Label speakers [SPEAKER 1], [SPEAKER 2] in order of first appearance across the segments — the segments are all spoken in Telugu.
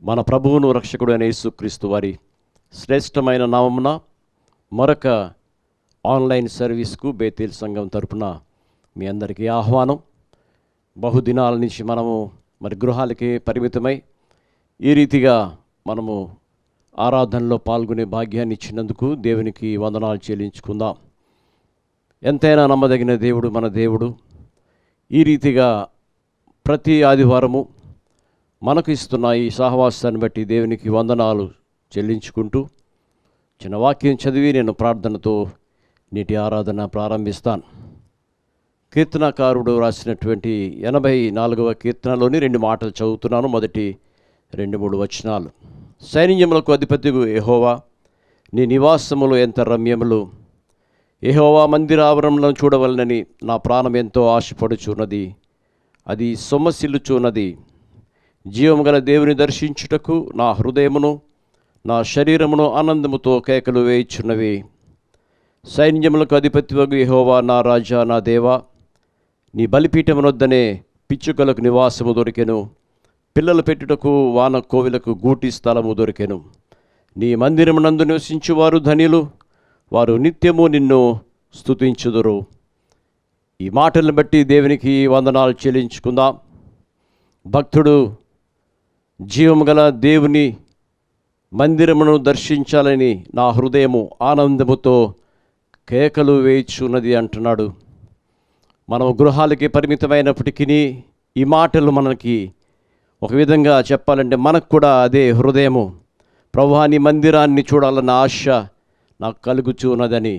[SPEAKER 1] మన ప్రభువును రక్షకుడు అయిన యేసుక్రీస్తు వారి శ్రేష్టమైన నామమున మరొక ఆన్లైన్ సర్వీస్కు బేతేల్ సంఘం తరపున మీ అందరికీ ఆహ్వానం. బహుదినాల నుంచి మనము గృహాలకే పరిమితమై ఈ రీతిగా మనము ఆరాధనలో పాల్గొనే భాగ్యాన్ని ఇచ్చినందుకు దేవునికి వందనాలు చెల్లించుకుందాం. ఎంతైనా నమ్మదగిన దేవుడు మన దేవుడు. ఈ రీతిగా ప్రతి ఆదివారము మనకు ఇస్తున్న ఈ సహవాసాన్ని బట్టి దేవునికి వందనాలు చెల్లించుకుంటూ చిన్న వాక్యం చదివి నేను ప్రార్థనతో నేటి ఆరాధన ప్రారంభిస్తాను. కీర్తనకారుడు రాసినటువంటి 84వ కీర్తనలోని 2 మాటలు చదువుతున్నాను. మొదటి 2-3 వచనాలు. సైన్యములకు అధిపతిగు యెహోవా, నీ నివాసములు ఎంత రమ్యములు! యెహోవా మందిరావరణంలో చూడవలనని నా ప్రాణం ఎంతో ఆశపడుచున్నది, అది సొమ్మసిల్లుచున్నది. జీవము గల దేవుని దర్శించుటకు నా హృదయమును నా శరీరమును ఆనందముతో కేకలు వేయుచున్నవి. సైన్యములకు అధిపతివగు యెహోవా, నా రాజా, నా దేవా, నీ బలిపీఠమునొద్దనే పిచ్చుకలకు నివాసము దొరికెను, పిల్లలు పెట్టుటకు వాన కోవిలకు గూటి స్థలము దొరికెను. నీ మందిరమునందు నివసించువారు ధన్యులు, వారు నిత్యము నిన్ను స్తుతించుదురు. ఈ మాటలను బట్టి దేవునికి వందనాలు చెల్లించుకుందాం. భక్తుడు జీవము గల దేవుని మందిరమును దర్శించాలని నా హృదయము ఆనందముతో కేకలు వేయుచున్నది అంటున్నాడు. మనం గృహాలకి పరిమితమైనప్పటికీ ఈ మాటలు మనకి ఒక విధంగా చెప్పాలంటే మనకు కూడా అదే హృదయము. ప్రభువా, నీ మందిరాన్ని చూడాలన్న ఆశ నాకు కలుగుచున్నదని.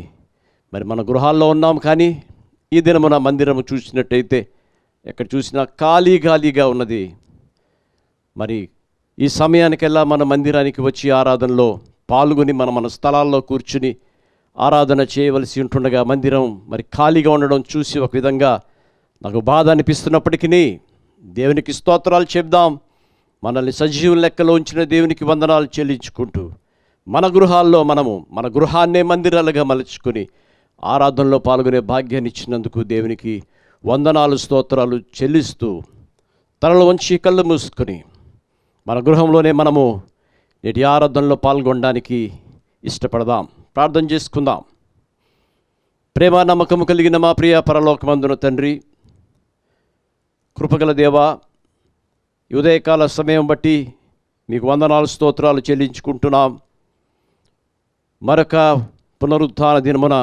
[SPEAKER 1] మన గృహాల్లో ఉన్నాం, కానీ ఈ దినమున మందిరము చూసినట్టయితే ఎక్కడ చూసినా ఖాళీగా ఉన్నది. ఈ సమయానికెల్లా మన మందిరానికి వచ్చి ఆరాధనలో పాల్గొని మన స్థలాల్లో కూర్చుని ఆరాధన చేయవలసి ఉంటుండగా మందిరం ఖాళీగా ఉండడం చూసి ఒక విధంగా నాకు బాధ అనిపిస్తున్నప్పటికీ దేవునికి స్తోత్రాలు చెప్దాం. మనల్ని సజీవ లెక్కలో ఉంచిన దేవునికి వందనాలు చెల్లించుకుంటూ మన గృహాల్లో మన గృహాన్నే మందిరాలుగా మలుచుకొని ఆరాధనలో పాల్గొనే భాగ్యాన్ని ఇచ్చినందుకు దేవునికి వందనాలు స్తోత్రాలు చెల్లిస్తూ తలలు వంచి కళ్ళు మూసుకొని మన గృహంలోనే మనము నేటి ఆరాధనలో పాల్గొనడానికి ఇష్టపడదాం. ప్రార్థన చేసుకుందాం. ప్రేమ నమ్మకము కలిగిన మా ప్రియ పరలోకమందున తండ్రి, కృపగల దేవా, ఉదయకాల సమయం బట్టి మీకు వందనాలు స్తోత్రాలు చెల్లించుకుంటున్నాం. మరొక పునరుత్థాన దినమున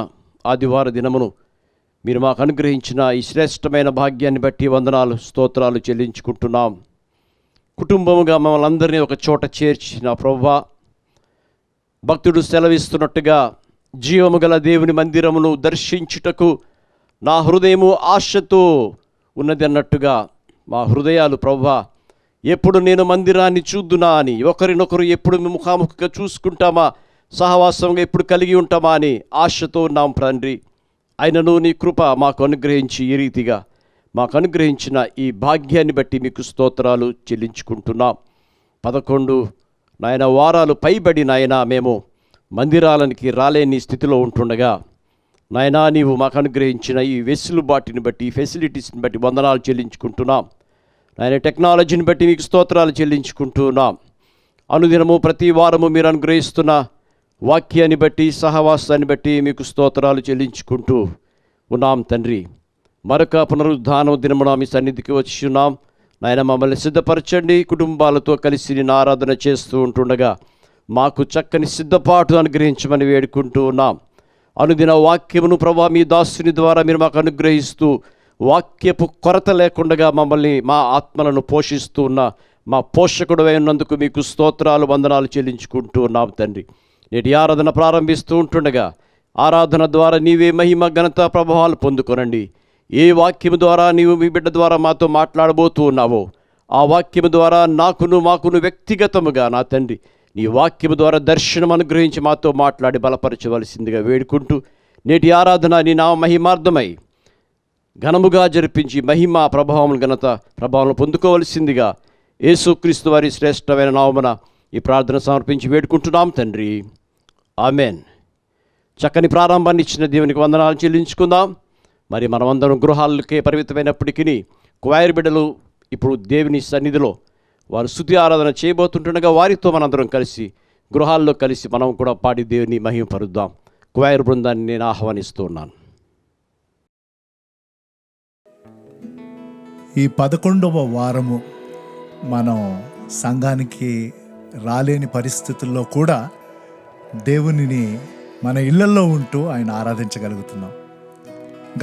[SPEAKER 1] ఆదివార దినమును మీరు మాకు అనుగ్రహించిన ఈ శ్రేష్టమైన భాగ్యాన్ని బట్టి వందనాలు స్తోత్రాలు చెల్లించుకుంటున్నాం. కుటుంబముగా మమ్మల్ని అందరినీ ఒక చోట చేర్చిన ప్రభువా, భక్తుడు సెలవిస్తున్నట్టుగా జీవము గల దేవుని మందిరమును దర్శించుటకు నా హృదయము ఆశతో ఉన్నది అన్నట్టుగా మా హృదయాలు ప్రభువా, ఎప్పుడు నేను మందిరాన్ని చూద్దునా అని, ఒకరినొకరు ఎప్పుడు ముఖాముఖిగా చూసుకుంటామా, సహవాసంగా ఎప్పుడు కలిగి ఉంటామా అని ఆశతో ఉన్నాం తండ్రి. అయినను నీ కృప మాకు అనుగ్రహించి ఈ రీతిగా మాకు అనుగ్రహించిన ఈ భాగ్యాన్ని బట్టి మీకు స్తోత్రాలు చెల్లించుకుంటున్నాం. 11 వారాలు పైబడి మేము మందిరాలనికి రాలేని స్థితిలో ఉంటుండగా నాయనా, నీవు మాకు అనుగ్రహించిన ఈ వెసులుబాటుని బట్టి, ఈ ఫెసిలిటీస్ని బట్టి వందనాలు చెల్లించుకుంటున్నాం. నాయన, టెక్నాలజీని బట్టి మీకు స్తోత్రాలు చెల్లించుకుంటున్నాం. అనుదినము ప్రతి వారము మీరు అనుగ్రహిస్తున్న వాక్యాన్ని బట్టి, సహవాసాన్ని బట్టి మీకు స్తోత్రాలు చెల్లించుకుంటూ ఉన్నాం తండ్రి. మరొక పునరుద్ధాన దినమున మీ సన్నిధికి వచ్చి ఉన్నాం. నాయన, మమ్మల్ని సిద్ధపరచండి. కుటుంబాలతో కలిసి నేను ఆరాధన చేస్తూ ఉంటుండగా మాకు చక్కని సిద్ధపాటు అనుగ్రహించమని వేడుకుంటూ ఉన్నాం. అనుదిన వాక్యమును ప్రభా మీ దాసుని ద్వారా మీరు మాకు అనుగ్రహిస్తూ వాక్యపు కొరత లేకుండా మమ్మల్ని, మా ఆత్మలను పోషిస్తూ ఉన్న మా పోషకుడు అయినందుకు మీకు స్తోత్రాలు వందనాలు చెల్లించుకుంటూ ఉన్నాం తండ్రి. నేటి ఆరాధన ప్రారంభిస్తూ ఉంటుండగా ఆరాధన ద్వారా నీవే మహిమ ఘనత ప్రభావాలు పొందుకొనండి. ఏ వాక్యము ద్వారా నీవు మీ బిడ్డ ద్వారా మాతో మాట్లాడబోతూ ఉన్నావో ఆ వాక్యము ద్వారా మాకును వ్యక్తిగతముగా నా తండ్రి నీ వాక్యము ద్వారా దర్శనం అనుగ్రహించి మాతో మాట్లాడి బలపరచవలసిందిగా వేడుకుంటూ నేటి ఆరాధన నీ నామ మహిమార్థమై ఘనముగా జరిపించి మహిమ ప్రభావం పొందుకోవలసిందిగా యేసుక్రీస్తు వారి శ్రేష్టమైన నామమున ఈ ప్రార్థన సమర్పించి వేడుకుంటున్నాం తండ్రి. ఆమెన్. చక్కని ప్రారంభాన్ని ఇచ్చిన దేవునికి వందనాలు చెల్లించుకుందాం. మనమందరం గృహాలకే పరిమితమైనప్పటికీ క్వైర్ బిడ్డలు ఇప్పుడు దేవుని సన్నిధిలో వారు స్తుతి ఆరాధన చేయబోతుండగా వారితో మనందరం కలిసి గృహాల్లో కలిసి మనం కూడా పాడి దేవుని మహిమపరుద్దాం. క్వైర్ బృందాన్ని నేను ఆహ్వానిస్తూ ఉన్నాను.
[SPEAKER 2] ఈ 11వ వారము మనం సంఘానికి రాలేని పరిస్థితుల్లో కూడా దేవునిని మన ఇళ్లలో ఉంటూ ఆయన ఆరాధించగలుగుతున్నాం.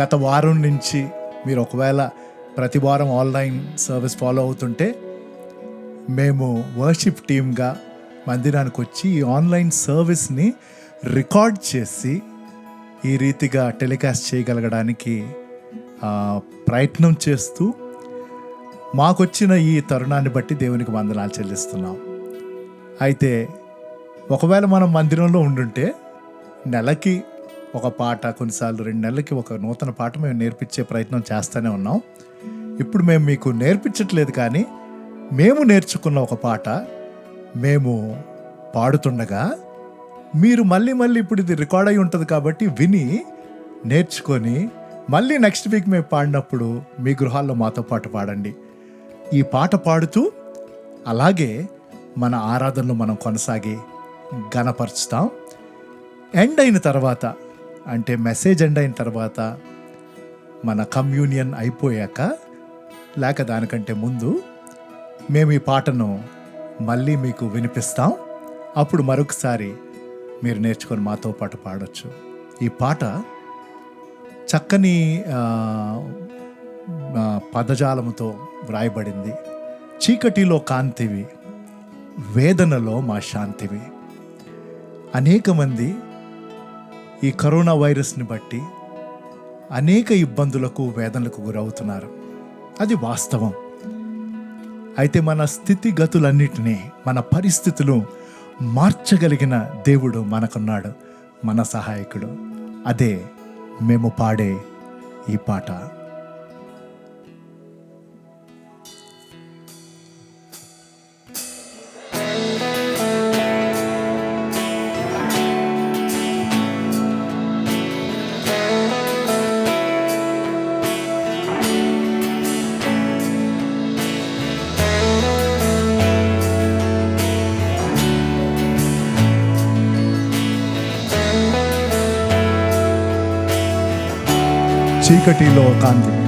[SPEAKER 2] గత వారం నుంచి మీరు ఒకవేళ ప్రతి వారం ఆన్లైన్ సర్వీస్ ఫాలో అవుతుంటే, మేము వర్షిప్ టీమ్గా మందిరానికి వచ్చి ఈ ఆన్లైన్ సర్వీస్ని రికార్డ్ చేసి ఈ రీతిగా టెలికాస్ట్ చేయగలగడానికి ప్రయత్నం చేస్తూ మాకొచ్చిన ఈ తరుణాన్ని బట్టి దేవునికి వందనాలు చెల్లిస్తున్నాం. అయితే ఒకవేళ మనం మందిరంలో ఉండుంటే నెలకి ఒక పాట, కొన్నిసార్లు 2 నెలలకి ఒక నూతన పాట మేము నేర్పించే ప్రయత్నం చేస్తూనే ఉన్నాం. ఇప్పుడు మేము మీకు నేర్పించట్లేదు, కానీ మేము నేర్చుకున్న ఒక పాట మేము పాడుతుండగా మీరు మళ్ళీ ఇప్పుడు ఇది రికార్డ్ అయి ఉంటుంది కాబట్టి విని నేర్చుకొని మళ్ళీ నెక్స్ట్ వీక్ మేము పాడినప్పుడు మీ గృహాల్లో మాతో పాటు పాడండి. ఈ పాట పాడుతూ అలాగే మన ఆరాధనలో మనం కొనసాగి ఘనపరుచుతాం. ఎండ్ అయిన తర్వాత, అంటే మెసేజ్ ఎండ్ అయిన తర్వాత, మన కమ్యూనియన్ అయిపోయాక లేక దానికంటే ముందు మేము ఈ పాటను మళ్ళీ మీకు వినిపిస్తాం. అప్పుడు మరొకసారి మీరు నేర్చుకొని మాతో పాటు పాడొచ్చు. ఈ పాట చక్కని పదజాలముతో వ్రాయబడింది. చీకటిలో కాంతివి, వేదనలో మా శాంతివి. అనేక మంది ఈ కరోనా వైరస్ని బట్టి అనేక ఇబ్బందులకు, వేదనలకు గురవుతున్నారు. అది వాస్తవం. అయితే మన స్థితిగతులన్నిటినీ, మన పరిస్థితులు మార్చగలిగిన దేవుడు మనకున్నాడు, మన సహాయకుడు. అదే మేము పాడే ఈ పాట. చీకటిలో కాంతివి,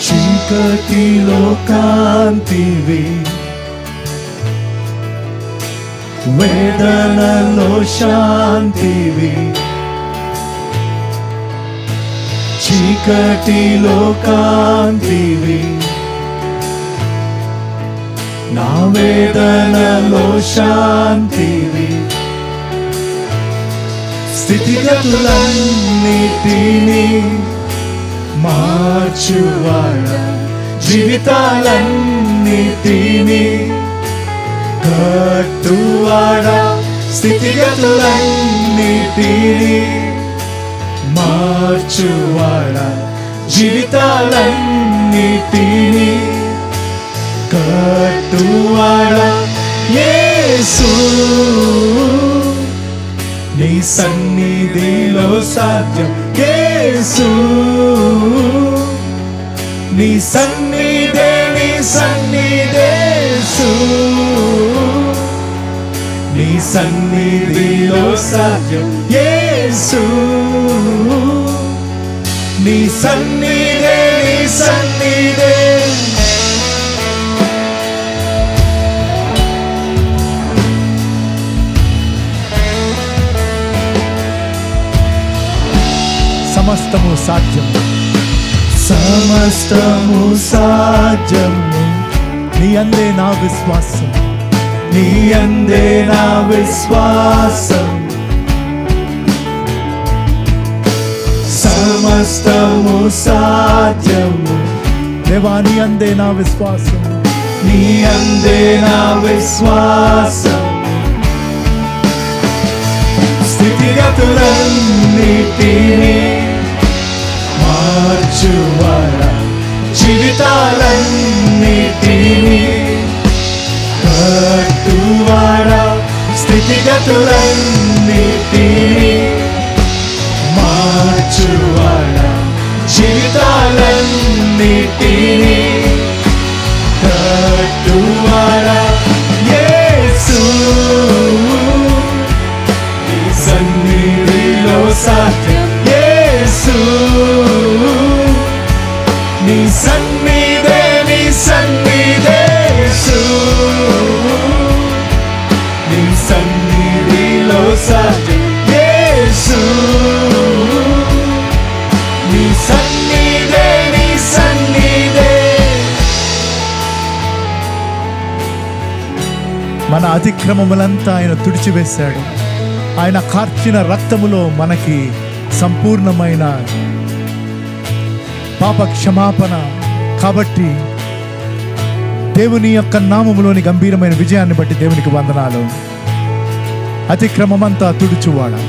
[SPEAKER 2] చీకటిలో కాంతివి, వేదనలో శాంతివి. చీకటిలో కాంతివి, నా వేదనలో శాంతివి. స్థితిగతులన్నిటినీ మార్చువాడ, జీవితాలన్నిటినీ కట్టువాడ. స్థితిగతులన్నిటినీ మార్చువాడ, జీవితాలన్నిటినీ కట్టువాడ. యేసు నీ సన్నిధిలో సాధ్యం. యేసు నీ సన్నిధే, నీ సన్నిధేసు, నీ సన్నిధిలో సాధ్యం. యేసు నీ సన్నిధే, నీ సన్నిధే. సమస్తము సాధ్యం, సమస్తము సాధ్యము. నీ అందే నా విశ్వాసం, నీ అందే నా విశ్వాసం. సమస్తము సాధ్యము దేవా, నీ అందే నా విశ్వాసం, నీ అందే నా విశ్వాసం. స్థితిగతులన్నిటినీ మార్చువాడ, జీవితాలన్నిటినీ కట్టువాడ. స్థితిగతులన్నిటినీ మార్చువాడ, జీవితాలన్నిటినీ కట్టువాడ. సాధ్యం యేసు, నీ సన్నిధే, నీ సన్నిధే. మన అతిక్రమములంతా ఆయన తుడిచివేశాడు. ఆయన కార్చిన రక్తములో మనకి సంపూర్ణమైన పాప క్షమాపణ. కాబట్టి దేవుని యొక్క నామములోని గంభీరమైన విజయాన్ని బట్టి దేవునికి వందనాలు. అతిక్రమమంతా తుడుచువాడా,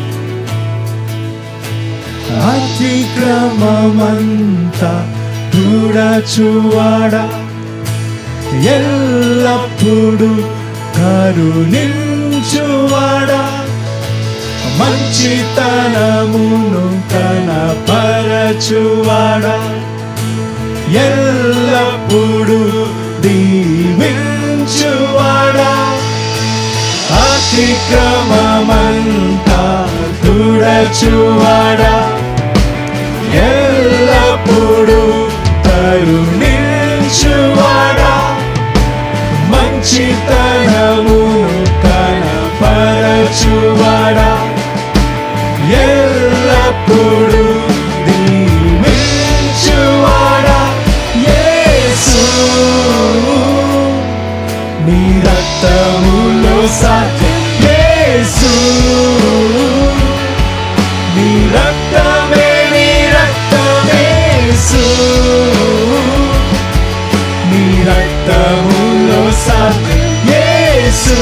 [SPEAKER 2] అతిక్రమమంతా తుడచువాడా, ఎల్లప్పుడు కరుణించువాడా, మంచితనమును కనపరచువాడా, ఎల్లప్పుడు దీవించువాడా, అతిక్రమమంతా తుడచువాడా, ఎల్లప్పుడు కరుణించువాడా, మంచితనమును కనపరచువాడా, ఎల్లప్పుడు దీవించువాడా. యేసు, నీ రక్తములో సాధ్యం యేసు, నీ రక్తమే, నీ రక్తమే యేసు, నీ రక్తములో సాధ్యం యేసు,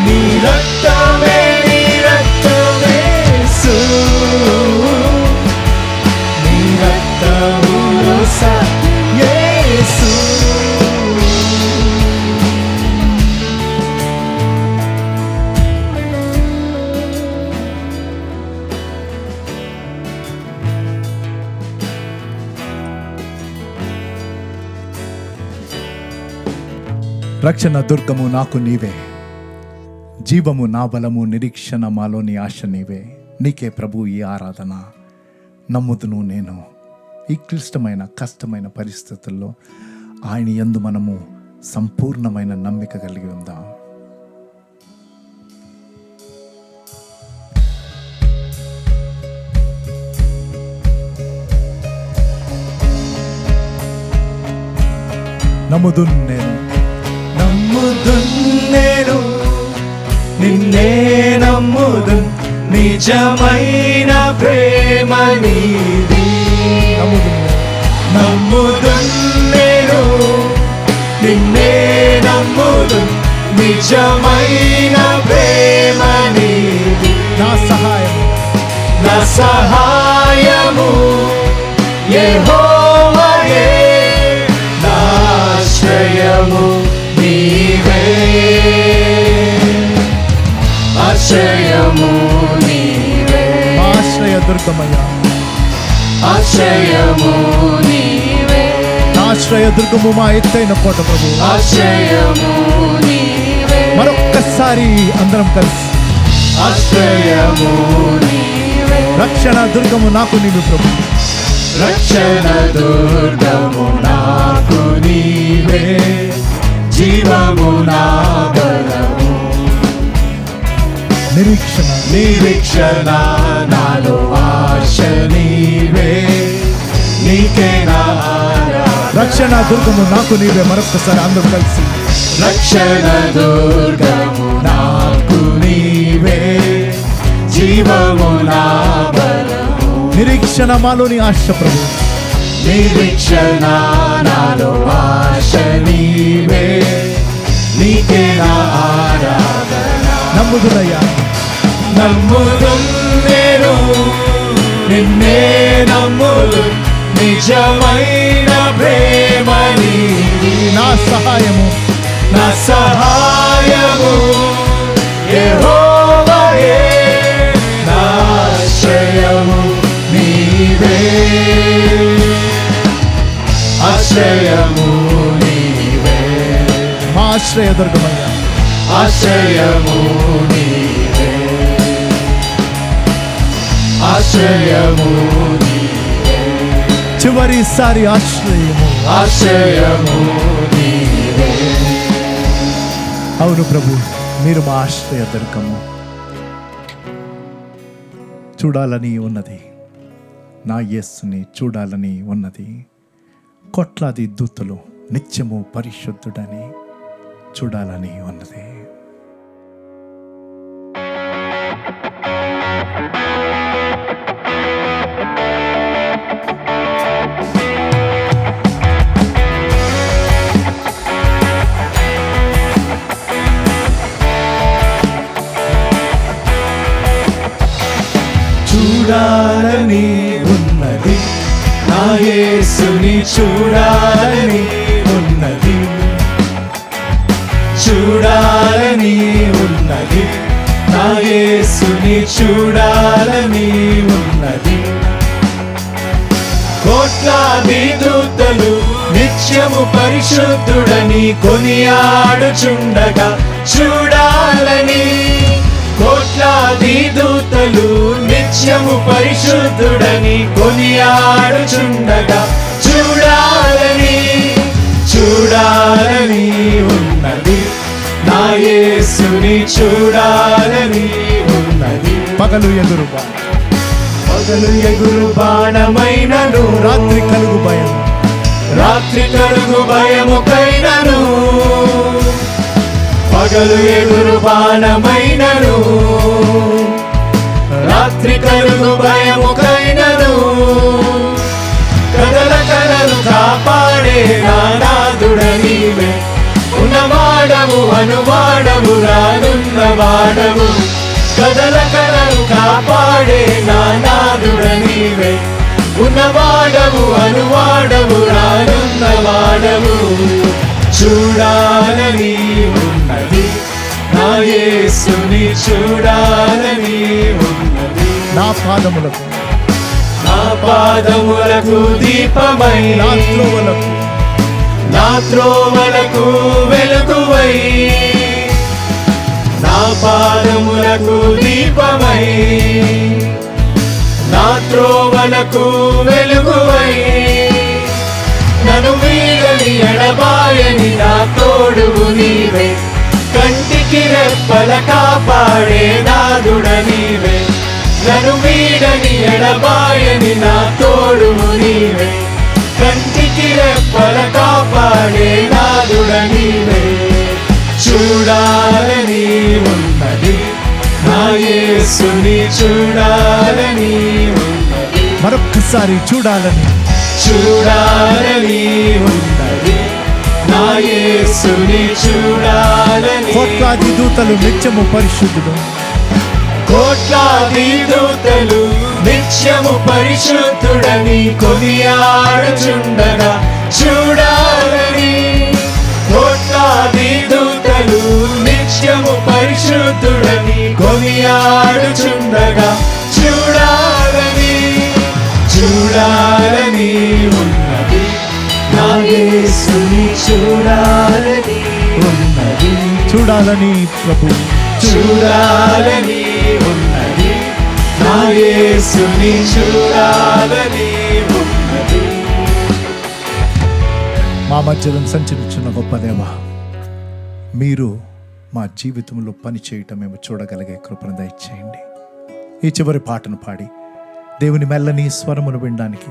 [SPEAKER 2] నీ రక్తమే, నీ రక్తమే యేసు, నీ రక్తములో సాధ్యం యేసు. రక్షణ దుర్గము నాకు నీవే, జీవము నా బలము, నిరీక్షణ మాలోని ఆశ నీవే. నీకే ప్రభు ఈ ఆరాధన. నమ్ముదును నేను ఈ క్లిష్టమైన కష్టమైన పరిస్థితుల్లో ఆయన యందు మనము సంపూర్ణమైన నమ్మిక కలిగి ఉందాం. నమ్ముదును నేను, నమ్ముదును నేను, నిన్నే నమ్ముదును, నిజమైన ప్రేమ నీది. నమ్ముదును నేను, నిన్నే నమ్ముదును, నిజమైన ప్రేమ నీది. నా సహాయము, నా సహాయము యెహోవాయే, నా ఆశ్రయము నీవే, ఆశ్రయము నీవే. ఆశ్రయ దుర్గమయ్యా, ఆశ్రయము నీవే, ఆశ్రయ దుర్గము మా ఎత్తైన కోట ప్రభు, ఆశ్రయము నీవే. మరొక్కసారి అందరం కలిసి ఆశ్రయము నీవే. రక్షణ దుర్గము నాకు నీవు ప్రభు, రక్షణ దుర్గము నాకు నీవే, జీవము నా బలము, నిరీక్షణ, నిరీక్షణ నాలో ఆశ నీవే, నీకే నా రక్షణ దుర్గము నాకు నీవే. మరొక్కసారి అందరూ కలిసి రక్షణ దుర్గము నాకు నీవే, జీవము నా బలము, నిరీక్షణ మాలోని ఆశ ప్రభు, నిరీక్షణ నాలో ఆశ నీవే, నీకే నా ఆరాధన. నమ్ముదునయ్యా, నమ్ముదును నేను, నిన్నే నమ్ముదును, నిజమైన ప్రేమ నీది. నా సహాయము, నా సహాయము యెహోవాయే, నా ఆశ్రయము నీవే, ఆశ్రయము నీవే. మా ఆశ్రయ దుర్గమయ్యా, ఆశ్రయము నీవే, ఆశ్రయము నీవే. చివరిసారి ఆశ్రయము, ఆశ్రయము నీవే. అవును ప్రభు, మీరు మా ఆశ్రయ దుర్గము. చూడాలని ఉన్నది, నా యేసుని చూడాలని ఉన్నది. కోట్లాది దూతలు నిత్యము పరిశుద్ధుడని చూడాలని ఉన్నది. చూడాలని ఉన్నది, నా యేసుని చూడాలని ఉన్నది. చూడాలని ఉన్నది, నా యేసుని చూడాలని ఉన్నది. కోట్లాది దూతలు నిత్యము పరిశుద్ధుడని కొనియాడుచుండగా చూడాలని. కోట్లాది దూతలు నిత్యము పరిశుద్ధుడని కొనియాడుచుండగా చూడాలని. చూడాలని ఉన్నది, నా యేసుని చూడాలని ఉన్నది. పగలు ఎగురు బాణమైనను, రాత్రి కలుగు భయముకైనను. పగలు ఎగురు బాణమైనను, రాత్రి కలుగు భయముకైనను. కదలకలను కాపాడే నానాదుడ నీవే, ఉన్నవాడవు అనువాడవు రానున్నవాడవు. కదలకలను కాపాడే నానాదుడ నీవే, ఉన్నవాడవు అనువాడవు రానున్నవాడవు. చూడాలని ఉన్నది, నా యేసుని చూడాలని ఉన్నది. నా పాదములకు దీపమై, నా త్రోవలకు వెలుగువై. నా పాదములకు దీపమై, నా త్రోవలకు వెలుగువై. నన్ను వీడని ఎడబాయని నా తోడువు నీవే, కంటికి రెప్పల కాపాడే నాదుడ నీవే. నన్ను వీడని ఎడబాయని నా తోడువు నీవే, కంటికి రెప్పల కాపాడే నాదుడ నీవే. చూడాలని ఉన్నది, నా యేసుని చూడాలని ఉన్నది. మరొక్కసారి చూడాలని ఉన్నది, నా యేసుని చూడాలని. కోట్లాది దూతలు నిత్యము పరిశుద్ధుడు, కోట్లాది దూతలు నిత్యము పరిశుద్ధుడని కొనియాడుచుండగా చూడాలని. కోట్లాది దూతలు నిత్యము పరిశుద్ధుడని కొనియాడుచుండగా చూడాలని. చూడాలని ఉన్నది, నా యేసుని చూడాలని ఉన్నది. చూడాలని ప్రభు, చూడాలని ఉన్నది, నా యేసుని చూడాలని ఉన్నది. మా మధ్యలో సంచరించిన గొప్ప దేవా, మీరు మా జీవితంలో పని చేయటం మేము చూడగలిగే కృపను దయచేయండి. ఈ చివరి పాటను పాడి దేవుని మెల్లని స్వరమును వినడానికి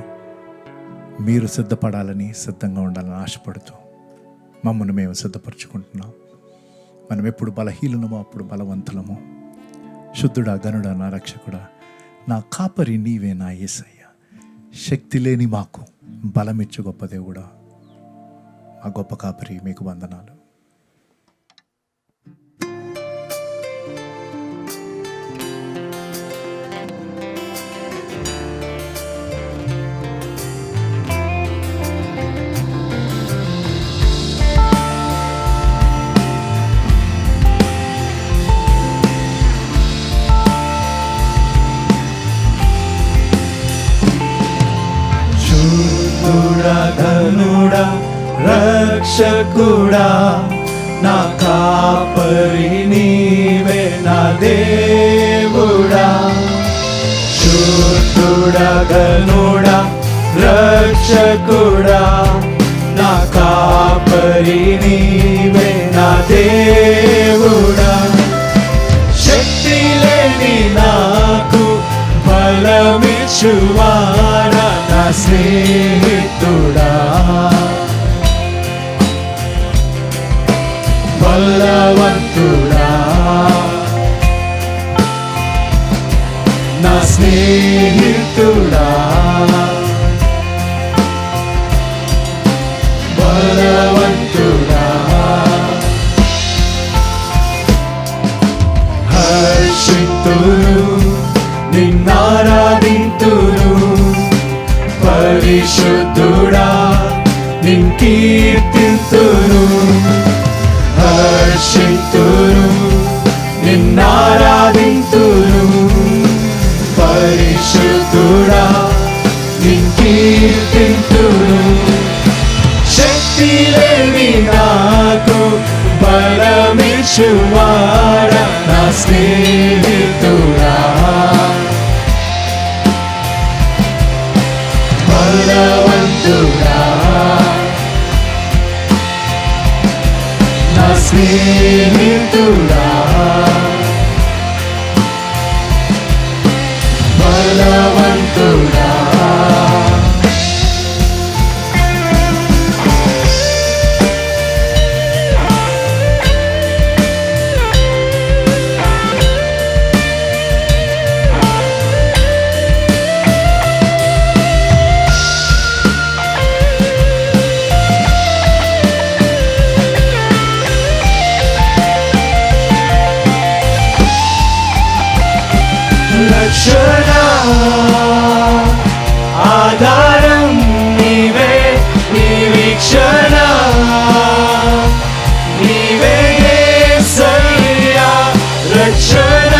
[SPEAKER 2] మీరు సిద్ధపడాలని, సిద్ధంగా ఉండాలని ఆశపడుతూ మమ్మల్ని మేము సిద్ధపరచుకుంటున్నాం. మనం ఎప్పుడు బలహీనమో అప్పుడు బలవంతులము. శుద్ధుడా, గనుడా, నా రక్షకుడా, నా కాపరి నీవే నా యేసయ్య. శక్తి లేని మాకు బలమిచ్చు గొప్ప దేవుడా, మా గొప్ప కాపరి, మీకు వందనాలు. ధనుడా, రక్షకుడా, నా కాపరి నీవే నా దేవుడా. శుద్ధుడా, ధనుడా, రక్షకుడా, నా కాపరి నీవే నా దేవుడా. మెచ్చువాడా నా స్నేహితుడా, బలవంతుడా, నా స్నేహితుడా, బలవంతుడా, హర్షితును నిన్నారాధింతును, పరిశుద్ధుడా నిన్ కీర్తింతును, హర్షితును నిన్నారాధింతును, పరిశుద్ధుడా నిన్ కీర్తింతును. శక్తి లేని నాకు బలమిచ్చువాడా నా స్నేహితుడా, బలవంతుడా, నా స్నేహితుడా, బలవంతుడా. రక్షణ ఆధారం నీవే, నిరీక్షణ నీవే యేసయ్యా. రక్షణ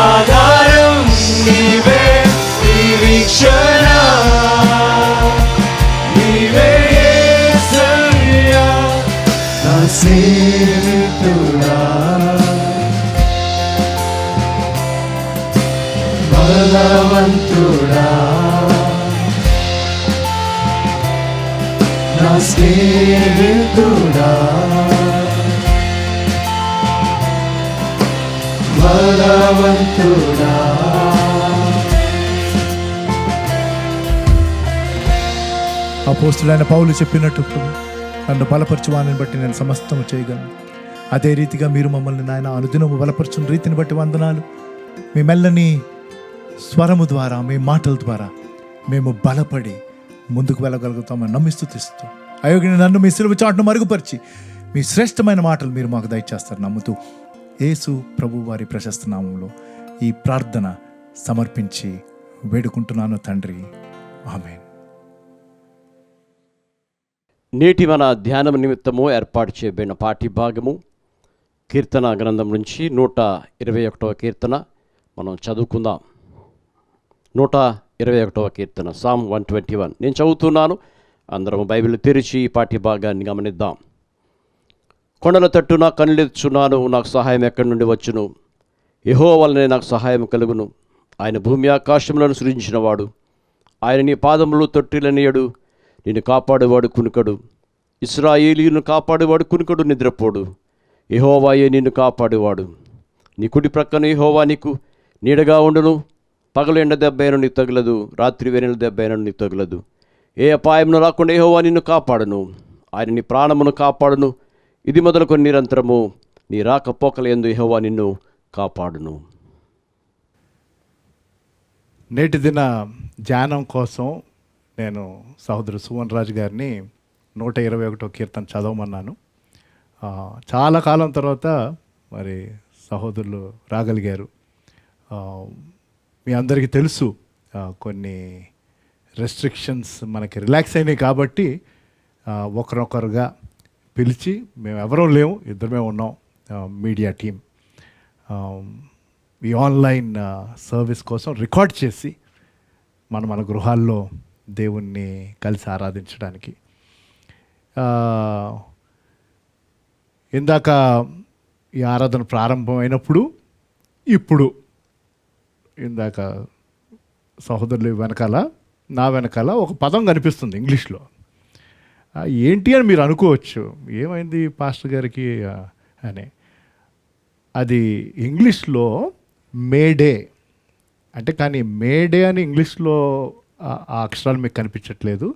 [SPEAKER 2] ఆధారం నీవే, నిరీక్షణ నీవే యేసయ్యా. నా స్నేహితుడా, బలవంతుడా, నా స్నేహితుడా, బలవంతుడా. అపోస్తులైన పౌలు చెప్పినట్టు, నన్ను బలపరచువాని బట్టి నేను సమస్తము చేయగలను. అదే రీతిగా మీరు మమ్మల్ని నాయన అనుదినము బలపరచున్న రీతిని బట్టి వందనాలు. మీ మెల్లని స్వరము ద్వారా, మీ మాటల ద్వారా మేము బలపడి ముందుకు వెళ్ళగలుగుతామని నమ్మిస్తూ అయోగ్యుని నన్ను మీ సిలువ చాటును మరుగుపరిచి మీ శ్రేష్టమైన మాటలు మీరు మాకు దయచేస్తారు నమ్ముతూ యేసు ప్రభు వారి ప్రశస్త నామంలో ఈ ప్రార్థన సమర్పించి వేడుకుంటున్నాను తండ్రి, ఆమేన్.
[SPEAKER 1] నేటి మన ధ్యానం నిమిత్తము ఏర్పాటు చేయబడిన పాఠ్య భాగము కీర్తన గ్రంథం నుంచి 121వ కీర్తన మనం చదువుకుందాం. 121వ కీర్తన, సామ్ 121. నేను చదువుతున్నాను, అందరం బైబిల్ తెరిచి ఈ పాఠ్య భాగాన్ని గమనిద్దాం. కొండల తట్టున కనులెత్తుచున్నాను, నాకు సహాయం ఎక్కడి నుండి వచ్చును? యెహోవా వలనే నాకు సహాయం కలుగును. ఆయన భూమి ఆకాశములను సృజించినవాడు. ఆయన నీ పాదములు తొట్టిలనియడు. నిన్ను కాపాడేవాడు కునుకడు. ఇశ్రాయేలీయును కాపాడేవాడు కునుకడు, నిద్రపోడు. యెహోవాయే నిన్ను కాపాడేవాడు. నీ కుడి ప్రక్కన యెహోవా నీకు నీడగా ఉండును. పగలు ఎండ దెబ్బైన నీకు తగలదు, రాత్రి వెన్నెల దెబ్బైన నీకు తగలదు. ఏ అపాయమును రాకుండా యెహోవా నిన్ను కాపాడును. ఆయన నీ ప్రాణమును కాపాడును. ఇది మొదలుకొని నిరంతరము నీ రాకపోకల యందు యెహోవా నిన్ను కాపాడును.
[SPEAKER 2] నేటి దిన ధ్యానం కోసం నేను సహోదరు సువన్ రాజు గారిని 121వ కీర్తన చదవమన్నాను. చాలా కాలం తర్వాత మరి సహోదరులు రాగలిగారు. మీ అందరికీ తెలుసు, కొన్ని రెస్ట్రిక్షన్స్ మనకి రిలాక్స్ అయినాయి కాబట్టి ఒకరొకరుగా పిలిచి, మేము ఎవరూ లేవు, ఇద్దరమే ఉన్నాం, మీడియా టీం, ఈ ఆన్లైన్ సర్వీస్ కోసం రికార్డ్ చేసి మన గృహాల్లో దేవుణ్ణి కలిసి ఆరాధించడానికి. ఇందాక ఈ ఆరాధన ప్రారంభమైనప్పుడు, ఇప్పుడు ఇందాక సహోదరులు వెనకాల, నా వెనకాల ఒక పదం కనిపిస్తుంది ఇంగ్లీష్లో. ఏంటి అని మీరు అనుకోవచ్చు, ఏమైంది పాస్టర్ గారికి అని. అది ఇంగ్లీష్లో మేడే
[SPEAKER 3] అంటే కానీ మేడే అని ఇంగ్లీష్లో ఆ అక్షరాలు మీకు కనిపించట్లేదు,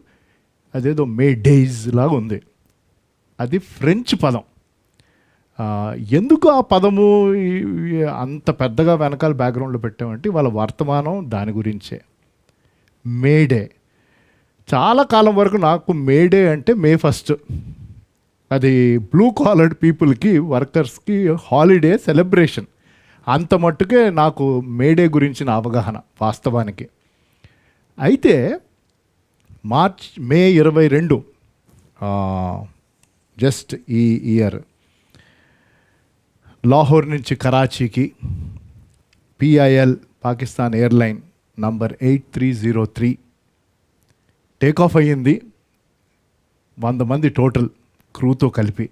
[SPEAKER 3] అదేదో మే డేస్ లాగా ఉంది. అది ఫ్రెంచ్ పదం. ఎందుకు ఆ పదము అంత పెద్దగా వెనకాల బ్యాక్గ్రౌండ్లో పెట్టామంటే వాళ్ళ వర్తమానం దాని గురించే. మేడే, చాలా కాలం వరకు నాకు మేడే అంటే మే 1, అది బ్లూ కాలర్డ్ పీపుల్కి, వర్కర్స్కి హాలిడే సెలబ్రేషన్. అంత మట్టుకే నాకు మేడే గురించిన అవగాహన వాస్తవానికి. అయితే మే 22 జస్ట్ ఈ ఇయర్ లాహోర్ నుంచి కరాచీకి PIL Pakistan airline number 8303 takeoff అయ్యింది. 100 మంది టోటల్ క్రూతో కలిపి.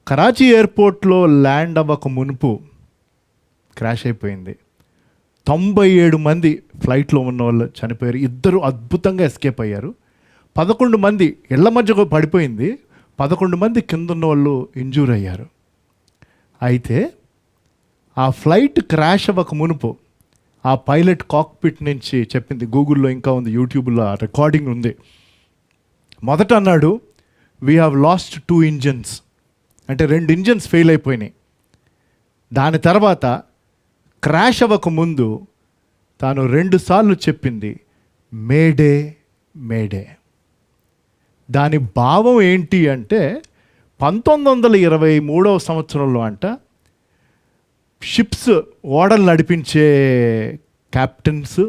[SPEAKER 3] కరాచీ ఎయిర్పోర్ట్లో ల్యాండ్ అవ్వక మునుపు క్రాష్ అయిపోయింది. 97 మంది ఫ్లైట్లో ఉన్న వాళ్ళు చనిపోయారు. 2 అద్భుతంగా ఎస్కేప్ అయ్యారు. 11 మంది ఇళ్ల మధ్య పడిపోయింది. 11 మంది కింద ఉన్న వాళ్ళు ఇంజూర్ అయ్యారు. అయితే ఆ ఫ్లైట్ క్రాష్ అవ్వక మునుపు ఆ పైలట్ కాక్పిట్ నుంచి చెప్పింది, గూగుల్లో ఇంకా ఉంది, యూట్యూబ్లో రికార్డింగ్ ఉంది. మొదట అన్నాడు, వీ హ్యావ్ లాస్ట్ 2 ఇంజన్స్, అంటే 2 ఇంజన్స్ ఫెయిల్ అయిపోయినాయి. దాని తర్వాత క్రాష్ అవ్వక ముందు తాను 2 సార్లు చెప్పింది మేడే మేడే. దాని భావం ఏంటి అంటే 1923వ సంవత్సరంలో అంట షిప్స్, ఓడలు నడిపించే క్యాప్టెన్స్,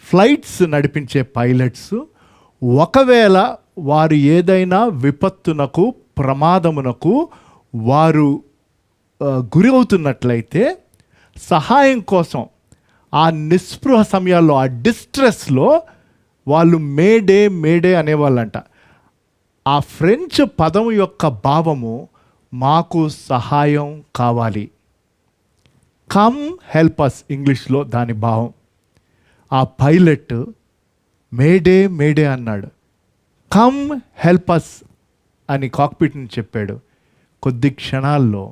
[SPEAKER 3] ఫ్లైట్స్ నడిపించే పైలట్స్ ఒకవేళ వారు ఏదైనా విపత్తునకు, ప్రమాదమునకు వారు గురి అవుతున్నట్లయితే సహాయం కోసం ఆ నిస్పృహ సమయాల్లో, ఆ డిస్ట్రెస్లో వాళ్ళు మేడే మేడే అనేవాళ్ళంట. ఆ ఫ్రెంచ్ పదం యొక్క భావము మాకు సహాయం కావాలి, కమ్ హెల్ప్ అస్ ఇంగ్లీష్లో దాని భావం. ఆ పైలట్ మేడే మేడే అన్నాడు, కమ్ హెల్ప్ అస్ అని కాక్పిట్ని చెప్పాడు. కొద్ది క్షణాల్లో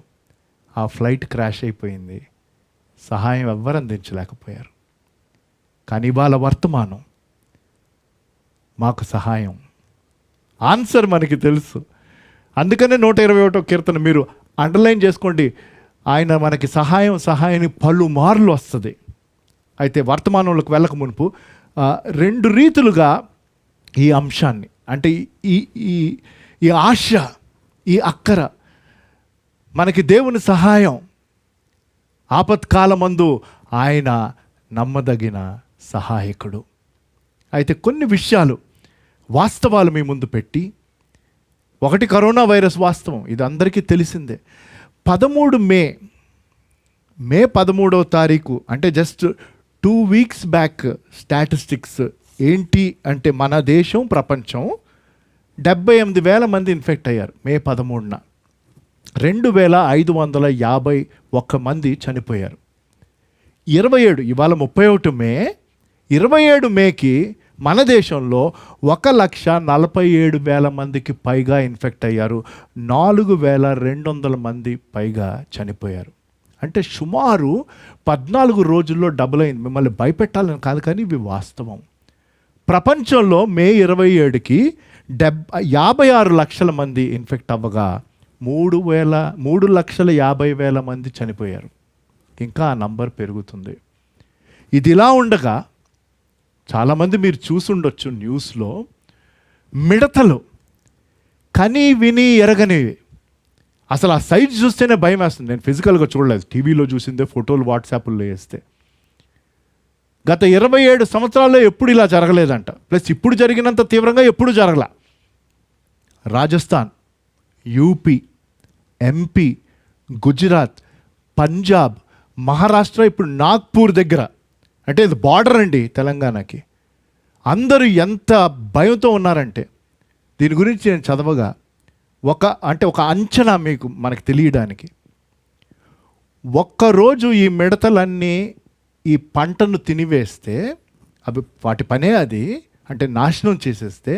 [SPEAKER 3] ఆ ఫ్లైట్ క్రాష్ అయిపోయింది. సహాయం ఎవ్వరు అందించలేకపోయారు. కానీ వాళ్ళ వర్తమానం మాకు సహాయం, ఆన్సర్ మనకి తెలుసు. అందుకనే 121వ కీర్తన మీరు అండర్లైన్ చేసుకోండి. ఆయన మనకి సహాయాన్ని పలుమార్లు వస్తుంది. అయితే వర్తమానంలోకి వెళ్ళక మునుపు 2 రీతులుగా ఈ అంశాన్ని, అంటే ఈ ఈ ఈ ఆశ, ఈ అక్కర, మనకి దేవుని సహాయం ఆపత్కాలమందు ఆయన నమ్మదగిన సహాయకుడు. అయితే కొన్ని విషయాలు, వాస్తవాలు మీ ముందు పెట్టి, ఒకటి కరోనా వైరస్ వాస్తవం, ఇది అందరికీ తెలిసిందే. 13 మే 13వ తారీఖు అంటే జస్ట్ 2 వీక్స్ బ్యాక్ స్టాటిస్టిక్స్ ఏంటి అంటే మన దేశం, ప్రపంచం 78,000 మంది ఇన్ఫెక్ట్ అయ్యారు మే 13న. 2,551 మంది చనిపోయారు. 27 ఇవాళ 31 మే, 27 మేకి మన దేశంలో 1,47,000 మందికి పైగా ఇన్ఫెక్ట్ అయ్యారు. 4,200 మంది పైగా చనిపోయారు. అంటే సుమారు 14 రోజుల్లో డబుల్ అయింది. మిమ్మల్ని భయపెట్టాలని కాదు, కానీ ఇవి వాస్తవం. ప్రపంచంలో మే 27కి 56 లక్షల మంది ఇన్ఫెక్ట్ అవ్వగా 3,50,000 మంది చనిపోయారు. ఇంకా ఆ నంబర్ పెరుగుతుంది. ఇది ఇలా ఉండగా చాలామంది మీరు చూసుండొచ్చు న్యూస్లో, మిడతలు కని విని ఎరగనివి. అసలు ఆ సైజ్ చూస్తేనే భయం వేస్తుంది. నేను ఫిజికల్గా చూడలేదు, టీవీలో చూసిందే, ఫోటోలు వాట్సాప్లో వేస్తే. గత 27 సంవత్సరాల్లో ఎప్పుడు ఇలా జరగలేదంట. ప్లస్ ఇప్పుడు జరిగినంత తీవ్రంగా ఎప్పుడు జరగల. రాజస్థాన్, యూపీ, MP, గుజరాత్, పంజాబ్, మహారాష్ట్ర, ఇప్పుడు నాగ్పూర్ దగ్గర, అంటే ఇది బార్డర్ అండి తెలంగాణకి. అందరూ ఎంత భయంతో ఉన్నారంటే, దీని గురించి నేను చదవగా ఒక అంచనా మనకి తెలియడానికి, ఒక్కరోజు ఈ మిడతలన్నీ ఈ పంటను తినివేస్తే, అవి వాటి పనే అది, అంటే నాశనం చేసేస్తే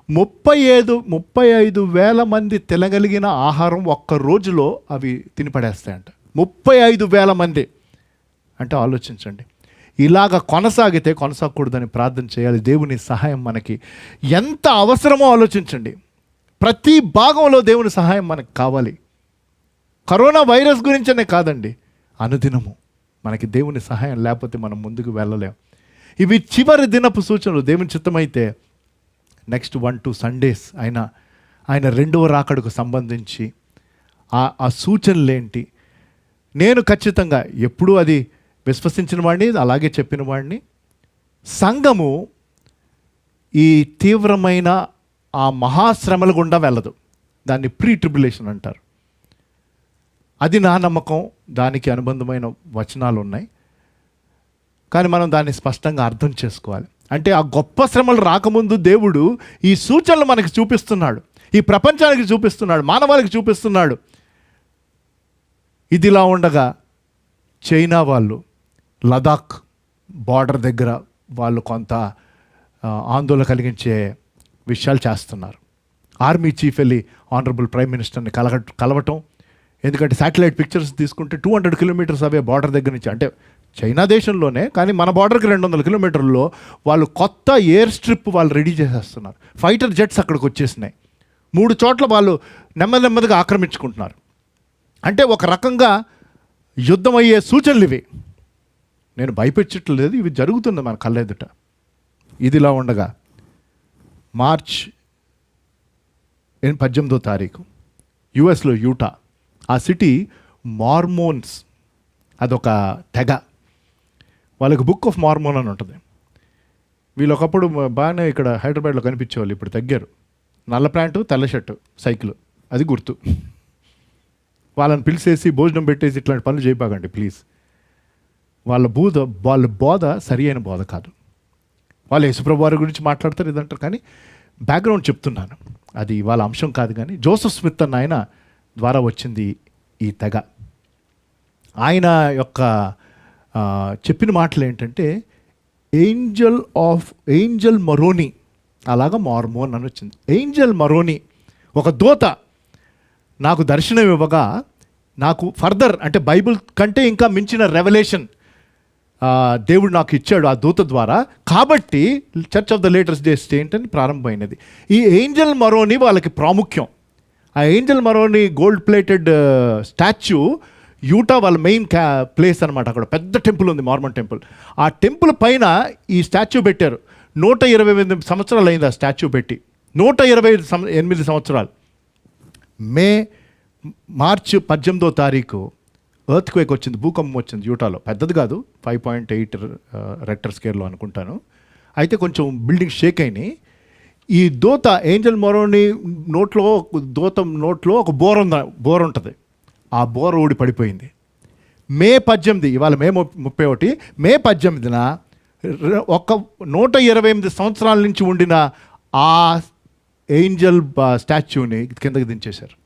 [SPEAKER 3] 35,000 మంది తినగలిగిన ఆహారం ఒక్క రోజులో అవి తినిపడేస్తాయంట. 35,000 మంది అంటే ఆలోచించండి. ఇలాగ కొనసాగకూడదని ప్రార్థన చేయాలి. దేవుని సహాయం మనకి ఎంత అవసరమో ఆలోచించండి. ప్రతి భాగంలో దేవుని సహాయం మనకు కావాలి. కరోనా వైరస్ గురించనే కాదండి, అనుదినము మనకి దేవుని సహాయం లేకపోతే మనం ముందుకు వెళ్ళలేం. ఇవి చివరి దినపు సూచనలు. దేవుని చిత్తమైతే నెక్స్ట్ 1-2 సండేస్ ఆయన రెండవ రాకడకు సంబంధించి ఆ సూచనలు ఏంటి, నేను ఖచ్చితంగా ఎప్పుడూ అది విశ్వసించిన వాడిని, అలాగే చెప్పిన వాడిని. సంఘము ఈ తీవ్రమైన ఆ మహాశ్రమల గుండా వెళ్ళదు. దాన్ని ప్రీ ట్రిబులేషన్ అంటారు. అది నా నమ్మకం. దానికి అనుబంధమైన వచనాలు ఉన్నాయి. కానీ మనం దాన్ని స్పష్టంగా అర్థం చేసుకోవాలి. అంటే ఆ గొప్ప శ్రమలు రాకముందు దేవుడు ఈ సూచనలు మనకి చూపిస్తున్నాడు, ఈ ప్రపంచానికి చూపిస్తున్నాడు, మానవాళికి చూపిస్తున్నాడు. ఇదిలా ఉండగా చైనా వాళ్ళు లదాఖ్ బార్డర్ దగ్గర వాళ్ళు కొంత ఆందోళన కలిగించే విషయాలు చేస్తున్నారు. ఆర్మీ చీఫ్ వెళ్ళి ఆనరబుల్ ప్రైమ్ మినిస్టర్ని కలవటం. ఎందుకంటే శాటిలైట్ పిక్చర్స్ తీసుకుంటే 200 కిలోమీటర్స్ అవే బార్డర్ దగ్గర నుంచి, అంటే చైనా దేశంలోనే కానీ మన బార్డర్కి 200 కిలోమీటర్లలో వాళ్ళు కొత్త ఎయిర్ స్ట్రిప్ వాళ్ళు రెడీ చేసేస్తున్నారు. ఫైటర్ జెట్స్ అక్కడికి వచ్చేసినాయి. 3 చోట్ల వాళ్ళు నెమ్మదిగా ఆక్రమించుకుంటున్నారు. అంటే ఒక రకంగా యుద్ధం అయ్యే సూచనలు ఇవి. నేను భయపెట్టట్లేదు, ఇవి జరుగుతుంది మన కళ్ళెదుట. ఇదిలా ఉండగా మార్చ్ 18వ తారీఖు యుఎస్లో యూటా, ఆ సిటీ మార్మోన్స్, అదొక తెగ. వాళ్ళకి బుక్ ఆఫ్ మార్మోన్ అని ఉంటుంది. వీళ్ళు ఒకప్పుడు బాగానే ఇక్కడ హైదరాబాద్లో కనిపించేవాళ్ళు, ఇప్పుడు తగ్గారు. నల్ల ప్యాంటు తెల్ల షర్టు సైకిల్, అది గుర్తు. వాళ్ళని పిలిచేసి భోజనం పెట్టేసి ఇట్లాంటి పనులు చేయబాగండి ప్లీజ్. వాళ్ళ బోధ సరి అయిన బోధ కాదు. వాళ్ళు యేసుప్రభు వారి గురించి మాట్లాడతారు, ఇదంటారు. కానీ బ్యాక్గ్రౌండ్ చెప్తున్నాను, అది వాళ్ళ అంశం కాదు. కానీ జోసెఫ్ స్మిత్ అన్న ఆయన ద్వారా వచ్చింది ఈ తెగ. ఆయన యొక్క చెప్పిన మాటలు ఏంటంటే ఏంజల్ మరోని, అలాగా మార్మోన్ అని వచ్చింది. ఏంజల్ మరోని ఒక దూత నాకు దర్శనం ఇవ్వగా, నాకు ఫర్దర్ అంటే బైబిల్ కంటే ఇంకా మించిన రెవల్యూషన్ దేవుడు నాకు ఇచ్చాడు ఆ దూత ద్వారా. కాబట్టి church of the latest day saint అని ప్రారంభమైనది. ఈ ఏంజల్ మరోని వాళ్ళకి ప్రాముఖ్యం. ఆ angel Moroni gold plated statue Utah వాళ్ళ మెయిన్ ప్లేస్ అనమాట. అక్కడ పెద్ద టెంపుల్ ఉంది, మార్మన్ టెంపుల్. ఆ టెంపుల్ పైన ఈ స్టాచ్యూ పెట్టారు. 128 సంవత్సరాలు అయింది ఆ స్టాచ్యూ పెట్టి. 128 సంవత్సరాలు. మార్చి 18వ తారీఖు ఎర్త్క్వేక్ వచ్చింది, భూకంపం వచ్చింది యూటాలో. పెద్దది కాదు, 5.8 రెక్టర్ స్కేల్లో అనుకుంటాను. అయితే కొంచెం బిల్డింగ్ షేక్ అయినాయి. ఈ దూత ఏంజల్ మరోని నోట్లో ఒక బోర్ ఉంటుంది. ఆ బోర్ ఊడి పడిపోయింది. మే 18, ఇవాళ మే 31, మే 18న 128 సంవత్సరాల నుంచి ఉండిన ఆ ఏంజల్ స్టాచ్యూని కిందకి దించేశారు.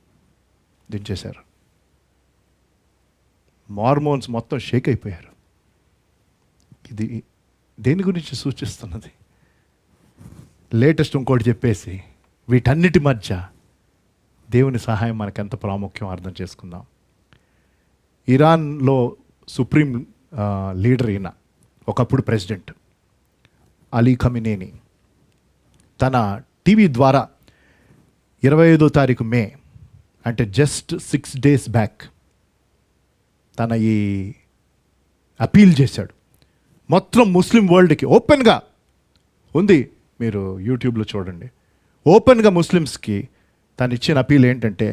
[SPEAKER 3] మార్మోన్స్ మొత్తం షేక్ అయిపోయారు. ఇది దేని గురించి సూచిస్తున్నది? లేటెస్ట్ ఇంకోటి చెప్పేసి వీటన్నిటి మధ్య దేవుని సహాయం మనకు ఎంత ప్రాముఖ్యం అర్థం చేసుకుందాం. ఇరాన్లో సుప్రీం లీడర్ అయిన ఒకప్పుడు ప్రెసిడెంట్ అలీ ఖమినేని తన టీవీ ద్వారా 25వ తారీఖు మే, అంటే జస్ట్ 6 days బ్యాక్, తన ఈ అపీల్ చేశాడు. మొత్తం ముస్లిం వరల్డ్కి ఓపెన్గా ఉంది, మీరు యూట్యూబ్లో చూడండి. ఓపెన్గా ముస్లిమ్స్కి తను ఇచ్చిన అపీల్ ఏంటంటే,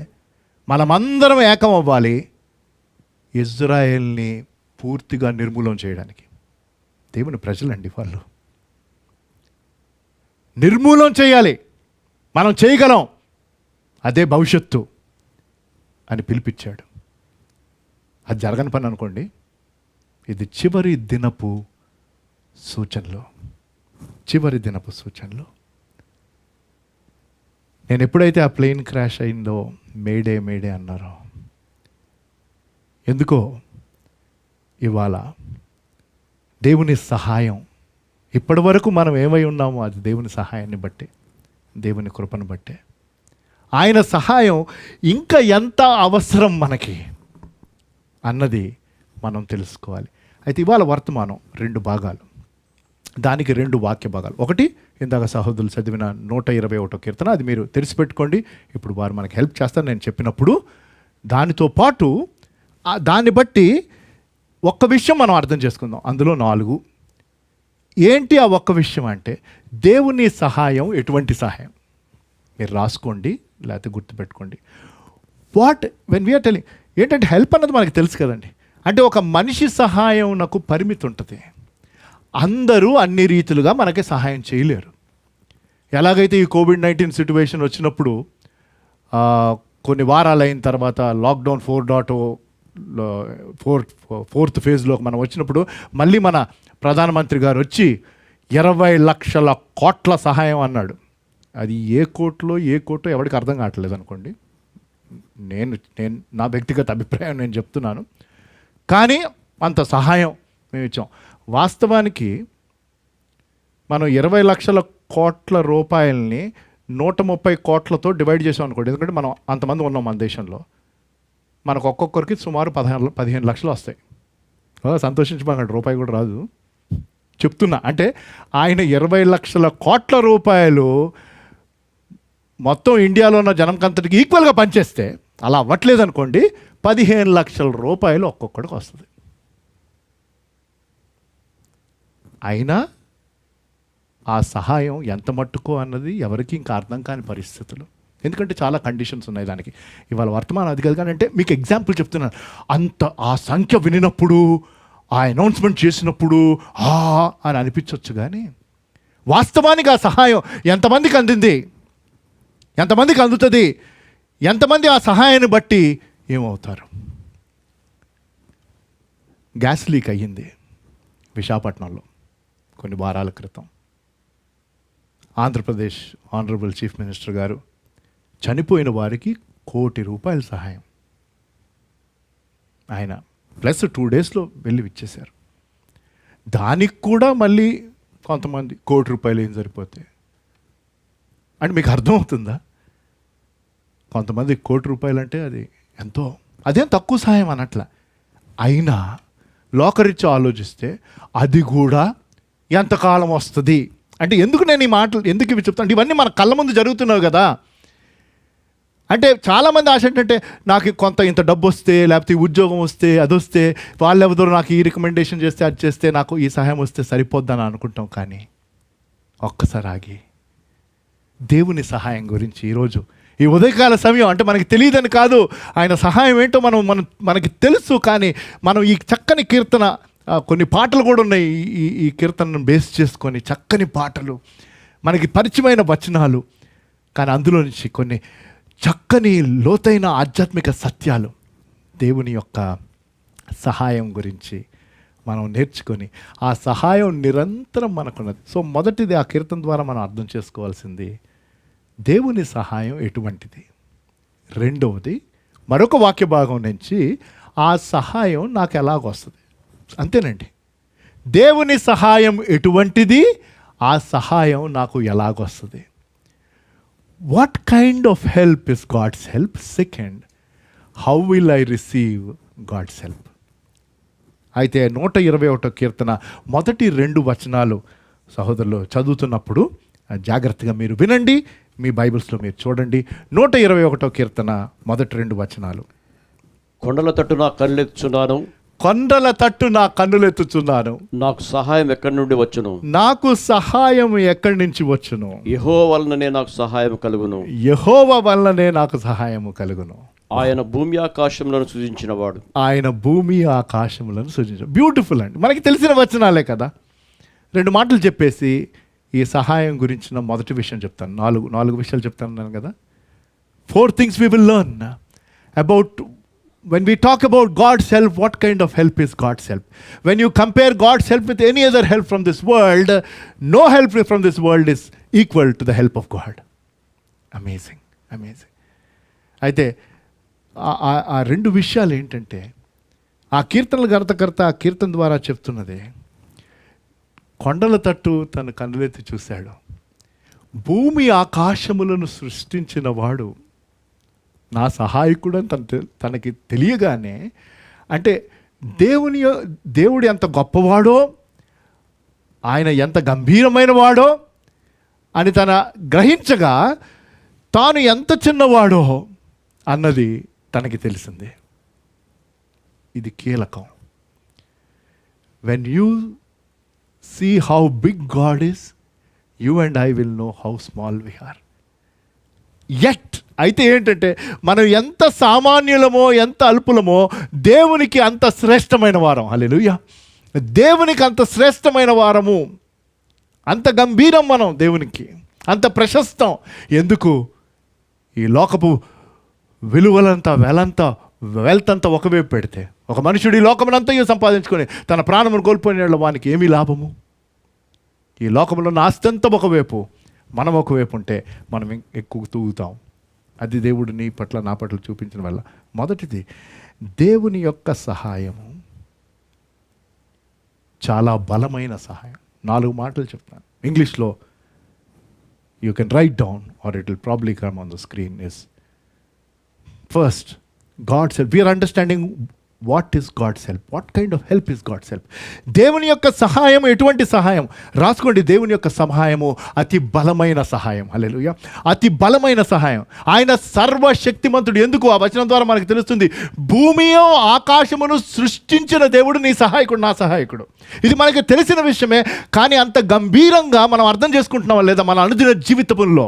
[SPEAKER 3] మనమందరం ఏకం అవ్వాలి ఇజ్రాయెల్ని పూర్తిగా నిర్మూలన చేయడానికి. దేవుని ప్రజలండి వాళ్ళు. నిర్మూలన చేయాలి, మనం చేయగలం, అదే భవిష్యత్తు అని పిలిపించాడు. అది జరగని పని అనుకోండి. ఇది చివరి దినపు సూచనలు. నేను ఎప్పుడైతే ఆ ప్లేన్ క్రాష్ అయిందో మేడే అన్నారో, ఎందుకో ఇవాళ దేవుని సహాయం, ఇప్పటి వరకు మనం ఏమై ఉన్నామో అది దేవుని సహాయాన్ని బట్టి, దేవుని కృపను బట్టే. ఆయన సహాయం ఇంకా ఎంత అవసరం మనకి అన్నది మనం తెలుసుకోవాలి. అయితే ఇవాళ వర్తమానం 2 భాగాలు, దానికి 2 వాక్య భాగాలు. ఒకటి ఇందాక సహోదరులు చదివిన 121 కీర్తన, అది మీరు తెరిచిపెట్టుకోండి. ఇప్పుడు వారు మనకి హెల్ప్ చేస్తారు నేను చెప్పినప్పుడు. దానితో పాటు దాన్ని బట్టి ఒక్క విషయం మనం అర్థం చేసుకుందాం. అందులో 4. ఏంటి ఆ ఒక్క విషయం అంటే, దేవుని సహాయం ఎటువంటి సహాయం? మీరు రాసుకోండి, లేకపోతే గుర్తుపెట్టుకోండి. వాట్ వెన్ వీఆర్ టెలింగ్ ఏంటంటే, హెల్ప్ అన్నది మనకు తెలుసు కదండి. అంటే ఒక మనిషి సహాయం నాకు పరిమితి ఉంటుంది. అందరూ అన్ని రీతులుగా మనకి సహాయం చేయలేరు. ఎలాగైతే ఈ కోవిడ్-19 సిచ్యువేషన్ వచ్చినప్పుడు కొన్ని వారాలు అయిన తర్వాత లాక్డౌన్ 4th ఫేజ్లో మనం వచ్చినప్పుడు మళ్ళీ మన ప్రధానమంత్రి గారు వచ్చి 20 లక్షల కోట్ల సహాయం అన్నాడు. అది ఏ కోట్లో ఎవరికి అర్థం కావట్లేదు అనుకోండి. నేను నా వ్యక్తిగత అభిప్రాయం నేను చెప్తున్నాను. కానీ అంత సహాయం మేము ఇచ్చాం. వాస్తవానికి మనం 20 లక్షల కోట్ల రూపాయలని 130 కోట్లతో డివైడ్ చేసాం అనుకోండి. ఎందుకంటే మనం అంతమంది ఉన్నాం మన దేశంలో. మనకు ఒక్కొక్కరికి సుమారు 15 లక్షలు వస్తాయి. సంతోషించబాకండి, రూపాయి కూడా రాదు చెప్తున్నా. అంటే ఆయన 20 లక్షల కోట్ల రూపాయలు మొత్తం ఇండియాలో ఉన్న జనంకంతటికి ఈక్వల్గా పనిచేస్తే, అలా అవ్వట్లేదు అనుకోండి, 15 లక్షల రూపాయలు ఒక్కొక్కడికి వస్తుంది. అయినా ఆ సహాయం ఎంత మట్టుకో అన్నది ఎవరికి ఇంకా అర్థం కాని పరిస్థితులు. ఎందుకంటే చాలా కండిషన్స్ ఉన్నాయి దానికి. ఇవాళ వర్తమానం అది కాదు. కానీ అంటే మీకు ఎగ్జాంపుల్ చెప్తున్నాను. అంత ఆ సంఖ్య వినినప్పుడు, ఆ అనౌన్స్మెంట్ చేసినప్పుడు అని అనిపించవచ్చు. కానీ వాస్తవానికి ఆ సహాయం ఎంతమందికి అందింది, ఎంతమందికి అందుతుంది, ఎంతమంది ఆ సహాయాన్ని బట్టి ఏమవుతారు? గ్యాస్ లీక్ అయ్యింది విశాఖపట్నంలో కొన్ని వారాల క్రితం. ఆంధ్రప్రదేశ్ ఆనరబుల్ చీఫ్ మినిస్టర్ గారు చనిపోయిన వారికి ₹1 కోటి సహాయం ఆయన ప్లస్ 2 డేస్లో వెళ్ళి ఇచ్చేశారు. దానికి కూడా మళ్ళీ కొంతమంది ₹1 కోటి ఏం సరిపోతే అంటే మీకు అర్థమవుతుందా? కొంతమంది ₹1 కోటి అంటే అది ఎంతో, అదేం తక్కువ సహాయం అనట్ల. అయినా లోకరిచ్చి ఆలోచిస్తే అది కూడా ఎంతకాలం వస్తుంది అంటే, ఎందుకు నేను ఈ మాటలు ఎందుకు ఇవి చెప్తాను అంటే, ఇవన్నీ మన కళ్ళ ముందు జరుగుతున్నావు కదా. అంటే చాలామంది ఆశ ఏంటంటే, నాకు కొంత ఇంత డబ్బు వస్తే, లేకపోతే ఉద్యోగం వస్తే, అది వస్తే, వాళ్ళు ఎవరో నాకు ఈ రికమెండేషన్ చేస్తే, అది చేస్తే, నాకు ఈ సహాయం వస్తే సరిపోద్దని అనుకుంటాం. కానీ ఒక్కసారి ఆగి దేవుని సహాయం గురించి ఈరోజు ఈ ఉదయకాల సమయం, అంటే మనకి తెలియదని కాదు, ఆయన సహాయం ఏంటో మనకి తెలుసు. కానీ మనం ఈ చక్కని కీర్తన, కొన్ని పాటలు కూడా ఉన్నాయి ఈ కీర్తనను బేస్ చేసుకొని, చక్కని పాటలు, మనకి పరిచయమైన వచనాలు, కానీ అందులో నుంచి కొన్ని చక్కని లోతైన ఆధ్యాత్మిక సత్యాలు, దేవుని యొక్క సహాయం గురించి మనం నేర్చుకొని, ఆ సహాయం నిరంతరం మనకున్నది. సో మొదటిది ఆ కీర్తన ద్వారా మనం అర్థం చేసుకోవాల్సింది దేవుని సహాయం ఎటువంటిది. రెండవది మరొక వాక్య భాగం నుంచి ఆ సహాయం నాకు ఎలాగొస్తుంది. అంతేనండి, దేవుని సహాయం ఎటువంటిది, ఆ సహాయం నాకు ఎలాగొస్తుంది. What kind of help is God's help. Second, how will I receive God's help. అయితే 121 కీర్తన మొదటి 2 వచనాలు సహోదరులు చదువుతున్నప్పుడు జాగ్రత్తగా మీరు వినండి, మీ బైబిల్స్లో మీరు చూడండి. 121 కీర్తన మొదటి 2 వచనాలు.
[SPEAKER 1] కొండల తట్టు నా కళ్ళెత్తుచున్నాను,
[SPEAKER 3] కొండల తట్టు నా కన్నులెత్తుచున్నాను,
[SPEAKER 1] నాకు సహాయం ఎక్కడి నుండి వచ్చును,
[SPEAKER 3] నాకు సహాయం ఎక్కడి నుంచి వచ్చును,
[SPEAKER 1] యెహోవా వలననే నాకు సహాయం కలుగును,
[SPEAKER 3] యెహోవా వలననే నాకు సహాయము కలుగును.
[SPEAKER 1] ఆయన భూమి ఆకాశములను సృజించినవాడు,
[SPEAKER 3] ఆయన భూమి ఆకాశములను సృజించాడు. బ్యూటిఫుల్ అండి, మనకి తెలిసిన వచనాలే కదా. 2 మాటలు చెప్పేసి ఈ సహాయం గురించిన మొదటి విషయం చెప్తాను. 4 విషయాలు చెప్తాను కదా. 4 things we will learn about when we talk about God's help. What kind of help is God's help? When you compare God's help with any other help from this world, no help from this world is equal to the help of God. Amazing, amazing. అయితే ఆ 2 విషయాలు ఏంటంటే, ఆ కీర్తనలు గర్తకర్త ఆ కీర్తన ద్వారా చెప్తున్నది, కొండల తట్టు తన కన్నులెత్తి చూశాడు, భూమి ఆకాశములను సృష్టించిన వాడు నా సహాయకుడు అని తనకి తెలియగానే, అంటే దేవుడు ఎంత గొప్పవాడో, ఆయన ఎంత గంభీరమైన వాడో అని తన గ్రహించగా తాను ఎంత చిన్నవాడో అన్నది తనకి తెలిసింది. ఇది కీలకం. When you see how big God is, you and I will know how small we are. Yet అయితే ఏంటంటే మనం ఎంత సామాన్యులమో, ఎంత అల్పులమో, దేవునికి అంత శ్రేష్టమైన వారం. హల్లెలూయా. దేవునికి అంత శ్రేష్టమైన వారము, అంత గంభీరం మనం దేవునికి, అంత ప్రశస్తం. ఎందుకు? ఈ లోకపు విలువలంతా వెల్త్ అంతా ఒకవైపు పెడితే, ఒక మనుషుడు ఈ లోకమునంతా సంపాదించుకొని తన ప్రాణమును కోల్పోయిన వానికి ఏమీ లాభము? ఈ లోకంలో ఉన్న ఆస్తి అంతా ఒకవైపు, మనం ఒకవైపు ఉంటే మనం ఎక్కువ తూగుతాం. అది దేవుడు నీ పట్ల నా పట్ల చూపించిన వల్ల. మొదటిది, దేవుని యొక్క సహాయము చాలా బలమైన సహాయం. 4 మాటలు చెప్తాను ఇంగ్లీష్లో. You can write down or it will probably come on the screen. Is first, God's help. We are understanding what is God's help, what kind of help is God's help. దేవుని యొక్క సహాయం ఎటువంటి సహాయం? రాసుకోండి. దేవుని యొక్క సహాయము అతి బలమైన సహాయం. హల్లెలూయా. అతి బలమైన సహాయం. ఆయన సర్వశక్తిమంతుడు. ఎందుకు? ఆ వచనం ద్వారా మనకు తెలుస్తుంది, భూమియో ఆకాశమును సృష్టించిన దేవుడు నీ సహాయకుడు, నా సహాయకుడు. ఇది మనకి తెలిసిన విషయమే, కానీ అంత గంభీరంగా మనం అర్థం చేసుకుంటున్నామా లేదా మన అనుదిన జీవితంలో?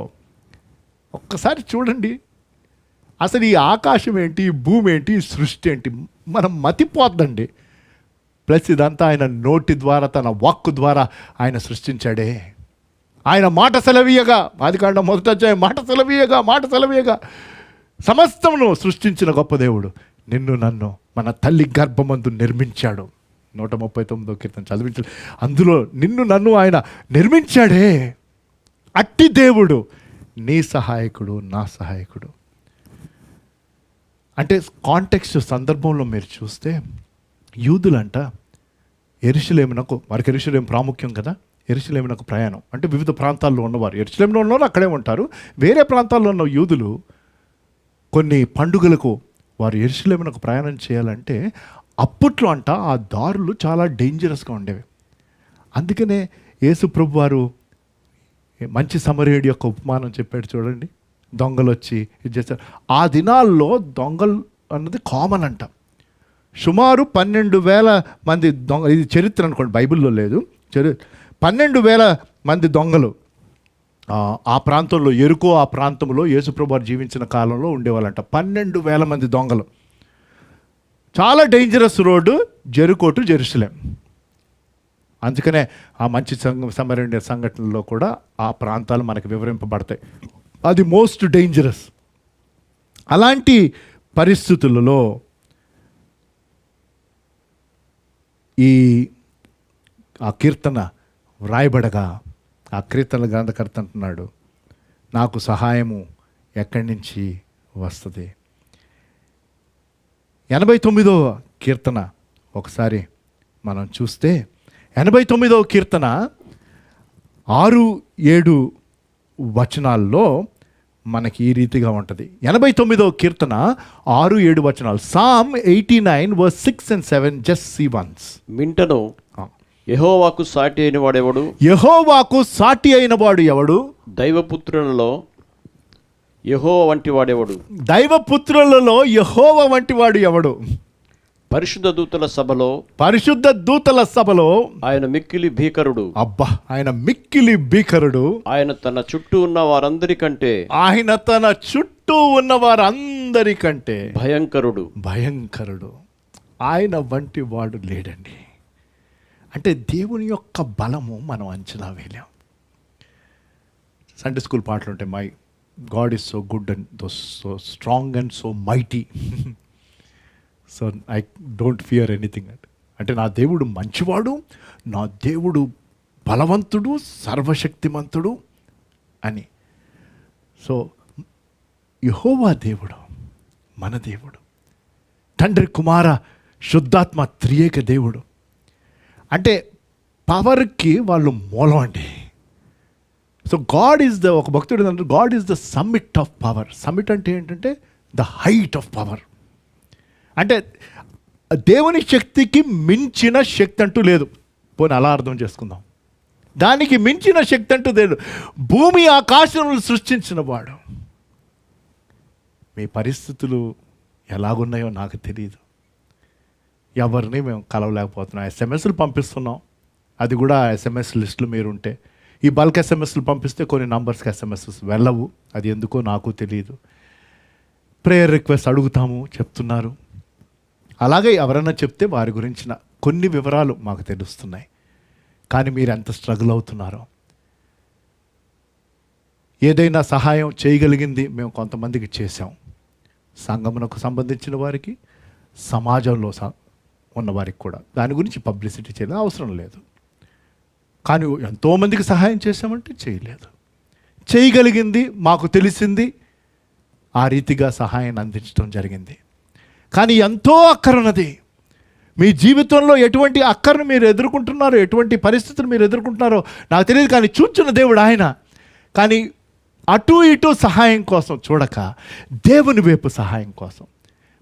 [SPEAKER 3] ఒక్కసారి చూడండి, అసలు ఈ ఆకాశం ఏంటి, ఈ భూమి ఏంటి, ఈ సృష్టి ఏంటి, మనం మతిపోద్దండి. ప్లస్ ఇదంతా ఆయన నోటి ద్వారా, తన వాక్కు ద్వారా ఆయన సృష్టించాడే. ఆయన మాట సెలవీయగా, ఆదికాండం 1వ అధ్యాయం, మాట సెలవీయగా సమస్తమును సృష్టించిన గొప్ప దేవుడు నిన్ను నన్ను మన తల్లి గర్భమందు నిర్మించాడు. 139వ కీర్తన చదివించాడు. అందులో నిన్ను నన్ను ఆయన నిర్మించాడే. అట్టి దేవుడు నీ సహాయకుడు, నా సహాయకుడు. అంటే కాంటెక్స్ట్ సందర్భంలో మీరు చూస్తే, యూదులంట యెరూషలేమునకు, వారికి యెరూషలేము ప్రాముఖ్యం కదా, యెరూషలేమునకు ప్రయాణం అంటే వివిధ ప్రాంతాల్లో ఉన్నవారు, యెరూషలేములో ఉన్నవారు అక్కడే ఉంటారు. వేరే ప్రాంతాల్లో ఉన్న యూదులు కొన్ని పండుగలకు వారు యెరూషలేమునకు ప్రయాణం చేయాలంటే అప్పట్లో అంట ఆ దారులు చాలా డేంజరస్గా ఉండేవి. అందుకనే యేసు ప్రభు వారు మంచి సమరయుడి యొక్క ఉపమానం చెప్పాడు చూడండి. దొంగలు వచ్చి ఇది చేస్తారు. ఆ దినాల్లో దొంగలు అన్నది కామన్ అంట. సుమారు 12,000 మంది దొంగ, ఇది చరిత్ర అనుకోండి, బైబిల్లో లేదు. 12,000 మంది దొంగలు ఆ ప్రాంతంలో, ఎరుకో ఆ ప్రాంతంలో యేసుప్రభు వారు జీవించిన కాలంలో ఉండేవాళ్ళంట. 12,000 మంది దొంగలు. చాలా dangerous road Jericho to Jerusalem. అందుకనే ఆ మంచి సమరయ సంఘటనలో కూడా ఆ ప్రాంతాలు మనకు వివరింపబడతాయి. అది మోస్ట్ డేంజరస్. అలాంటి పరిస్థితులలో ఆ కీర్తన వ్రాయబడగా, ఆ కీర్తన గ్రంథకర్త అంటున్నాడు, నాకు సహాయము ఎక్కడి నుంచి వస్తుంది? 89వ కీర్తన ఒకసారి మనం చూస్తే, 89వ కీర్తన 6-7 వచనాల్లో మనకి ఈ రీతిగా ఉంటుంది. 89వ కీర్తన 6-7 వచనాలు. Psalm 89 verse 6 and 7. Just see once.
[SPEAKER 1] వింటను, యెహోవాకు సాటి అయిన వాడెవడు?
[SPEAKER 3] యెహోవాకు సాటి అయిన వాడు ఎవడు?
[SPEAKER 1] దైవపుత్రులలో యెహోవా వంటి వాడెవడు?
[SPEAKER 3] దైవపుత్రులలో యెహోవా వంటి వాడు ఎవడు?
[SPEAKER 1] పరిశుద్ధ దూతల సభలో ఆయన మిక్కిలి భీకరుడు.
[SPEAKER 3] అబ్బా, ఆయన మిక్కిలి భీకరుడు.
[SPEAKER 1] ఆయన తన చుట్టూ ఉన్న వారందరికంటే భయంకరుడు. ఆయన వంటి వాడు లేడండి. అంటే దేవుని యొక్క బలము మనం అంచనా వేయలేం. సండే స్కూల్ పాటలు ఉంటాయి, my God is so good and so strong and so mighty, so I don't fear anything. అంటే నా దేవుడు మంచివాడు, నా దేవుడు బలవంతుడు, సర్వశక్తిమంతుడు అని. సో యెహోవా దేవుడు మన దేవుడు, తండ్రి కుమార శుద్ధాత్మ త్రియేక దేవుడు. అంటే పవర్కి వాళ్ళు మూలం అండి. సో గాడ్ ఈజ్ ద, ఒక భక్తుడు అంటే God is the summit of power. Summit అంటే ఏంటంటే ద హైట్ ఆఫ్ పవర్. అంటే
[SPEAKER 3] దేవుని శక్తికి మించిన శక్తి అంటూ లేదు. పోనీ అలా అర్థం చేసుకుందాం. దానికి మించిన శక్తి అంటూ లేదు. భూమి ఆకాశములను సృష్టించిన వాడు. మీ పరిస్థితులు ఎలాగున్నాయో నాకు తెలియదు. ఎవరిని మేము కలవలేకపోతున్నాం. ఎస్ఎంఎస్లు పంపిస్తున్నాం, అది కూడా ఎస్ఎంఎస్ లిస్టులు మీరు ఉంటే. ఈ బల్క్ ఎస్ఎంఎస్లు పంపిస్తే కొన్ని నంబర్స్కి ఎస్ఎంఎస్ వెళ్ళవు, అది ఎందుకో నాకు తెలియదు. ప్రేయర్ రిక్వెస్ట్ అడుగుతాము, చెప్తున్నారు. అలాగే ఎవరైనా చెప్తే వారి గురించిన కొన్ని వివరాలు మాకు తెలుస్తున్నాయి. కానీ మీరు ఎంత స్ట్రగుల్ అవుతున్నారో. ఏదైనా సహాయం చేయగలిగింది మేము కొంతమందికి చేశాం. సంఘమునకు సంబంధించిన వారికి, సమాజంలో ఉన్నవారికి కూడా. దాని గురించి పబ్లిసిటీ చేయడం అవసరం లేదు. కానీ ఎంతోమందికి సహాయం చేశామంటే చేయలేదు. చేయగలిగింది, మాకు తెలిసింది, ఆ రీతిగా సహాయాన్ని అందించడం జరిగింది. కానీ ఎంతో అక్కరున్నది. మీ జీవితంలో ఎటువంటి అక్కరను మీరు ఎదుర్కొంటున్నారో, ఎటువంటి పరిస్థితులు మీరు ఎదుర్కొంటున్నారో నాకు తెలియదు. కానీ చూచున్న దేవుడు ఆయన. కానీ అటు ఇటు సహాయం కోసం చూడక, దేవుని వైపు సహాయం కోసం,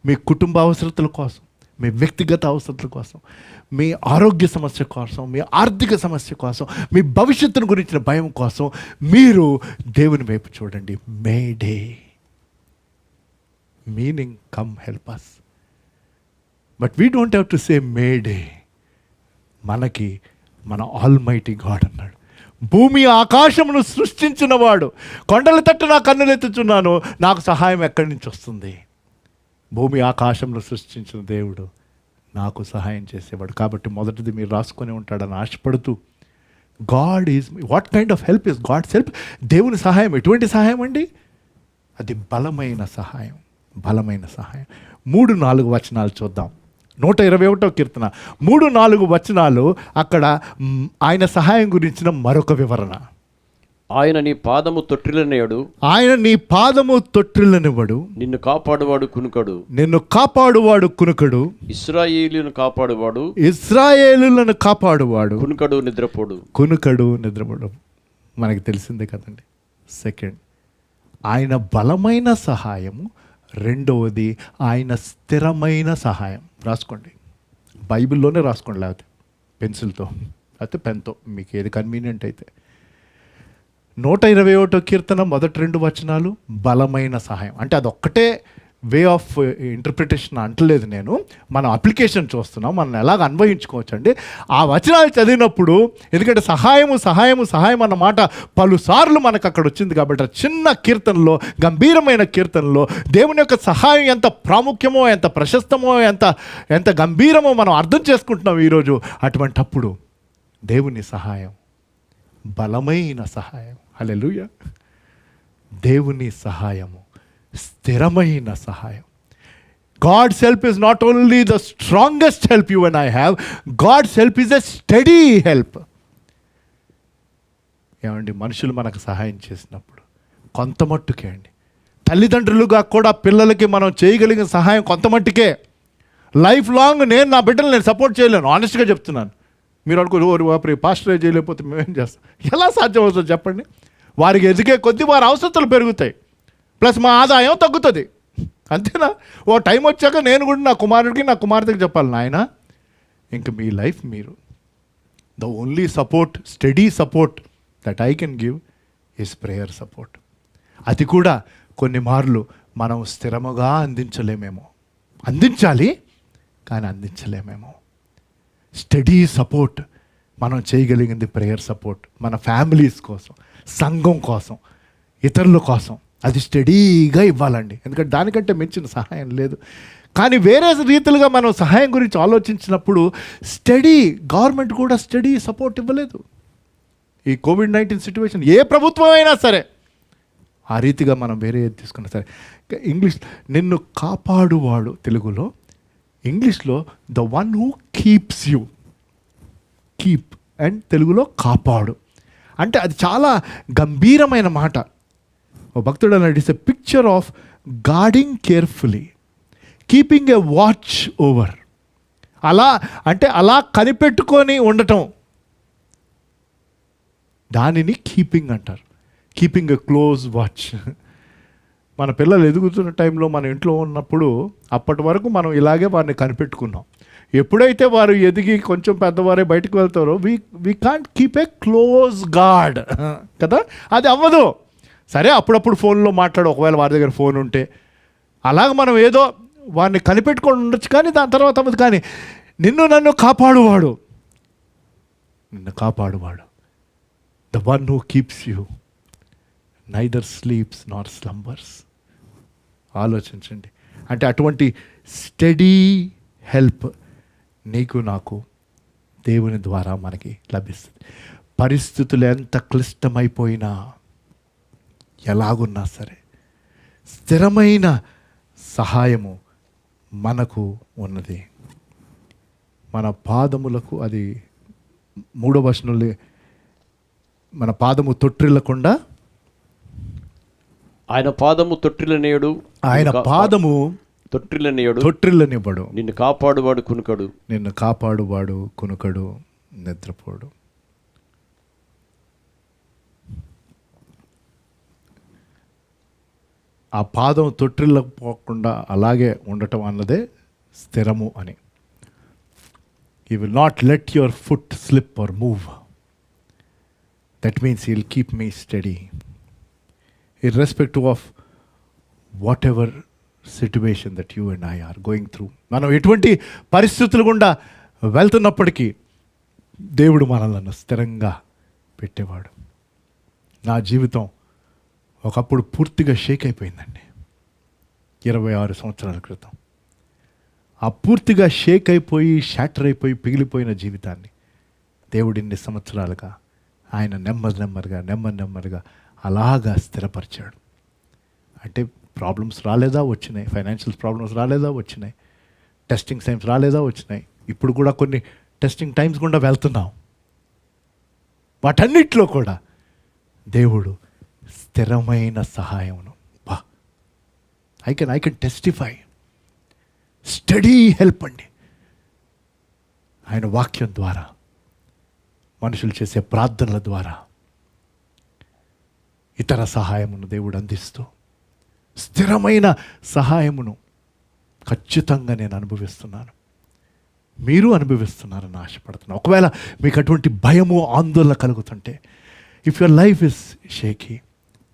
[SPEAKER 3] మీ కుటుంబ అవసరతల కోసం, మీ వ్యక్తిగత అవసరతల కోసం, మీ ఆరోగ్య సమస్య కోసం, మీ ఆర్థిక సమస్య కోసం, మీ భవిష్యత్తును గురించిన భయం కోసం మీరు దేవుని వైపు చూడండి. Mayday meaning come help us. But we don't have to say mayday. మనకి మన ఆల్మైటీ గాడ్ అన్నాడు. భూమి ఆకాశమును సృష్టించిన వాడు. కొండల తట్టు నా కన్నులెత్తుచున్నాను, నాకు సహాయం ఎక్కడి నుంచి వస్తుంది? భూమి ఆకాశంలో సృష్టించిన దేవుడు నాకు సహాయం చేసేవాడు. కాబట్టి మొదటిది మీరు రాసుకొని ఉంటాడని ఆశపడుతూ, God is, what kind of help is God's help? దేవుని సహాయం ఎటువంటి సహాయం అండి? అది బలమైన సహాయం. బలమైన సహాయం. 3-4 వచనాలు చూద్దాం. 121వ కీర్తన 3-4 వచనాలు. అక్కడ ఆయన సహాయం గురించిన మరొక వివరణ.
[SPEAKER 1] ఆయన నీ పాదము తొట్టిల్లనియడు,
[SPEAKER 3] ఆయన నీ పాదము తొట్టిల్లనివ్వడు,
[SPEAKER 1] నిన్ను కాపాడువాడు కునుకడు,
[SPEAKER 3] నిన్ను కాపాడువాడు కునుకడు,
[SPEAKER 1] ఇశ్రాయేలును కాపాడువాడు,
[SPEAKER 3] ఇశ్రాయేలులను కాపాడువాడు
[SPEAKER 1] కునుకడు నిద్రపోడు.
[SPEAKER 3] కునుకడు నిద్రపోడు. మనకి తెలిసిందే కదండి. సెకండ్, ఆయన బలమైన సహాయము. రెండవది ఆయన స్థిరమైన సహాయం. రాసుకోండి, బైబిల్లోనే రాసుకోండి, లేకపోతే పెన్సిల్తో, లేకపోతే పెన్తో, మీకు ఏది కన్వీనియంట్ అయితే. 121వ కీర్తన మొదటి 2 వచనాలు బలమైన సహాయం. అంటే అదొక్కటే వే ఆఫ్ ఇంటర్ప్రిటేషన్ అంటలేదు నేను, మనం అప్లికేషన్ చూస్తున్నాం, మనం ఎలాగ అన్వయించుకోవచ్చు అండి ఆ వచనాలు చదివినప్పుడు. ఎందుకంటే సహాయము సహాయము సహాయం అన్న మాట పలుసార్లు మనకు అక్కడ వచ్చింది. కాబట్టి చిన్న కీర్తనలో, గంభీరమైన కీర్తనలో దేవుని యొక్క సహాయం ఎంత ప్రాముఖ్యమో, ఎంత ప్రశస్తమో, ఎంత గంభీరమో మనం అర్థం చేసుకుంటున్నాం ఈరోజు. అటువంటప్పుడు దేవుని సహాయం బలమైన సహాయం. హల్లెలూయా. దేవుని సహాయము స్థిరమైన సహాయం. God's help is not only the strongest help you and I have, God's help is a steady help. ఏమండి, మనుషులు మనకు సహాయం చేసినప్పుడు కొంత మట్టుకే అండి. తల్లిదండ్రులుగా కూడా పిల్లలకి మనం చేయగలిగిన సహాయం కొంత మట్టుకే. లైఫ్ లాంగ్ నేను నా బిడ్డలు నేను సపోర్ట్ చేయలేను, ఆనెస్ట్గా చెప్తున్నాను. మీరు అనుకో పాస్టర్ చేయలేకపోతే మేమేం చేస్తాం? ఎలా సాధ్యం అవుతుంది చెప్పండి? వారికి ఎదిగే కొద్దీ వారి అవసరతలు పెరుగుతాయి, ప్లస్ మా ఆదాయం తగ్గుతుంది. అంతేనా? ఓ టైం వచ్చాక నేను కూడా నా కుమారుడికి నా కుమార్తెకి చెప్పాలి, నాయన ఇంక మీ లైఫ్ మీరు, the only support, study support that I can give is prayer support. అది కూడా కొన్ని మార్లు మనం స్థిరముగా అందించలేమేమో. అందించాలి కానీ అందించలేమేమో. స్టడీ సపోర్ట్ మనం చేయగలిగింది ప్రేయర్ సపోర్ట్. మన ఫ్యామిలీస్ కోసం, సంఘం కోసం, ఇతరుల కోసం అది స్టడీగా ఇవ్వాలండి. ఎందుకంటే దానికంటే మించిన సహాయం లేదు. కానీ వేరే రీతిలుగా మనం సహాయం గురించి ఆలోచించినప్పుడు స్టడీ, గవర్నమెంట్ కూడా స్టడీ సపోర్ట్ ఇవ్వలేదు. ఈ కోవిడ్-19 సిచ్యువేషన్ ఏ ప్రభుత్వం అయినా సరే ఆ రీతిగా మనం వేరే ఏది తీసుకున్నా సరే. ఇంగ్లీష్ నిన్ను కాపాడువాడు, తెలుగులో, ఇంగ్లీష్లో the one who keeps you. Keep and తెలుగులో కాపాడు. అంటే అది చాలా గంభీరమైన మాట. ఓ భక్తుడు అన్నాడు, it's a picture of guarding carefully, keeping a watch over. అలా అంటే అలా కనిపెట్టుకొని ఉండటం, దానిని కీపింగ్ అంటారు. Keeping a close watch. మన పిల్లలు ఎదుగుతున్న టైంలో మన ఇంట్లో ఉన్నప్పుడు అప్పటి వరకు మనం ఇలాగే వారిని కనిపెట్టుకున్నాం. ఎప్పుడైతే వారు ఎదిగి కొంచెం పెద్దవారే బయటకు వెళ్తారో we can't keep a close guard కదా, అది అవ్వదు. సరే అప్పుడప్పుడు ఫోన్లో మాట్లాడు, ఒకవేళ వారి దగ్గర ఫోన్ ఉంటే అలాగ మనం ఏదో వారిని కనిపెట్టుకొని ఉండొచ్చు, కానీ దాని తర్వాత అవ్వదు. కానీ నన్ను కాపాడువాడు, the one who keeps you neither sleeps nor slumbers. ఆలోచించండి. అంటే అటువంటి స్టడీ హెల్ప్ నీకు నాకు దేవుని ద్వారా మనకి లభిస్తుంది. పరిస్థితులు ఎంత క్లిష్టమైపోయినా, ఎలాగున్నా సరే స్థిరమైన సహాయము మనకు ఉన్నది. మన పాదములకు, అది 3వ వచనంలో, మన పాదము తొట్టిల్లకుండా
[SPEAKER 1] ఆయన పాదము తొట్టిల్లనేయుడు,
[SPEAKER 3] ఆయన పాదము తొట్టిల్లనివ్వడు,
[SPEAKER 1] నిన్ను కాపాడువాడు
[SPEAKER 3] కునుకడు, నిద్రపోడు. ఆ పాదం తొట్టిల్లపోకుండా అలాగే ఉండటం అన్నదే స్థిరము అని. He will not let your foot slip or move. That means he will keep me steady. Irrespective of whatever situation that you and I are going through. మనం ఎటువంటి పరిస్థితులు గుండా వెళ్తున్నప్పటికీ దేవుడు మనల్ని స్థిరంగా పెట్టేవాడు. నా జీవితం ఒకప్పుడు పూర్తిగా షేక్ అయిపోయిందండి 26 సంవత్సరాల క్రితం. ఆ పూర్తిగా షేక్ అయిపోయి, షాటర్ అయిపోయి, పిగిలిపోయిన జీవితాన్ని దేవుడు ఇన్ని సంవత్సరాలుగా ఆయన నెమ్మదిగా అలాగా స్థిరపరిచాడు. అంటే ప్రాబ్లమ్స్ రాలేదా, వచ్చినాయి. ఫైనాన్షియల్ ప్రాబ్లమ్స్ రాలేదా, వచ్చినాయి. టెస్టింగ్ టైమ్స్ రాలేదా, వచ్చినాయి. ఇప్పుడు కూడా కొన్ని టెస్టింగ్ టైమ్స్ గుండా వెళ్తున్నాం. వాటన్నిటిలో కూడా దేవుడు స్థిరమైన సహాయమును, I can testify, steady help అండి. ఆయన వాక్యం ద్వారా, మనుషులు చేసే ప్రార్థనల ద్వారా ఇతర సహాయమును దేవుడు అందిస్తూ స్థిరమైన సహాయమును ఖచ్చితంగా నేను అనుభవిస్తున్నాను, మీరు అనుభవిస్తున్నారని ఆశపడుతున్నాను. ఒకవేళ మీకు అటువంటి భయము, ఆందోళన కలుగుతుంటే, if your life is shaky,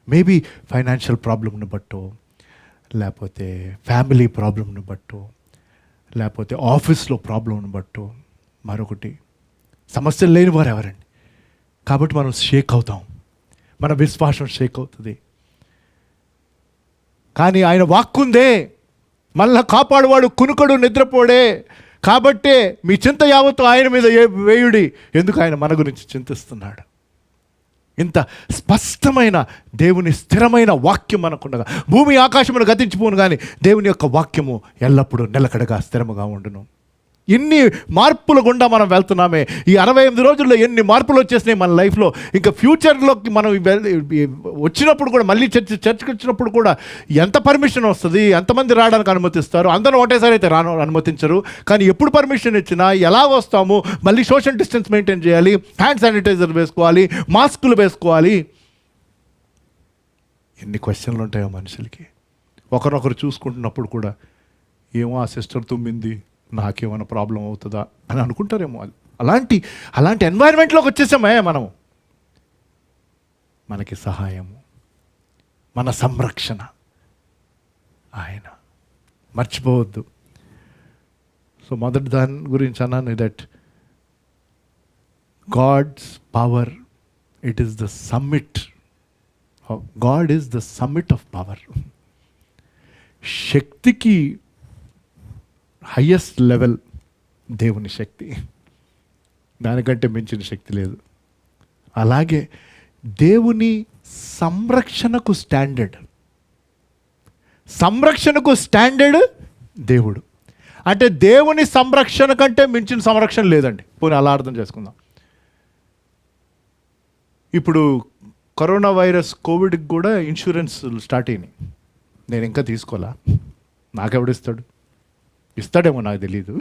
[SPEAKER 3] maybe financial ప్రాబ్లమ్ను బట్టో, లేకపోతే ఫ్యామిలీ ప్రాబ్లమ్ను బట్టో, లేకపోతే ఆఫీస్లో ప్రాబ్లంను బట్టో, మరొకటి, సమస్యలు లేని వారు ఎవరండి. కాబట్టి మనం షేక్ అవుతాం, మన విశ్వాసం షేక్ అవుతుంది. కానీ ఆయన వాక్కుందే, మళ్ళా కాపాడువాడు, కునుకడు, నిద్రపోడే. కాబట్టే మీ చింత యావత్తు ఆయన మీద వేయుడి, ఎందుకు ఆయన మన గురించి చింతిస్తున్నాడు. ఇంత స్పష్టమైన దేవుని స్థిరమైన వాక్యం మనకుండగా, భూమి ఆకాశమును గతించిపోను కానీ దేవుని యొక్క వాక్యము ఎల్లప్పుడూ నిలకడగా స్థిరముగా ఉండును. ఇన్ని మార్పుల గుండా మనం వెళ్తున్నామే. ఈ 68 రోజుల్లో ఎన్ని మార్పులు వచ్చేసినాయి మన లైఫ్లో. ఇంకా ఫ్యూచర్లోకి మనం వచ్చినప్పుడు కూడా, మళ్ళీ చర్చకి వచ్చినప్పుడు కూడా ఎంత పర్మిషన్ వస్తుంది, ఎంతమంది రావడానికి అనుమతిస్తారు. అందరూ ఒకటేసారి అయితే అనుమతించరు. కానీ ఎప్పుడు పర్మిషన్ ఇచ్చినా, ఎలా వస్తాము, మళ్ళీ సోషల్ డిస్టెన్స్ మెయింటైన్ చేయాలి, హ్యాండ్ శానిటైజర్ వేసుకోవాలి, మాస్కులు వేసుకోవాలి. ఎన్ని క్వశ్చన్లు ఉంటాయో మనుషులకి. ఒకరొకరు చూసుకుంటున్నప్పుడు కూడా, ఏమో ఆ సిస్టర్ తుమ్మింది, నాకేమైనా ప్రాబ్లం అవుతుందా అని అనుకుంటారేమో. అలాంటి ఎన్వైరన్మెంట్లోకి వచ్చేసామే మనం. మనకి సహాయము, మన సంరక్షణ ఆయన. మర్చిపోవద్దు. సో మొదటి దాని గురించి అన్నాను, that God's power, it is the summit. God is the summit of power. శక్తికి హయ్యెస్ట్ లెవెల్ దేవుని శక్తి, దానికంటే మించిన శక్తి లేదు. అలాగే దేవుని సంరక్షణకు స్టాండర్డ్ దేవుడు. అంటే దేవుని సంరక్షణ కంటే మించిన సంరక్షణ లేదండి. పోనీ అలా అర్థం చేసుకుందాం. ఇప్పుడు కరోనా వైరస్, కోవిడ్కి కూడా ఇన్సూరెన్స్ స్టార్ట్ అయినాయి. నేను ఇంకా తీసుకోవాలా, నాకెవడిస్తాడు? ఇస్తాడేమో, నాకు తెలీదు.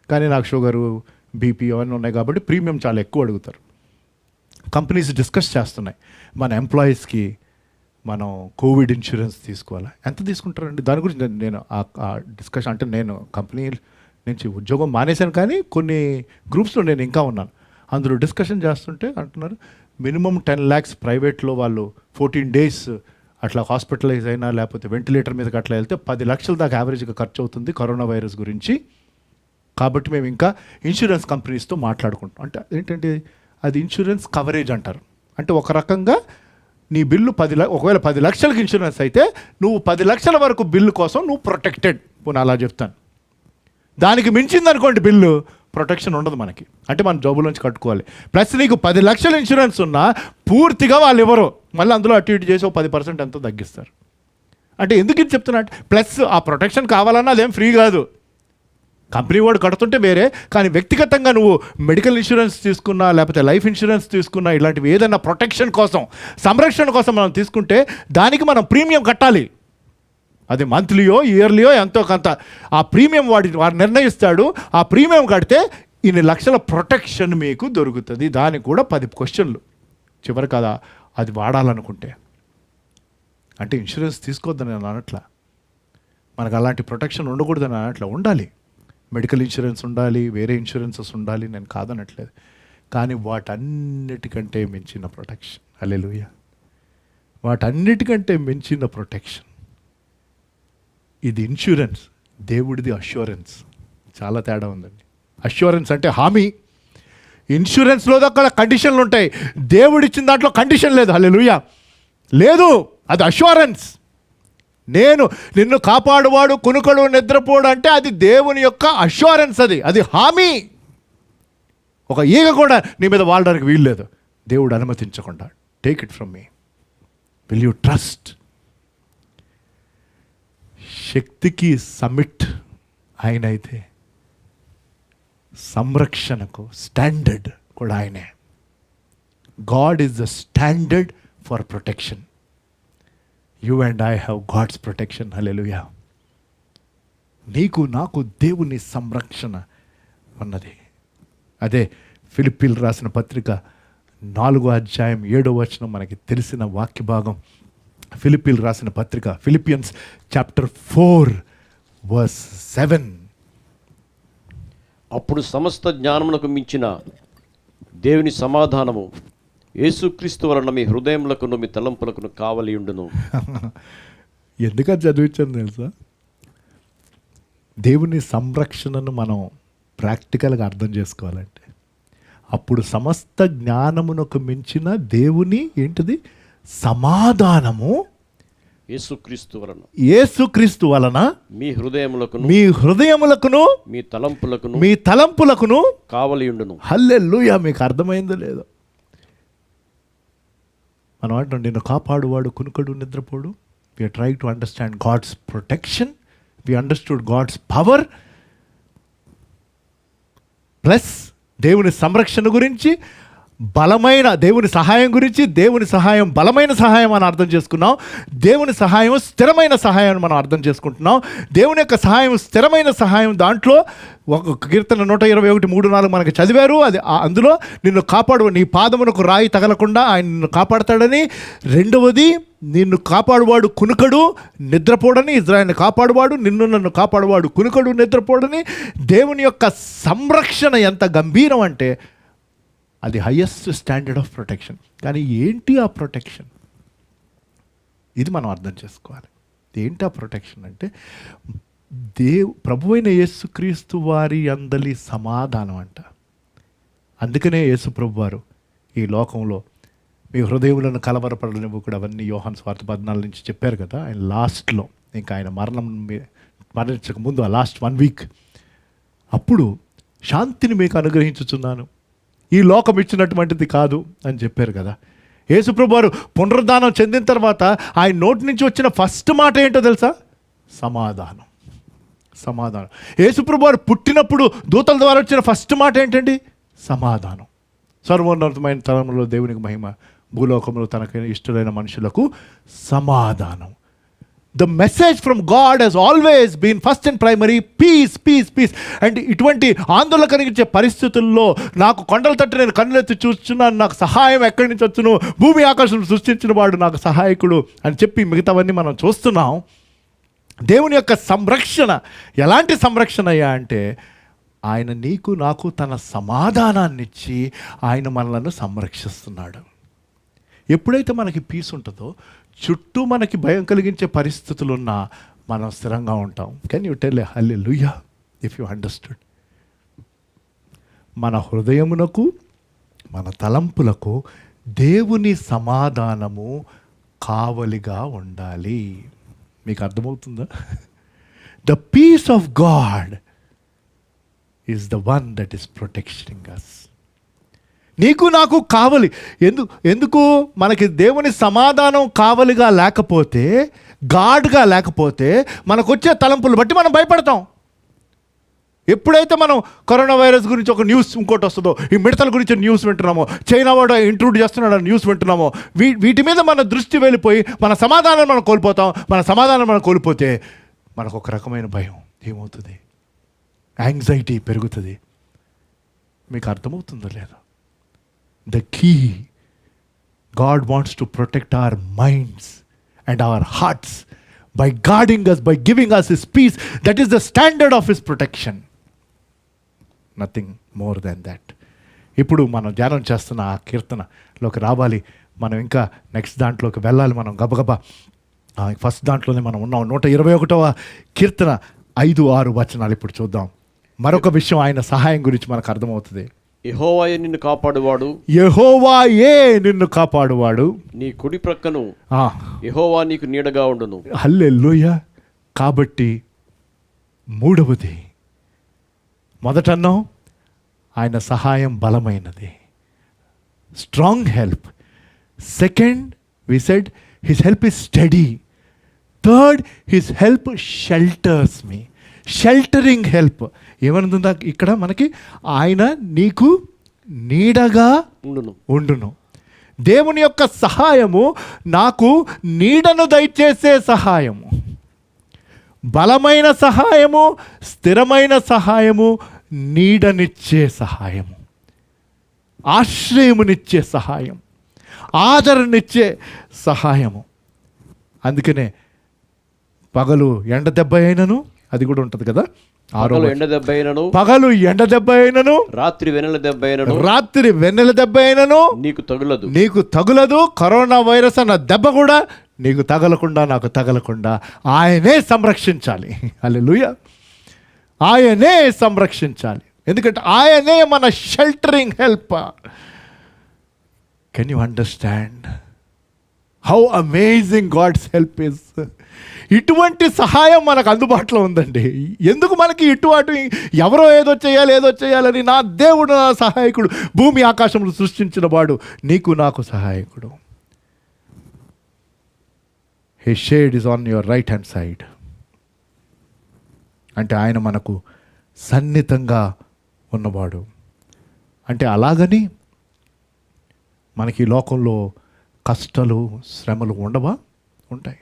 [SPEAKER 3] కానీ నాకు షుగరు, బీపీ అవన్నీ ఉన్నాయి కాబట్టి ప్రీమియం చాలా ఎక్కువ అడుగుతారు. కంపెనీస్ డిస్కస్ చేస్తున్నాయి, మన ఎంప్లాయీస్కి మనం కోవిడ్ ఇన్సూరెన్స్ తీసుకోవాలా. ఎంత తీసుకుంటారండి దాని గురించి నేను ఆ డిస్కషన్, అంటే నేను కంపెనీ నుంచి ఉద్యోగం మానేశాను, కానీ కొన్ని గ్రూప్స్లో నేను ఇంకా ఉన్నాను. అందులో డిస్కషన్ చేస్తుంటే అంటున్నారు మినిమం 10 lakhs ప్రైవేట్లో వాళ్ళు 14 days అట్లా హాస్పిటలైజ్ అయినా లేకపోతే వెంటిలేటర్ మీదకి అట్లా వెళ్తే 10 లక్షల దాకా యావరేజ్గా ఖర్చు అవుతుంది కరోనా వైరస్ గురించి. కాబట్టి మేము ఇంకా ఇన్సూరెన్స్ కంపెనీస్తో మాట్లాడుకుంటాం. అంటే ఏంటంటే అది ఇన్సూరెన్స్ కవరేజ్ అంటారు. అంటే ఒక రకంగా నీ బిల్లు ఒకవేళ 10 లక్షలకి ఇన్సూరెన్స్ అయితే నువ్వు 10 లక్షల వరకు బిల్లు కోసం నువ్వు ప్రొటెక్టెడ్. పోనీ అలా చెప్తాను. దానికి మించింది అనుకోండి బిల్లు, ప్రొటెక్షన్ ఉండదు మనకి. అంటే మన జోబులోంచి కట్టుకోవాలి. ప్లస్ నీకు 10 లక్షల ఇన్సూరెన్స్ ఉన్నా పూర్తిగా వాళ్ళు ఇవ్వరు, మళ్ళీ అందులో అటు ఇటు చేసి 10% ఎంతో తగ్గిస్తారు. అంటే ఎందుకు ఇది చెప్తున్నా, ప్లస్ ఆ ప్రొటెక్షన్ కావాలన్నా అదేం ఫ్రీ కాదు, కంపెనీ వాడు కడుతుంటే వేరే. కానీ వ్యక్తిగతంగా నువ్వు మెడికల్ ఇన్సూరెన్స్ తీసుకున్నా లేకపోతే లైఫ్ ఇన్సూరెన్స్ తీసుకున్నా, ఇలాంటివి ఏదైనా ప్రొటెక్షన్ కోసం సంరక్షణ కోసం మనం తీసుకుంటే దానికి మనం ప్రీమియం కట్టాలి. అది మంత్లీయో ఇయర్లీయో ఎంతో కొంత ఆ ప్రీమియం వాడు నిర్ణయిస్తాడు. ఆ ప్రీమియం కడితే ఇన్ని లక్షల ప్రొటెక్షన్ మీకు దొరుకుతుంది. దానికి కూడా 10 క్వశ్చన్లు చివరి కదా అది వాడాలనుకుంటే. అంటే ఇన్సూరెన్స్ తీసుకోవద్దని నేను అనట్లా, మనకు అలాంటి ప్రొటెక్షన్ ఉండకూడదని అనట్లా. ఉండాలి, మెడికల్ ఇన్సూరెన్స్ ఉండాలి, వేరే ఇన్సూరెన్సెస్ ఉండాలి, నేను కాదనట్లేదు. కానీ వాటన్నిటికంటే మించిన ప్రొటెక్షన్, హల్లెలూయా, వాటన్నిటికంటే మించిన ప్రొటెక్షన్ ఇది ఇన్సూరెన్స్. దేవుడిది అష్యూరెన్స్. చాలా తేడా ఉందండి. అష్యూరెన్స్ అంటే హామీ, ఇన్సూరెన్స్లో దాకా కండిషన్లు ఉంటాయి. దేవుడిచ్చిన దాంట్లో కండిషన్ లేదు, హల్లెలూయా, లేదు. అది అష్యూరెన్స్. నిన్ను కాపాడువాడు కునుకడు నిద్రపోడు అంటే అది దేవుని యొక్క అష్యూరెన్స్. అది హామీ. ఒక ఈగ కూడా నీ మీద వాడడానికి వీల్లేదు దేవుడు అనుమతించకుండా. Take it from me. Will you trust? శక్తికి సమిట్ ఆయన అయితే సంరక్షణకు స్టాండర్డ్ కూడా ఆయనే. God is the standard for protection. You and I have God's protection, hallelujah. నీకు నాకు దేవుని సంరక్షణ ఉన్నది. అదే ఫిలిప్పీలు రాసిన పత్రిక 4:7 మనకి తెలిసిన వాక్య భాగం. ఫిలిప్పీలు రాసిన పత్రిక, ఫిలిపియన్స్ చాప్టర్ 4:7.
[SPEAKER 1] అప్పుడు సమస్త జ్ఞానమునకు మించిన దేవుని సమాధానము యేసుక్రీస్తు వలన మీ హృదయములకును మీ తలంపులకును కావలి ఉండును.
[SPEAKER 3] ఎందుకని చదివించాను తెలుసా? దేవుని సంరక్షణను మనం ప్రాక్టికల్గా అర్థం చేసుకోవాలంటే అప్పుడు సమస్త జ్ఞానమునకు మించిన దేవుని ఏంటిది సమాధానము యేసుక్రీస్తు వలన మీ హృదయములకును మీ తలంపులకును
[SPEAKER 1] కావలి ఉండును.
[SPEAKER 3] హల్లెలూయా. మీకు అర్థమైందో లేదో? మనం అంటాం నిన్ను కాపాడువాడు కునుకడు నిద్రపోడు. We are trying to understand God's protection. We understood God's power, plus దేవుని సంరక్షణ గురించి, బలమైన దేవుని సహాయం గురించి. దేవుని సహాయం బలమైన సహాయం అని అర్థం చేసుకున్నాం. దేవుని సహాయం స్థిరమైన సహాయం మనం అర్థం చేసుకుంటున్నాం. దేవుని యొక్క సహాయం స్థిరమైన సహాయం. దాంట్లో ఒక కీర్తన 121:3-4 మనకి చదివారు. అది అందులో నిన్ను కాపాడు, నీ పాదమునకు రాయి తగలకుండా ఆయన నిన్ను కాపాడతాడని. రెండవది, నిన్ను కాపాడువాడు కునుకడు నిద్రపోడని. ఇజ్రాయెల్ని కాపాడువాడు, నన్ను కాపాడువాడు కునుకడు నిద్రపోడని. దేవుని యొక్క సంరక్షణ ఎంత గంభీరం అంటే అది హయ్యెస్ట్ స్టాండర్డ్ ఆఫ్ ప్రొటెక్షన్. కానీ ఏంటి ఆ ప్రొటెక్షన్? ఇది మనం అర్థం చేసుకోవాలి. ఏంటి ఆ ప్రొటెక్షన్ అంటే ప్రభువైన యేసుక్రీస్తు వారి అందలి సమాధానం అంట. అందుకనే యేసు ప్రభు వారు ఈ లోకంలో మీ హృదయములను కలవరపడనివ్వు కూడా అవన్నీ యోహాను సువార్త 14 నుంచి చెప్పారు కదా. ఆయన లాస్ట్లో ఇంకా ఆయన మరణించక ముందు ఆ లాస్ట్ 1 వీక్ అప్పుడు శాంతిని మీకు అనుగ్రహించుచున్నాను, ఈ లోకం ఇచ్చినటువంటిది కాదు అని చెప్పారు కదా. యేసుప్రభు వారు పునరుద్ధానం చెందిన తర్వాత ఆయన నోటి నుంచి వచ్చిన ఫస్ట్ మాట ఏంటో తెలుసా? సమాధానం. యేసుప్రభు వారు పుట్టినప్పుడు దూతల ద్వారా వచ్చిన ఫస్ట్ మాట ఏంటండి? సమాధానం. సర్వోన్నతమైన తరంలో దేవునికి మహిమ, భూలోకంలో తనకు ఇష్టమైన మనుషులకు సమాధానం. The message from God has always been first and primary peace. And ఇటువంటి ఆందోళన కలిగించే పరిస్థితుల్లో నాకు కొండల తట్టు నేను కన్నులెత్తి చూస్తున్నాను, నాకు సహాయం ఎక్కడి నుంచి వచ్చును, భూమి ఆకాశం సృష్టించిన వాడు నాకు సహాయకుడు అని చెప్పి మిగతావన్నీ మనం చూస్తున్నాం. దేవుని యొక్క సంరక్షణ ఎలాంటి సంరక్షణ అయ్యా అంటే ఆయన నీకు నాకు తన సమాధానాన్ని ఇచ్చి ఆయన మనలను సంరక్షిస్తున్నాడు. ఎప్పుడైతే మనకి పీస్ ఉంటుందో చుట్టూ మనకి భయం కలిగించే పరిస్థితులు ఉన్నా మనం స్థిరంగా ఉంటాం. Can you tell hallelujah if you understood? మన హృదయమునకు మన తలంపులకు దేవుని సమాధానము కావలిగా ఉండాలి. మీకు అర్థమవుతుందా? The peace of God is the one that is protectioning us. నీకు నాకు కావలి ఎందుకు మనకి దేవుని సమాధానం కావలిగా లేకపోతే, గాడ్గా లేకపోతే మనకు వచ్చే తలంపులు బట్టి మనం భయపడతాం. ఎప్పుడైతే మనం కరోనా వైరస్ గురించి ఒక న్యూస్ ఇంకోటి వస్తుందో, ఈ మిడతల గురించి న్యూస్ వింటున్నామో, చైనా వాడు ఇంట్రూడ్ చేస్తున్నాడు న్యూస్ వింటున్నామో, వీటి మీద మన దృష్టి వెళ్ళిపోయి మన సమాధానం మనం కోల్పోతాం. మన సమాధానం మనం కోల్పోతే మనకు ఒక రకమైన భయం ఏమవుతుంది, యాంగ్జైటీ పెరుగుతుంది. మీకు అర్థమవుతుందో లేదో? The key, God wants to protect our minds and our hearts by guarding us, by giving us his peace. That is the standard of his protection. Nothing more than that. ఇప్పుడు మనం ధ్యానం చేస్తున్న ఆ కీర్తనలోకి రావాలి. మనం ఇంకా నెక్స్ట్ దాంట్లోకి వెళ్ళాలి. మనం గబగబా ఫస్ట్ దాంట్లోనే మనం ఉన్నాం. 121వ కీర్తన 5-6 వచనాలు ఇప్పుడు చూద్దాం. మరొక విషయం, ఆయన సహాయం గురించి మనకు అర్థమవుతుంది.
[SPEAKER 1] యెహోవాయే నిన్ను కాపాడువాడు,
[SPEAKER 3] యెహోవాయే నిన్ను కాపాడువాడు,
[SPEAKER 1] నీ కుడి ప్రక్కను యెహోవా నీకు నీడగా ఉండును.
[SPEAKER 3] హల్లెలూయా. కాబట్టి మూడవది, మొదటన్నాం ఆయన సహాయం బలమైనది, strong help. Second we said his help is steady. Third his help shelters me, sheltering help. ఏమనుందా ఇక్కడ మనకి? ఆయన నీకు నీడగా ఉండును. దేవుని యొక్క సహాయము నాకు నీడను దయచేసే సహాయము, బలమైన సహాయము, స్థిరమైన సహాయము, నీడనిచ్చే సహాయము, ఆశ్రయమునిచ్చే సహాయం, ఆదరణనిచ్చే సహాయము. అందుకనే పగలు ఎండ దెబ్బ అయినను, అది కూడా ఉంటుంది కదా,
[SPEAKER 1] పగలు ఎండ దెబ్బ అయినను,
[SPEAKER 3] పగలు ఎండ దెబ్బ అయినను,
[SPEAKER 1] రాత్రి వెన్నెల దెబ్బ అయినను,
[SPEAKER 3] రాత్రి వెన్నెల దెబ్బ అయినను నీకు తగులదు. కరోనా వైరస్ అన్న దెబ్బ కూడా నీకు తగలకుండా, నాకు తగలకుండా ఆయనే సంరక్షించాలి. హల్లెలూయా. ఆయనే సంరక్షించాలి, ఎందుకంటే ఆయనే మన sheltering help. Can you understand how amazing God's help is? ఇటువంటి సహాయం మనకు అందుబాటులో ఉందండి. ఎందుకు మనకి ఇటువంటి ఎవరో ఏదో చేయాలని? నా దేవుడు నా సహాయకుడు, భూమి ఆకాశములు సృష్టించిన వాడు, నీకు నాకు సహాయకుడు. His shade is on your right hand side. అంటే ఆయన మనకు సన్నిహితంగా ఉన్నవాడు. అంటే అలాగని మనకి ఈ లోకంలో కష్టాలు, శ్రమలు ఉండవా? ఉంటాయి.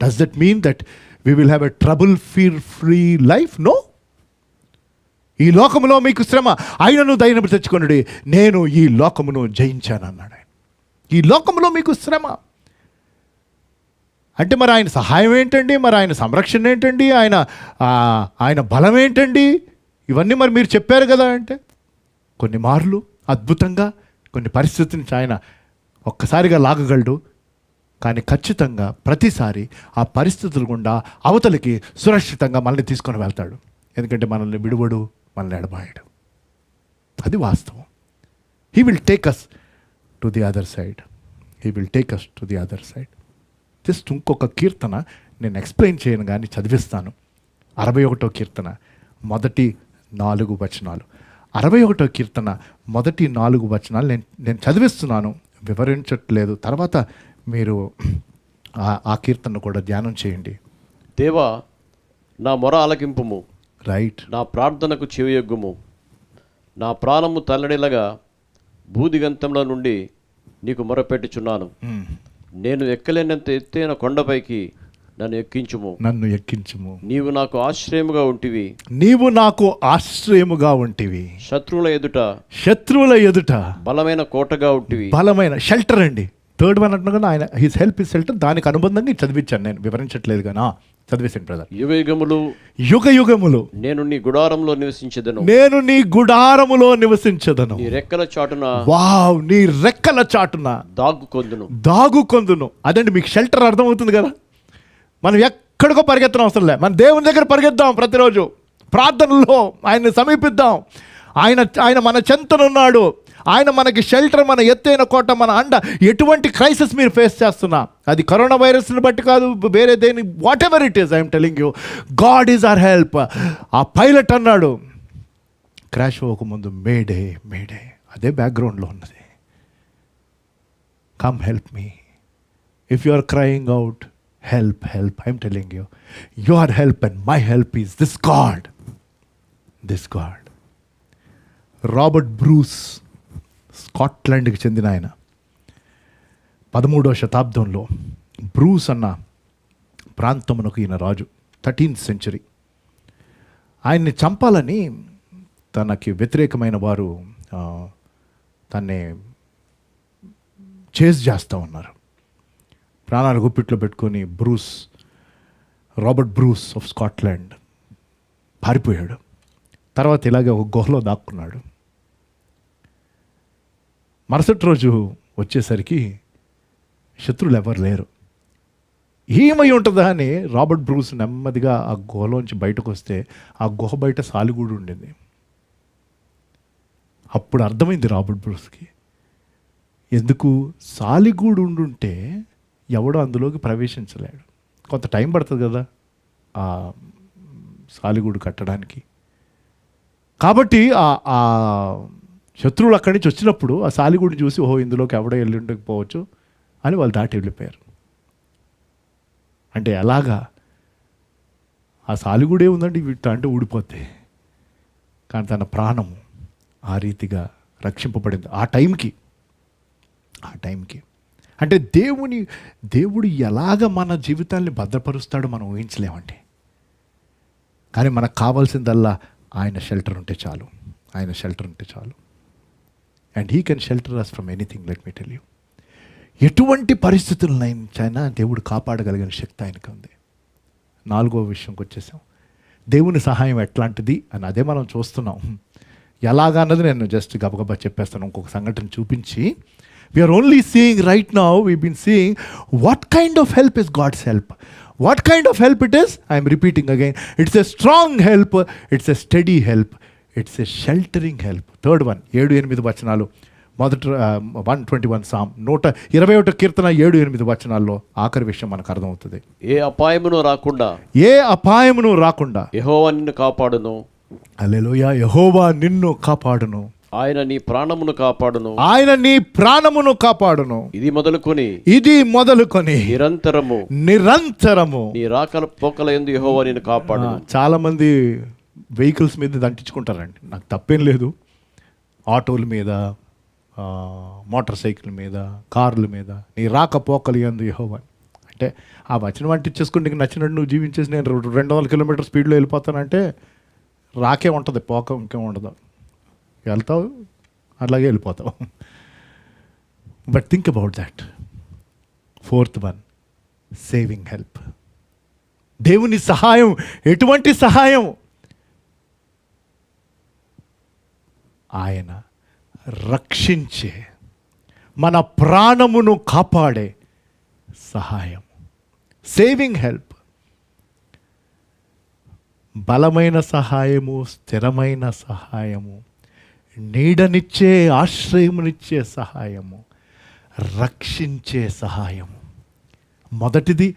[SPEAKER 3] Does that mean that we will have a trouble-free life? No. ఈ లోకములో మీకు శ్రమ, ఆయనను ధైర్యం తెచ్చుకొనుడి, నేను ఈ లోకమును జయించాను అన్నాడు. ఈ లోకములో మీకు శ్రమ అంటే మరి ఆయన సహాయం ఏంటండి? మరి ఆయన సంరక్షణ ఏంటండి? ఆయన బలం ఏంటండి? ఇవన్నీ మరి మీరు చెప్పారు కదా అంటే, కొన్ని మార్లు అద్భుతంగా కొన్ని పరిస్థితుల నుంచి ఆయన ఒక్కసారిగా లాగగలడు. కానీ ఖచ్చితంగా ప్రతిసారి ఆ పరిస్థితులు గుండా అవతలికి సురక్షితంగా మనల్ని తీసుకొని వెళ్తాడు. ఎందుకంటే మనల్ని విడువడు, మనల్ని ఎడబాయడు. అది వాస్తవం. He will take us to the other side. He will take us to the other side. Just ఇంకొక కీర్తన నేను ఎక్స్ప్లెయిన్ చేయను కానీ చదివిస్తాను. 61వ కీర్తన మొదటి 4 వచనాలు. 61వ కీర్తన మొదటి 4 వచనాలు నేను చదివిస్తున్నాను, వివరించట్లేదు. తర్వాత మీరు ఆ కీర్తన కూడా ధ్యానం చేయండి.
[SPEAKER 1] దేవా, నా మొర ఆలకింపుము,
[SPEAKER 3] రైట్,
[SPEAKER 1] నా ప్రార్థనకు చెవియొగ్గుము. నా ప్రాణము తల్లడిల్లగా భూదిగంతంలో నుండి నీకు మొరపెట్టుచున్నాను. నేను ఎక్కలేనంత ఎత్తైన కొండపైకి నన్ను ఎక్కించుము. నీవు నాకు ఆశ్రయముగా ఉంటివి. శత్రువుల ఎదుట
[SPEAKER 3] బలమైన కోటగా ఉంటివి. బలమైన షెల్టర్ అండి. థర్డ్ వన్ అంటున్నా కదా, ఆయన హిస్ హెల్ప్ ఇస్ షెల్టర్, దానికి అనుబంధంగా ఇది చదివించాను, నేను వివరించట్లేదు కానీ చదివేశాను బ్రదర్.
[SPEAKER 1] యుగయుగములు
[SPEAKER 3] యుగ యుగములు
[SPEAKER 1] నేను నీ గుడారంలో నివసించదను,
[SPEAKER 3] నేను నీ గుడారములో నివసించదను.
[SPEAKER 1] నీ రెక్కల చాటున
[SPEAKER 3] వావ్, నీ రెక్కల చాటున దాగుకొందును. అదండి మీకు షెల్టర్ అర్థమవుతుంది కదా. మనం ఎక్కడికో పరిగెత్తడం అవసరం లే, మన దేవుని దగ్గర పరిగెత్తాం. ప్రతిరోజు ప్రార్థనలో ఆయన్ని సమీపిద్దాం. ఆయన మన చెంతనున్నాడు. ఆయన మనకి షెల్టర్, మన ఎత్తైన కోట, మన అండ. ఎటువంటి క్రైసిస్ మీరు ఫేస్ చేస్తున్నా, అది కరోనా వైరస్ని బట్టి కాదు, వేరే దేని, whatever it is, I'm telling you, God is our help. ఆ పైలట్ అన్నాడు క్రాష్ అవ్వకముందు, మేడే మేడే, అదే బ్యాక్గ్రౌండ్లో ఉన్నది. Come help me, if you are crying out, help, I'm telling you, your help and my help is this God. Robert Bruce, స్కాట్లాండ్కి చెందిన ఆయన, 13వ శతాబ్దంలో బ్రూస్ అన్న ప్రాంతమునకు ఈయన రాజు, 13th century. ఆయన్ని చంపాలని తనకి వ్యతిరేకమైన వారు తన్ని చేజ్ చేస్తూ ఉన్నారు. ప్రాణాలు గుప్పిట్లో పెట్టుకొని రాబర్ట్ బ్రూస్ ఆఫ్ స్కాట్లాండ్ పారిపోయాడు. తర్వాత ఇలాగే ఒక గుహలో దాక్కున్నాడు. మరుసటి రోజు వచ్చేసరికి శత్రువులు ఎవరు లేరు. ఏమై ఉంటుందా అని రాబర్ట్ బ్రూస్ నెమ్మదిగా ఆ గుహలోంచి బయటకు వస్తే ఆ గుహ బయట సాలిగూడు ఉండింది. అప్పుడు అర్థమైంది రాబర్ట్ బ్రూస్కి, ఎందుకు సాలిగూడు ఉండుంటే ఎవడో అందులోకి ప్రవేశించలేడు. కొంత టైం పడుతుంది కదా ఆ సాలిగూడు కట్టడానికి. కాబట్టి ఆ శత్రువులు అక్కడి నుంచి వచ్చినప్పుడు ఆ సాలిగూడిని చూసి, ఓహో ఇందులోకి ఎవడో వెళ్ళి ఉండకపోవచ్చు అని వాళ్ళు దాటి వెళ్ళిపోయారు. అంటే ఎలాగా, ఆ సాలిగూడే ఉందండి వీటి అంటే ఊడిపోతే, కానీ తన ప్రాణము ఆ రీతిగా రక్షింపబడింది ఆ టైంకి. అంటే దేవుడు ఎలాగ మన జీవితాన్ని భద్రపరుస్తాడో మనం ఊహించలేమండి. కానీ మనకు కావాల్సిందల్లా ఆయన షెల్టర్ ఉంటే చాలు. And he can shelter us from anything, let me tell you. ఎటువంటి పరిస్థితులనైనా దేవుడు కాపాడగలిగిన శక్తి ఆయనకు ఉంది. 4వ విషయంకి వచ్చేసాం, దేవుని సహాయం ఎట్లాంటిది అని. అదే మనం చూస్తున్నాం. ఎలాగా అన్నది నేను జస్ట్ గబగబా చెప్పేస్తాను, ఇంకొక సంఘటన చూపించి. We are only seeing right now, we've been seeing what kind of help is God's help. What kind of help it is? I am repeating again. It's a strong help. It's a steady help. It's a sheltering help. Third one, 7-8 వచనాలు. మొదట 121 Psalm, 121 కీర్తన 7-8 వచనాల్లో ఆఖరి విషయం మనకు అర్థమవుతుంది.
[SPEAKER 1] ఏ అపాయమును రాకుండా
[SPEAKER 3] యెహోవా నిన్ను కాపాడును. హల్లెలూయా. యెహోవా నిన్ను కాపాడును.
[SPEAKER 1] ఆయన నీ ప్రాణమును కాపాడును. ఇది మొదలుకొని నిరంతరము నీ రాకల పోకల యందు యెహోవా నిన్ను కాపాడును. చాలా మంది వెహికల్స్ మీద దంటించుకుంటారండి, నాకు తప్పేం లేదు. ఆటోల మీద, మోటార్ సైకిల్ మీద, కార్ల మీద, నీ రాకపోకల యందు యెహోవా. అంటే ఆ వచనం అంటించేసుకుని నీకు నచ్చినట్టు నువ్వు జీవించేసి నేను 200 కిలోమీటర్ స్పీడ్లో వెళ్ళిపోతానంటే రాకే ఉంటుంది, పోక ఇంకేం ఉండదు. వెళ్తావు అలాగే వెళ్ళిపోతావు. But think about that. 4th one, saving help. దేవుని సహాయం ఎటువంటి సహాయం? ఆయన రక్షించే, మన ప్రాణమును కాపాడే సహాయం, సేవింగ్ హెల్ప్. బలమైన సహాయము, స్థిరమైన సహాయము, నీడనిచ్చే, ఆశ్రయమునిచ్చే సహాయము, రక్షించే సహాయము. మొదటిది,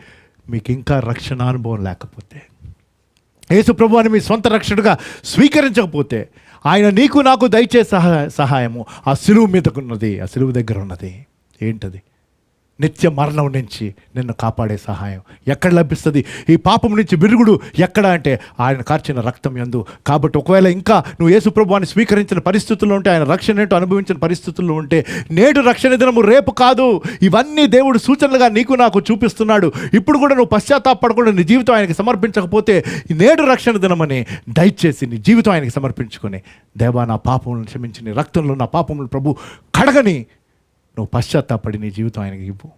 [SPEAKER 1] మీకు ఇంకా రక్షణానుభవం లేకపోతే, యేసు ప్రభువుని మీ సొంత రక్షకుడిగా స్వీకరించకపోతే, ఆయన నీకు నాకు దయచే సహాయము ఆ సిలువు మీదకున్నది, ఆ సిలువు దగ్గర ఉన్నది. ఏంటది? నిత్య మరణం నుంచి నిన్ను కాపాడే సహాయం. ఎక్కడ లభిస్తుంది? ఈ పాపం నుంచి విరుగుడు ఎక్కడ అంటే ఆయన కార్చిన రక్తం యందు. కాబట్టి ఒకవేళ ఇంకా నువ్వు యేసు ప్రభువుని స్వీకరించిన పరిస్థితుల్లో ఉంటే, ఆయన రక్షణ ఏంటో అనుభవించిన పరిస్థితుల్లో ఉంటే, నేడు రక్షణ దినము రేపు కాదు. ఇవన్నీ దేవుడు సూచనలుగా నీకు నాకు చూపిస్తున్నాడు. ఇప్పుడు కూడా నువ్వు పశ్చాత్తాపడకుండా నీ జీవితం ఆయనకి సమర్పించకపోతే, నేడు రక్షణ దినమని దయచేసి నీ జీవితం ఆయనకి సమర్పించుకొని, దేవా నా పాపములను క్షమించి నీ రక్తంలో నా పాపములను ప్రభు కడగని
[SPEAKER 3] నువ్వు పశ్చాత్తాపడి నీ జీవితం ఆయనకి ఇవ్వు.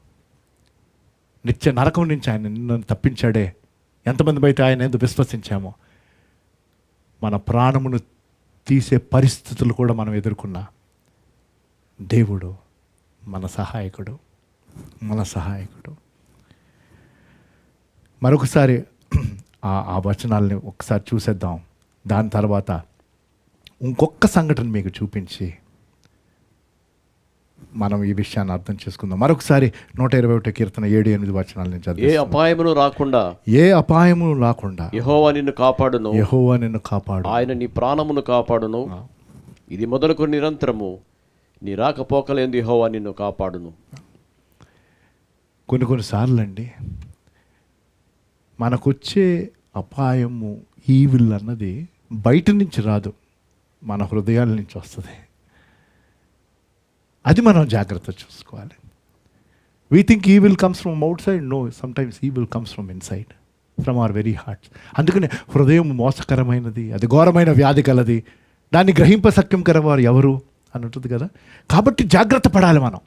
[SPEAKER 3] నిత్య నరకం నుంచి ఆయన నిన్ను తప్పించాడే. ఎంతమంది అయితే ఆయన ఎందుకు విశ్వసించామో, మన ప్రాణమును తీసే పరిస్థితులు కూడా మనం ఎదుర్కొన్నా దేవుడు మన సహాయకుడు, మన సహాయకుడు. మరొకసారి ఆ వచనాలని ఒకసారి చూసేద్దాం. దాని తర్వాత ఇంకొక సంఘటన మీకు చూపించి మనం ఈ విషయాన్ని అర్థం చేసుకుందాం. మరొకసారి 121 కీర్తన 7-8 వచనాల నుంచి
[SPEAKER 1] ఏ అపాయమును రాకుండా,
[SPEAKER 3] ఏ అపాయము రాకుండా
[SPEAKER 1] యెహోవా నిన్ను కాపాడును,
[SPEAKER 3] యెహోవా నిన్ను కాపాడు.
[SPEAKER 1] ఆయన నీ ప్రాణమును కాపాడును. ఇది మొదలుకొని నిరంతరము నీ రాకపోకలేందు యెహోవా నిన్ను కాపాడును.
[SPEAKER 3] కొన్నిసార్లు అండి మనకొచ్చే అపాయము, ఈవిల్ అన్నది బయట నుంచి రాదు, మన హృదయాల నుంచి వస్తుంది. అది మనం జాగ్రత్త చూసుకోవాలి. We think evil comes from outside. No, sometimes evil comes from inside, from our very hearts. అందుకనే హృదయం మోసకరమైనది, అది ఘోరమైన వ్యాధి కలది, దాన్ని గ్రహింపశక్యం కలవారు ఎవరు అని ఉంటుంది కదా. కాబట్టి జాగ్రత్త పడాలి మనం.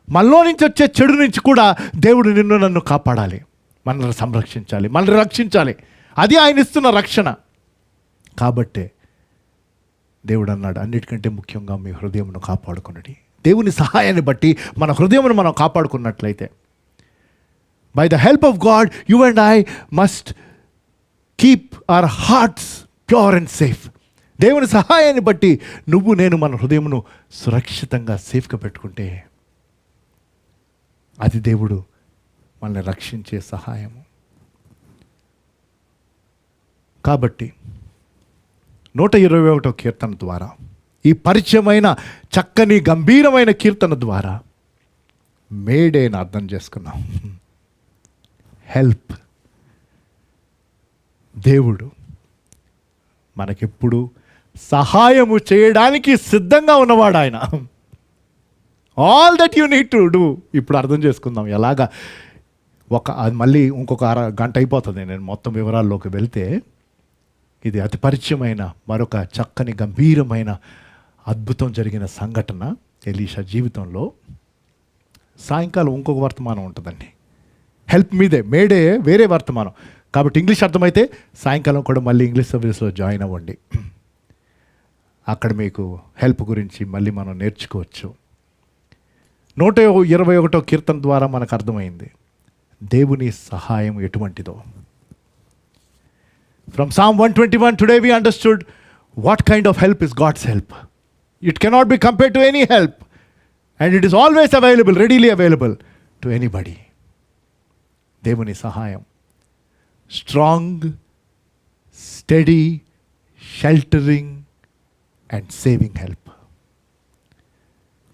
[SPEAKER 3] మనలో నుంచి వచ్చే చెడు నుంచి కూడా దేవుడు నిన్ను నన్ను కాపాడాలి, మనల్ని సంరక్షించాలి, మనల్ని రక్షించాలి. అది ఆయన ఇస్తున్న రక్షణ. కాబట్టే దేవుడు అన్నాడు, అన్నిటికంటే ముఖ్యంగా మీ హృదయమును కాపాడుకున్నది. దేవుని సహాయాన్ని బట్టి మన హృదయమును మనం కాపాడుకున్నట్లయితే, by the help of God, you and I must keep our hearts pure and safe. దేవుని సహాయాన్ని బట్టి నువ్వు నేను మన హృదయమును సురక్షితంగా సేఫ్గా పెట్టుకుంటే అది దేవుడు మనల్ని రక్షించే సహాయము. కాబట్టి 121 కీర్తన ద్వారా, ఈ పరిచయమైన చక్కని గంభీరమైన కీర్తన ద్వారా మేడేని అర్థం చేసుకున్నాం. హెల్ప్. దేవుడు మనకెప్పుడు సహాయము చేయడానికి సిద్ధంగా ఉన్నవాడు ఆయన. All that you need to do. ఇప్పుడు అర్థం చేసుకుందాం ఎలాగా. అది మళ్ళీ ఇంకొక గంట అయిపోతుంది నేను మొత్తం వివరాల్లోకి వెళ్తే. ఇది అతి పరిచయమైన మరొక చక్కని గంభీరమైన అద్భుతం జరిగిన సంఘటన ఎలీషా జీవితంలో. సాయంకాలం ఇంకొక వర్తమానం ఉంటుందండి. హెల్ప్ మీదే, మేడే వేరే వర్తమానం. కాబట్టి ఇంగ్లీష్ అర్థమైతే సాయంకాలం కూడా మళ్ళీ ఇంగ్లీష్ సర్వీస్లో జాయిన్ అవ్వండి. అక్కడ మీకు హెల్ప్ గురించి మళ్ళీ మనం నేర్చుకోవచ్చు. 121 కీర్తన ద్వారా మనకు అర్థమైంది దేవుని సహాయం ఎటువంటిదో. From Psalm 121 today we understood what kind of help is God's help. It cannot be compared to any help, and it is always available, readily available to anybody. దేవుని సహాయం strong, steady, sheltering and saving help.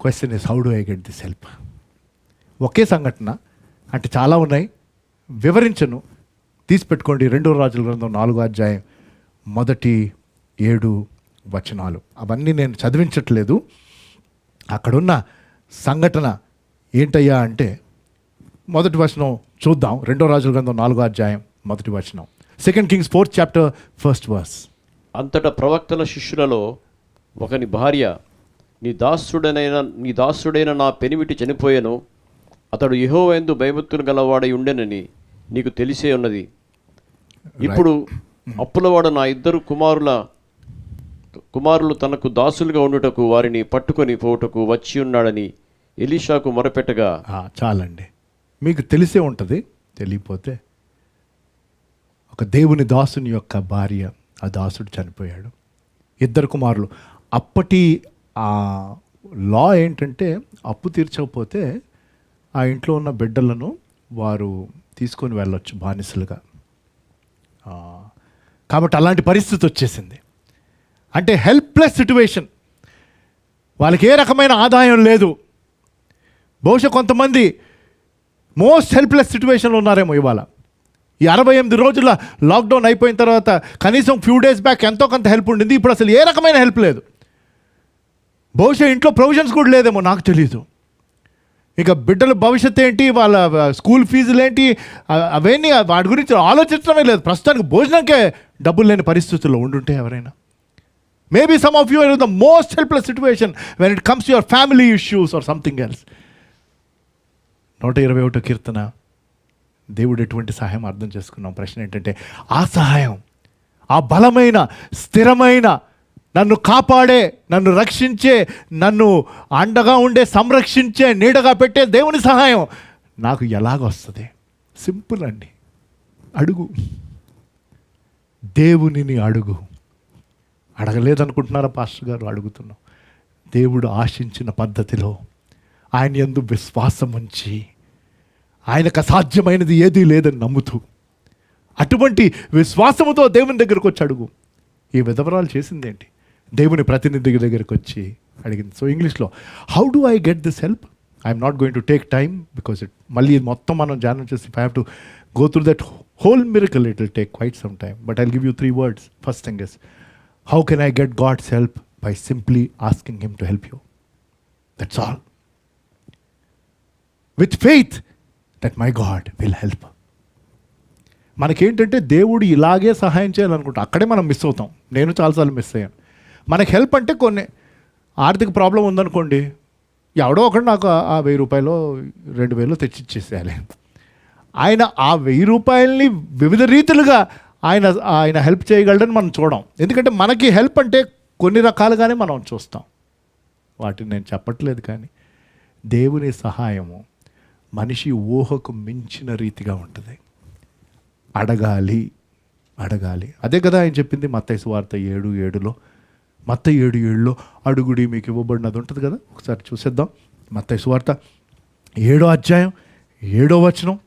[SPEAKER 3] Question is, how do I get this help? ఒకే సంఘటన అంటే చాలా ఉన్నాయి, వివరించను. తీసి పెట్టుకోండి 2 రాజుల గ్రంథం 4వ అధ్యాయం 1-7 వచనాలు. అవన్నీ నేను చదివించట్లేదు. అక్కడున్న సంఘటన ఏంటయ్యా అంటే, మొదటి వచనం చూద్దాం. 2వ రాజుల గ్రంథం 4వ అధ్యాయం 1వ వచనం. 2 Kings 4th chapter 1st verse.
[SPEAKER 1] అంతటా ప్రవక్తల శిష్యులలో ఒకని భార్య, నీ దాసుడైన నా పెనిమిటి చనిపోయెను, అతడు యెహోవా యందు భయభక్తులు గలవాడై ఉండెనని నీకు తెలిసే ఉన్నది. ఇప్పుడు అప్పులవాడు నా 2 కుమారులు తనకు దాసులుగా ఉండుటకు వారిని పట్టుకొని పోవుటకు వచ్చి ఉన్నాడని ఎలీషాకు మొరపెట్టగా.
[SPEAKER 3] చాలండి, మీకు తెలిసే ఉంటుంది. తెలియపోతే, ఒక దేవుని దాసుని యొక్క భార్య, ఆ దాసుడు చనిపోయాడు. 2 కుమారులు. అప్పటి ఆ లా ఏంటంటే, అప్పు తీర్చకపోతే ఆ ఇంట్లో ఉన్న బిడ్డలను వారు తీసుకొని వెళ్ళొచ్చు బానిసలుగా. కాబట్టి అలాంటి పరిస్థితి వచ్చేసింది. అంటే హెల్ప్లెస్ సిట్యువేషన్. వాళ్ళకి ఏ రకమైన ఆదాయం లేదు. బహుశా కొంతమంది మోస్ట్ హెల్ప్లెస్ సిట్యువేషన్లో ఉన్నారేమో ఇవాళ. ఈ 68 రోజుల లాక్డౌన్ అయిపోయిన తర్వాత కనీసం ఫ్యూ డేస్ బ్యాక్ ఎంతో కొంత హెల్ప్ ఉండింది. ఇప్పుడు అసలు ఏ రకమైన హెల్ప్ లేదు. బహుశా ఇంట్లో ప్రొవిజన్స్ కూడా లేదేమో, నాకు తెలీదు. ఇక బిడ్డల భవిష్యత్తు ఏంటి, వాళ్ళ స్కూల్ ఫీజులు ఏంటి, అవన్నీ వాటి గురించి ఆలోచించడమే లేదు. ప్రస్తుతానికి భోజనంకే డబ్బులు లేని పరిస్థితుల్లో ఉండుంటే ఎవరైనా. Maybe some of you are in the most helpless situation when it comes to your family issues or something else. 121వ కీర్తన, దేవుడు ఎటువంటి సహాయం అర్థం చేసుకున్నాం. ప్రశ్న ఏంటంటే, ఆ సహాయం, ఆ బలమైన స్థిరమైన, నన్ను కాపాడే, నన్ను రక్షించే, నన్ను అండగా ఉండే, సంరక్షించే, నీడగా పెట్టే దేవుని సహాయం నాకు ఎలాగొస్తుంది? సింపుల్ అండి. అడుగు, దేవునిని అడుగు. అడగలేదనుకుంటున్నారా పాస్టర్ గారు? అడుగుతున్నాం. దేవుడు ఆశించిన పద్ధతిలో ఆయన యందు విశ్వాసం ఉంచి, ఆయనకు అసాధ్యమైనది ఏదీ లేదని నమ్ముతూ, అటువంటి విశ్వాసముతో దేవుని దగ్గరకు వచ్చి అడుగు. ఈ విధవరాలు చేసిందేంటి? దేవుని ప్రతినిధి దగ్గరికి వచ్చి అడిగింది. సో ఇంగ్లీష్లో, how do I get this help? I'm not going to take time because మళ్ళీ ఇది మొత్తం మనం ధ్యానం చేసి, if I have to go through that whole miracle, it will take quite some time. But I'll give you 3 words. First thing is, how can I get God's help? By simply asking him to help you. That's all. With faith that my God will help. మనకేంటంటే దేవుడు ఇలాగే సహాయం చేయాలనుకుంటా, అక్కడే మనం మిస్ అవుతాం. నేను చాలాసార్లు మిస్ అయ్యాను. మనకి హెల్ప్ అంటే కొన్ని ఆర్థిక ప్రాబ్లం ఉందనుకోండి, ఎవడో ఒకటి నాకు ఆ 1000 రూపాయలు 2000 తెచ్చిచ్చేసేయాలి. ఆయన ఆ 1000 రూపాయలని వివిధ రీతిలుగా ఆయన హెల్ప్ చేయగలడని మనం చూడం. ఎందుకంటే మనకి హెల్ప్ అంటే కొన్ని రకాలుగానే మనం చూస్తాం. వాటిని నేను చెప్పట్లేదు, కానీ దేవుని సహాయము మనిషి ఊహకు మించిన రీతిగా ఉంటుంది. అడగాలి. అదే కదా ఆయన చెప్పింది మత్తయి సువార్త 7:7లో. మత్తయి 7:7లో అడుగుడి మీకు ఇవ్వబడినది ఉంటుంది కదా. ఒకసారి చూసేద్దాం. మత్తయి సువార్త 7వ అధ్యాయం 7వ వచనం.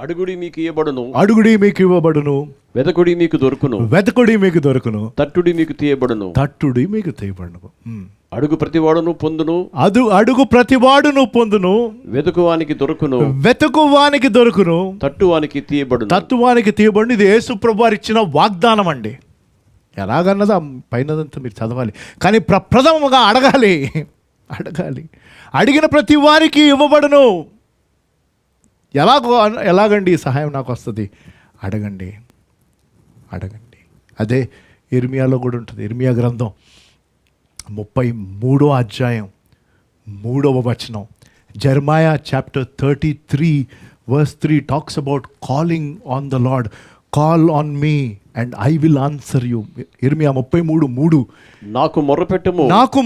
[SPEAKER 1] అడుగుడి మీకు ఇవ్వబడును,
[SPEAKER 3] అడుగుడి మీకు ఇవ్వబడును,
[SPEAKER 1] వెదకుడి మీకు దొరుకును,
[SPEAKER 3] వెతకుడి మీకు దొరుకును,
[SPEAKER 1] తట్టుడి మీకు తీయబడును,
[SPEAKER 3] తట్టుడి మీకు తీయబడును.
[SPEAKER 1] అడుగు ప్రతివాడును పొందును,
[SPEAKER 3] అడుగు ప్రతివాడును పొందును,
[SPEAKER 1] వెతుకువానికి దొరుకును,
[SPEAKER 3] వెతుకువానికి దొరుకును,
[SPEAKER 1] తట్టువానికి తీయబడును.
[SPEAKER 3] తత్వానికి తీయబడును. ఇది యేసు ప్రభువు వారు ఇచ్చిన వాగ్దానం అండి. ఎలాగన్నదా పైనదంతా మీరు చదవాలి, కానీ ప్రప్రథమముగా అడగాలి. అడిగిన ప్రతి వారికి ఇవ్వబడును. ఎలాగండి ఈ సహాయం నాకు వస్తుంది? అడగండి. అదే ఇర్మియాలో కూడా ఉంటుంది. ఇర్మియా గ్రంథం 33వ అధ్యాయం 3వ వచనం. Jeremiah chapter 33:3 talks about calling on the Lord. Call on me and I will answer you. ఇర్మియా 33:3. నాకు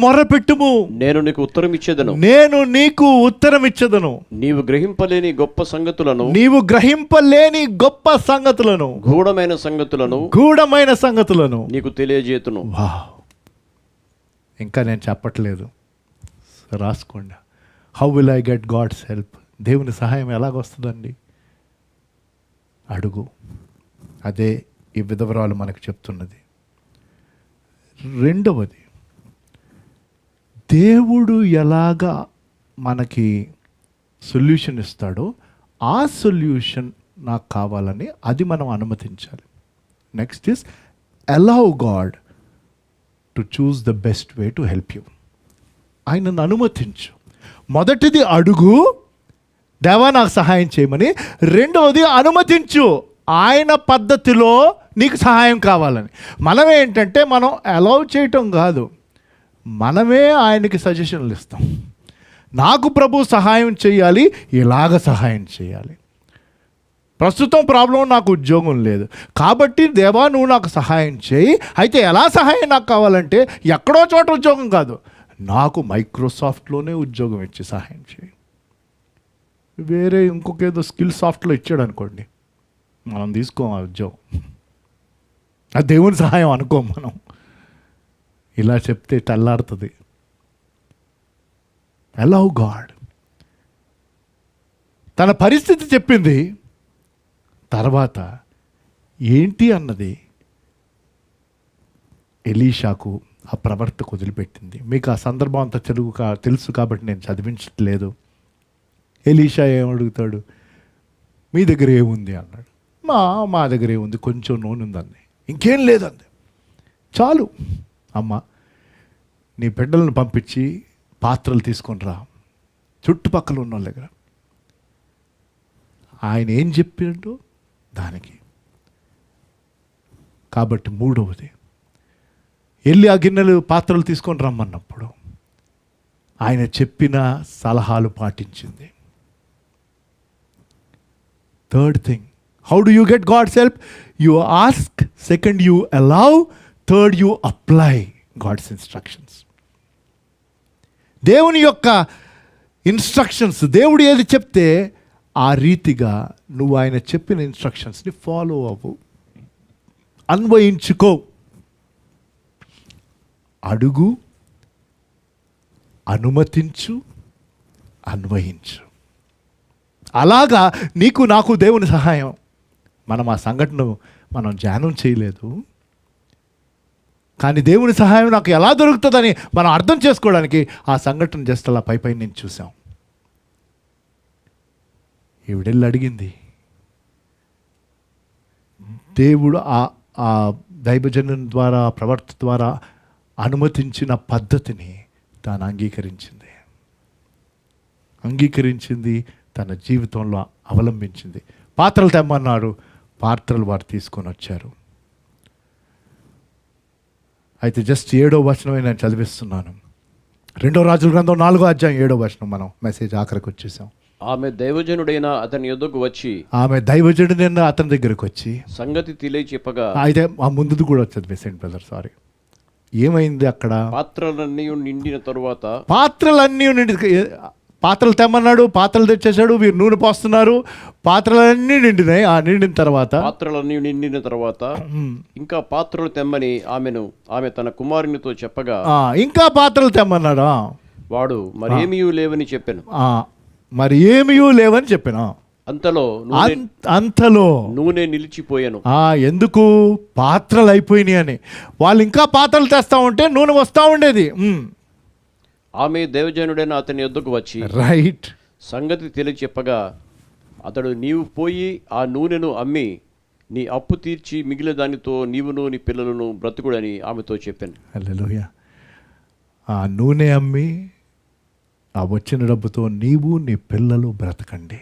[SPEAKER 3] మొర్రపెట్టుము,
[SPEAKER 1] నేను నీకు ఉత్తరం ఇచ్చేదను,
[SPEAKER 3] నేను నీకు ఉత్తరం ఇచ్చేదను.
[SPEAKER 1] నీవు గ్రహింపలేని గొప్ప సంగతులను, గూఢమైన సంగతులను
[SPEAKER 3] నీకు
[SPEAKER 1] తెలియజేతును.
[SPEAKER 3] ఇంకా నేను చెప్పట్లేదు, రాసుకోండి. How will I get God's help? దేవుని సహాయం ఎలాగొస్తుందండి? అడుగు. అదే ఈ విధవరాలు మనకు చెప్తున్నది. రెండవది, దేవుడు ఎలాగా మనకి సొల్యూషన్ ఇస్తాడో ఆ సొల్యూషన్ నాకు కావాలని అది మనం అనుమతించాలి. Next is allow God to choose the best way to help you. ఆయనను అనుమతించు. మొదటిది అడుగు, దేవా నాకు సహాయం చేయమని. రెండవది అనుమతించు, ఆయన పద్ధతిలో నీకు సహాయం కావాలని. మనం ఏంటంటే మనం అలౌ చేయటం కాదు, మనమే ఆయనకి సజెషన్లు ఇస్తాం. నాకు ప్రభు సహాయం చేయాలి, ఇలాగ సహాయం చేయాలి. ప్రస్తుతం ప్రాబ్లం, నాకు ఉద్యోగం లేదు కాబట్టి దేవా నువ్వు నాకు సహాయం చేయి. అయితే ఎలా సహాయం నాకు కావాలంటే ఎక్కడో చోట ఉద్యోగం కాదు, నాకు మైక్రోసాఫ్ట్లోనే ఉద్యోగం ఇచ్చి సహాయం చేయి. వేరే ఇంకొక ఏదో స్కిల్ సాఫ్ట్లో ఇచ్చాడు అనుకోండి, మనం తీసుకోం ఆ ఉద్యోగం. ఆ దేవుని సహాయం అనుకోం మనం. ఇలా చెప్తే తెల్లారుతుంది. Allow God. తన పరిస్థితి చెప్పింది, తర్వాత ఏంటి అన్నది ఎలీషాకు ఆ ప్రవర్తకు వదిలిపెట్టింది. మీకు ఆ సందర్భం అంతా తెలుసు కాబట్టి నేను చదివించట్లేదు. ఎలీషా ఏమడుగుతాడు? మీ దగ్గర ఏముంది అన్నాడు. మా దగ్గర ఏముంది, కొంచెం నూనె ఉందండి, ఇంకేం లేదండి, చాలు అమ్మ నీ బిడ్డలను పంపించి పాత్రలు తీసుకొని రా చుట్టుపక్కల ఉన్న వాళ్ళ దగ్గర. ఆయన ఏం చెప్పాడు దానికి? కాబట్టి మూడవది, వెళ్ళి ఆ గిన్నెలు పాత్రలు తీసుకొని రమ్మన్నప్పుడు ఆయన చెప్పిన సలహాలు పాటించింది. Third thing, how do you get God's help? You ask, second you allow, third you apply God's instructions. దేవుని యొక్క ఇన్స్ట్రక్షన్స్, దేవుడు ఏది చెప్తే ఆ రీతిగా నువ్వు ఆయన చెప్పిన ఇన్స్ట్రక్షన్స్ని ఫాలో అవ్వు, అన్వయించుకో. అడుగు, అనుమతించు, అన్వయించు. అలాగా నీకు నాకు దేవుని సహాయం. మనం ఆ సంఘటన మనం ధ్యానం చేయలేదు, కానీ దేవుని సహాయం నాకు ఎలా దొరుకుతుందని మనం అర్థం చేసుకోవడానికి ఆ సంఘటన జస్ట్ అలా పై నేను చూసాం. ఈవిడెళ్ళి అడిగింది. దేవుడు ఆ దైవజనం ద్వారా, ప్రవర్త ద్వారా అనుమతించిన పద్ధతిని తాను అంగీకరించింది, తన జీవితంలో అవలంబించింది. పాత్రలు తెమ్మన్నాడు, పాత్రలు వారు తీసుకొని వచ్చారు. అయితే జస్ట్ 7వ వచనమే నేను చదివిస్తున్నాను. 2వ రాజుల గ్రంథం 4వ అధ్యాయం 7వ వచనం. మనం మెసేజ్ ఆఖరికి వచ్చేసాం.
[SPEAKER 1] ఆమె దైవజనుడైన అతని యొద్దకు వచ్చి,
[SPEAKER 3] అతని దగ్గరకు వచ్చి
[SPEAKER 1] సంగతి తెలియచెప్పగా.
[SPEAKER 3] అయితే ఆ ముందుది కూడా వచ్చేది సెయింట్ బ్రదర్, సారీ. ఏమైంది అక్కడ?
[SPEAKER 1] పాత్రలన్నీ నిండిన తరువాత,
[SPEAKER 3] పాత్రలు తెమ్మన్నాడు, పాత్రలు తెచ్చేసాడు, వీరు నూనె పోస్తున్నారు, పాత్రలన్నీ నిండినాయి. ఆ నిండిన తర్వాత,
[SPEAKER 1] పాత్రలన్నీ నిండిన తర్వాత ఇంకా పాత్రలు తెమ్మని ఆమె తన కుమారునితో చెప్పగా,
[SPEAKER 3] ఇంకా పాత్రలు తెమ్మన్నాడు.
[SPEAKER 1] వాడు మరేమీ లేవని చెప్పాను.
[SPEAKER 3] మరి ఏమీ లేవని చెప్పాను. అంతలో
[SPEAKER 1] నూనె నిలిచిపోయాను.
[SPEAKER 3] ఎందుకు? పాత్రలు అయిపోయినాయి అని. వాళ్ళు ఇంకా పాత్రలు తెస్తా ఉంటే నూనె వస్తూ ఉండేది.
[SPEAKER 1] ఆమె దైవజనుడైన అతని యొద్దకు వచ్చి,
[SPEAKER 3] రైట్,
[SPEAKER 1] సంగతి తెలియచెప్పగా అతడు, నీవు పోయి ఆ నూనెను అమ్మి నీ అప్పు తీర్చి మిగిలిన దానితో నీవును నీ పిల్లలను బ్రతుకుడని ఆమెతో చెప్పాను.
[SPEAKER 3] హల్లెలూయా. ఆ నూనె అమ్మి ఆ వచ్చిన డబ్బుతో నీవు నీ పిల్లలు బ్రతకండి.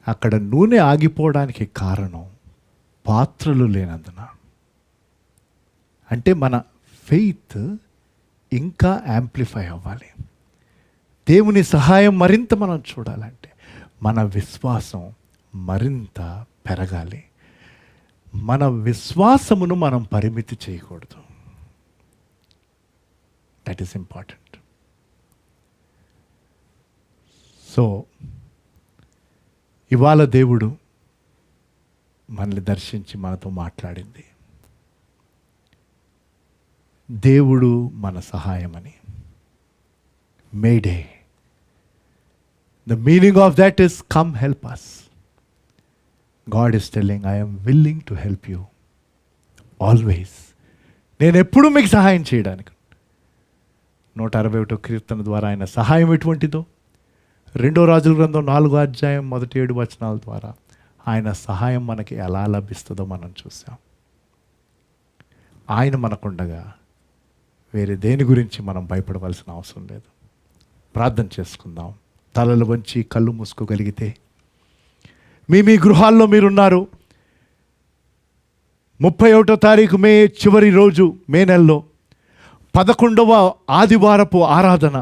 [SPEAKER 3] అక్కడ నూనె ఆగిపోవడానికి కారణం పాత్రలు లేనందున. అంటే మన ఫెయిత్ ఇంకా యాంప్లిఫై అవ్వాలి. దేవుని సహాయం మరింత మనం చూడాలంటే మన విశ్వాసం మరింత పెరగాలి. మన విశ్వాసమును మనం పరిమితి చేయకూడదు. That is important. సో ఇవాళ దేవుడు మనల్ని దర్శించి మనతో మాట్లాడింది. దేవుడు మన సహాయమని. Mayday. The meaning of that is come help us. God is telling, I am willing to help you always. నేను ఎప్పుడూ మీకు సహాయం చేయడానికి. 161వ కీర్తన ద్వారా ఆయన సహాయం ఎటువంటిదో, 2వ రాజుల గ్రంథం 4వ అధ్యాయం 1-7 వచనాల ద్వారా ఆయన సహాయం మనకి ఎలా లభిస్తుందో మనం చూసాం. ఆయన మనకుండగా వేరే దేని గురించి మనం భయపడవలసిన అవసరం లేదు. ప్రార్థన చేసుకుందాం. తలలు వంచి కళ్ళు మూసుకోగలిగితే, మీ గృహాల్లో మీరున్నారు. 31వ తారీఖు మే చివరి రోజు, మే నెలలో 11వ ఆదివారపు ఆరాధన.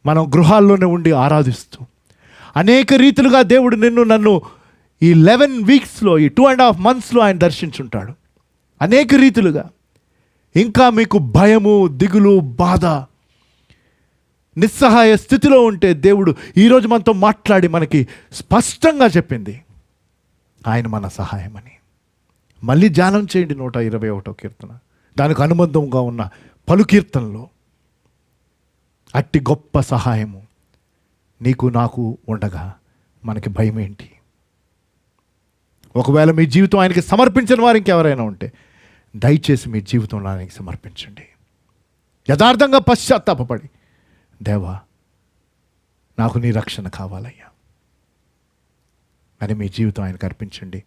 [SPEAKER 3] మనం గృహాల్లోనే ఉండి ఆరాధిస్తూ అనేక రీతిలుగా దేవుడు నన్ను ఈ 11 వీక్స్లో, ఈ 2.5 monthsలో ఆయన దర్శించుంటాడు అనేక రీతిలుగా. ఇంకా మీకు భయము, దిగులు, బాధ, నిస్సహాయ స్థితిలో ఉంటే దేవుడు ఈరోజు మనతో మాట్లాడి మనకి స్పష్టంగా చెప్పింది ఆయన మన సహాయమని. మళ్ళీ ధ్యానం చేయండి 121వ కీర్తన, దానికి అనుబంధంగా ఉన్న పలు కీర్తనలో. అట్టి గొప్ప సహాయము నీకు నాకు ఉండగా మనకి భయం ఏంటి? ఒకవేళ మీ జీవితం ఆయనకి సమర్పించిన వారు ఇంకెవరైనా ఉంటే దయచేసి మీ జీవితంలో ఆయనకి సమర్పించండి. యథార్థంగా పశ్చాత్తాపపడి, దేవా నాకు నీ రక్షణ కావాలయ్యా అని మీ జీవితం ఆయనకు అర్పించండి.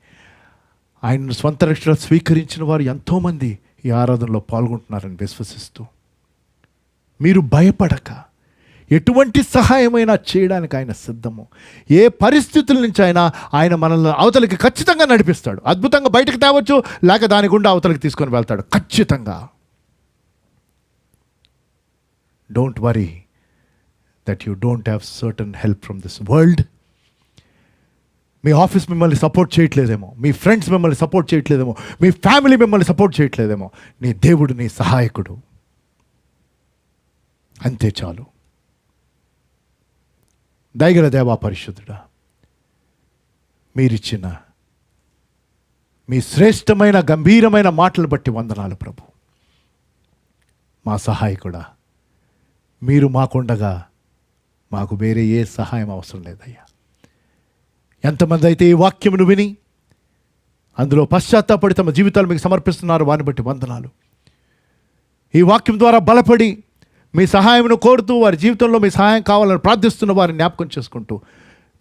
[SPEAKER 3] ఆయనను స్వంత రక్షణ స్వీకరించిన వారు ఎంతోమంది ఈ ఆరాధనలో పాల్గొంటున్నారని విశ్వసిస్తూ, మీరు భయపడక ఎటువంటి సహాయమైనా చేయడానికి ఆయన సిద్ధము. ఏ పరిస్థితుల నుంచి అయినా ఆయన మనల్ని అవతలికి ఖచ్చితంగా నడిపిస్తాడు. అద్భుతంగా బయటకు తేవచ్చు, లేక దాని గుండా అవతలికి తీసుకొని వెళ్తాడు ఖచ్చితంగా. Don't worry that you don't have certain help from this world. Me office మిమ్మల్ని సపోర్ట్ చేయట్లేదేమో, మీ ఫ్రెండ్స్ మిమ్మల్ని సపోర్ట్ చేయట్లేదేమో, మీ ఫ్యామిలీ మిమ్మల్ని సపోర్ట్ చేయట్లేదేమో, నీ దేవుడు నీ సహాయకుడు. అంతే చాలు. దయగల దేవా పరిశుద్ధుడా, మీరిచ్చిన మీ శ్రేష్టమైన గంభీరమైన మాటలు బట్టి వందనాలు ప్రభు. మా సహాయకుడా, మీరు మాకుండగా మాకు వేరే ఏ సహాయం అవసరం లేదయ్యా. ఎంతమంది అయితే ఈ వాక్యమును విని అందులో పశ్చాత్తాపడి తమ జీవితాలు మీకు సమర్పిస్తున్నారు, వారిని బట్టి వందనాలు. ఈ వాక్యం ద్వారా బలపడి మీ సహాయమును కోరుతూ వారి జీవితంలో మీ సహాయం కావాలని ప్రార్థిస్తున్న వారిని జ్ఞాపకం చేసుకుంటూ